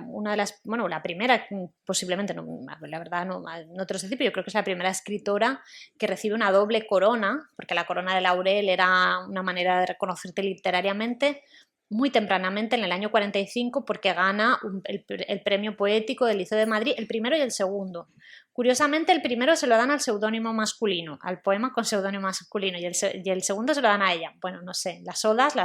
una de las, bueno, la primera, posiblemente, no, la verdad no te lo sé decir, pero yo creo que es la primera escritora que recibe una doble corona, porque la corona de laurel era una manera de reconocerte literariamente, muy tempranamente, en el año 45, porque gana el premio poético del Liceo de Madrid, el primero y el segundo. Curiosamente, el primero se lo dan al seudónimo masculino, al poema con seudónimo masculino, y el segundo se lo dan a ella. Bueno, no sé, las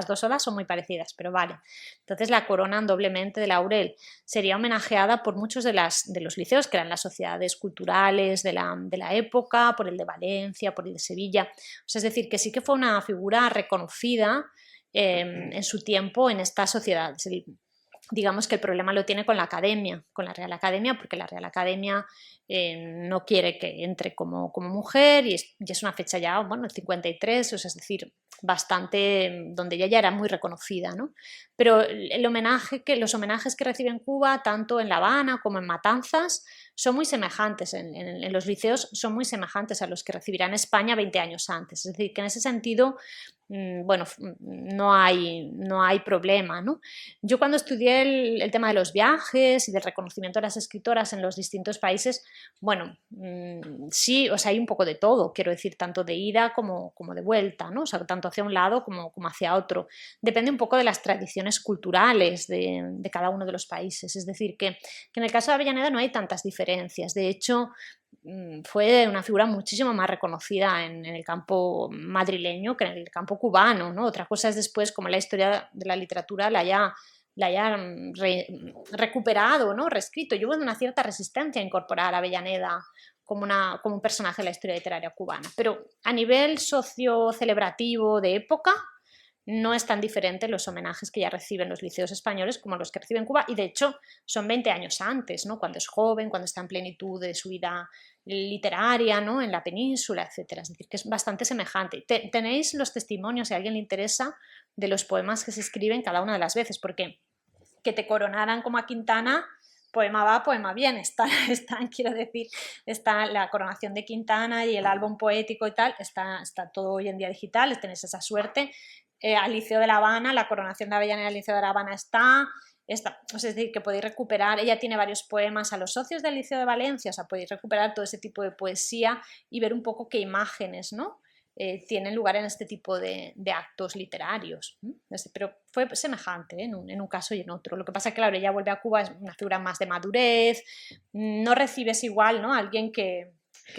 dos odas son muy parecidas, pero vale. Entonces la coronan doblemente de laurel. Sería homenajeada por muchos de los liceos, que eran las sociedades culturales de la época, por el de Valencia, por el de Sevilla. O sea, es decir, que sí que fue una figura reconocida en su tiempo en esta sociedad. Digamos que el problema lo tiene con la academia, con la Real Academia, porque la Real Academia no quiere que entre como mujer y es una fecha ya, bueno, el 53, o sea, es decir, bastante, donde ella ya era muy reconocida, ¿no? Pero los homenajes que recibe en Cuba, tanto en La Habana como en Matanzas, son muy semejantes, en los liceos son muy semejantes a los que recibirá en España 20 años antes. Es decir, que en ese sentido, bueno, no hay problema, ¿no? Yo cuando estudié el tema de los viajes y del reconocimiento de las escritoras en los distintos países, bueno, sí, o sea, hay un poco de todo, quiero decir, tanto de ida como de vuelta, ¿no? O sea, tanto hacia un lado como hacia otro. Depende un poco de las tradiciones culturales de cada uno de los países. Es decir, que en el caso de Avellaneda no hay tantas diferencias. De hecho, fue una figura muchísimo más reconocida en el campo madrileño que en el campo cubano, ¿no? Otra cosa es después como la historia de la literatura la haya recuperado, ¿no? Reescrito. Yo hubo una cierta resistencia a incorporar a Avellaneda como un personaje de la historia literaria cubana, pero a nivel socio-celebrativo de época no es tan diferente los homenajes que ya reciben los liceos españoles como los que reciben Cuba, y de hecho son 20 años antes, ¿no? Cuando es joven, cuando está en plenitud de su vida literaria, ¿no? En la península, etcétera. Es decir, que es bastante semejante. Tenéis los testimonios, si a alguien le interesa, de los poemas que se escriben cada una de las veces, porque que te coronaran como a Quintana, poema va, poema viene, quiero decir, está la coronación de Quintana y el álbum poético y tal, está todo hoy en día digital, tenéis esa suerte. Al Liceo de La Habana, la coronación de Avellaneda al Liceo de La Habana está, es decir, que podéis recuperar, ella tiene varios poemas a los socios del Liceo de Valencia, o sea, podéis recuperar todo ese tipo de poesía y ver un poco qué imágenes, ¿no? Tienen lugar en este tipo de actos literarios, pero fue semejante en un caso y en otro. Lo que pasa es que, claro, ella vuelve a Cuba, es una figura más de madurez, no recibes igual, ¿no? Alguien que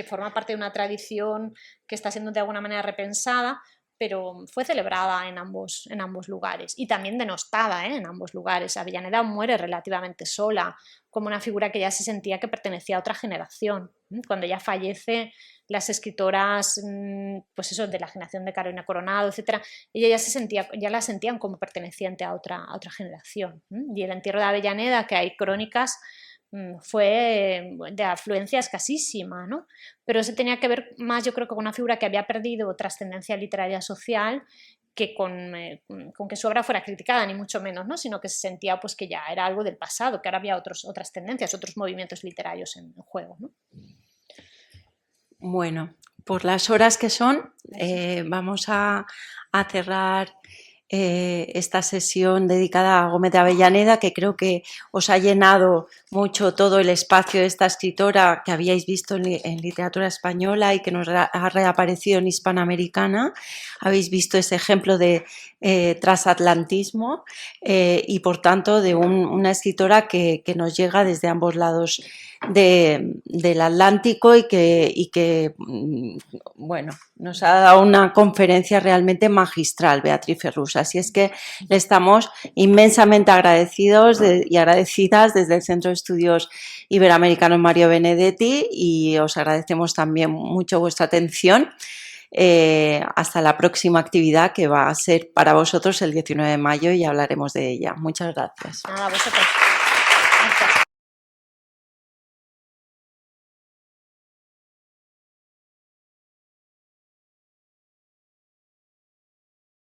forma parte de una tradición que está siendo de alguna manera repensada, pero fue celebrada en ambos lugares y también denostada en ambos lugares. Avellaneda muere relativamente sola, como una figura que ya se sentía que pertenecía a otra generación. Cuando ella fallece, las escritoras, pues eso, de la generación de Carolina Coronado, etcétera, ella ya la sentían como perteneciente a otra generación. Y el entierro de Avellaneda, que hay crónicas, fue de afluencia escasísima, ¿no? Pero eso tenía que ver más, yo creo, con una figura que había perdido trascendencia literaria social que con que su obra fuera criticada, ni mucho menos, ¿no? Sino que se sentía pues, que ya era algo del pasado, que ahora había otras tendencias, otros movimientos literarios en juego, ¿no? Bueno, por las horas que son, vamos a cerrar esta sesión dedicada a Gómez de Avellaneda, que creo que os ha llenado mucho todo el espacio de esta escritora que habíais visto en literatura española y que nos ha reaparecido en Hispanoamericana. Habéis visto ese ejemplo de transatlantismo y, por tanto, de una escritora que nos llega desde ambos lados del Atlántico y que bueno, nos ha dado una conferencia realmente magistral, Beatriz Ferrus. Así es que le estamos inmensamente agradecidos y agradecidas desde el Centro de Estudios Iberoamericanos Mario Benedetti, y os agradecemos también mucho vuestra atención. Hasta la próxima actividad, que va a ser para vosotros el 19 de mayo, y hablaremos de ella. Muchas gracias. Nada, vosotros.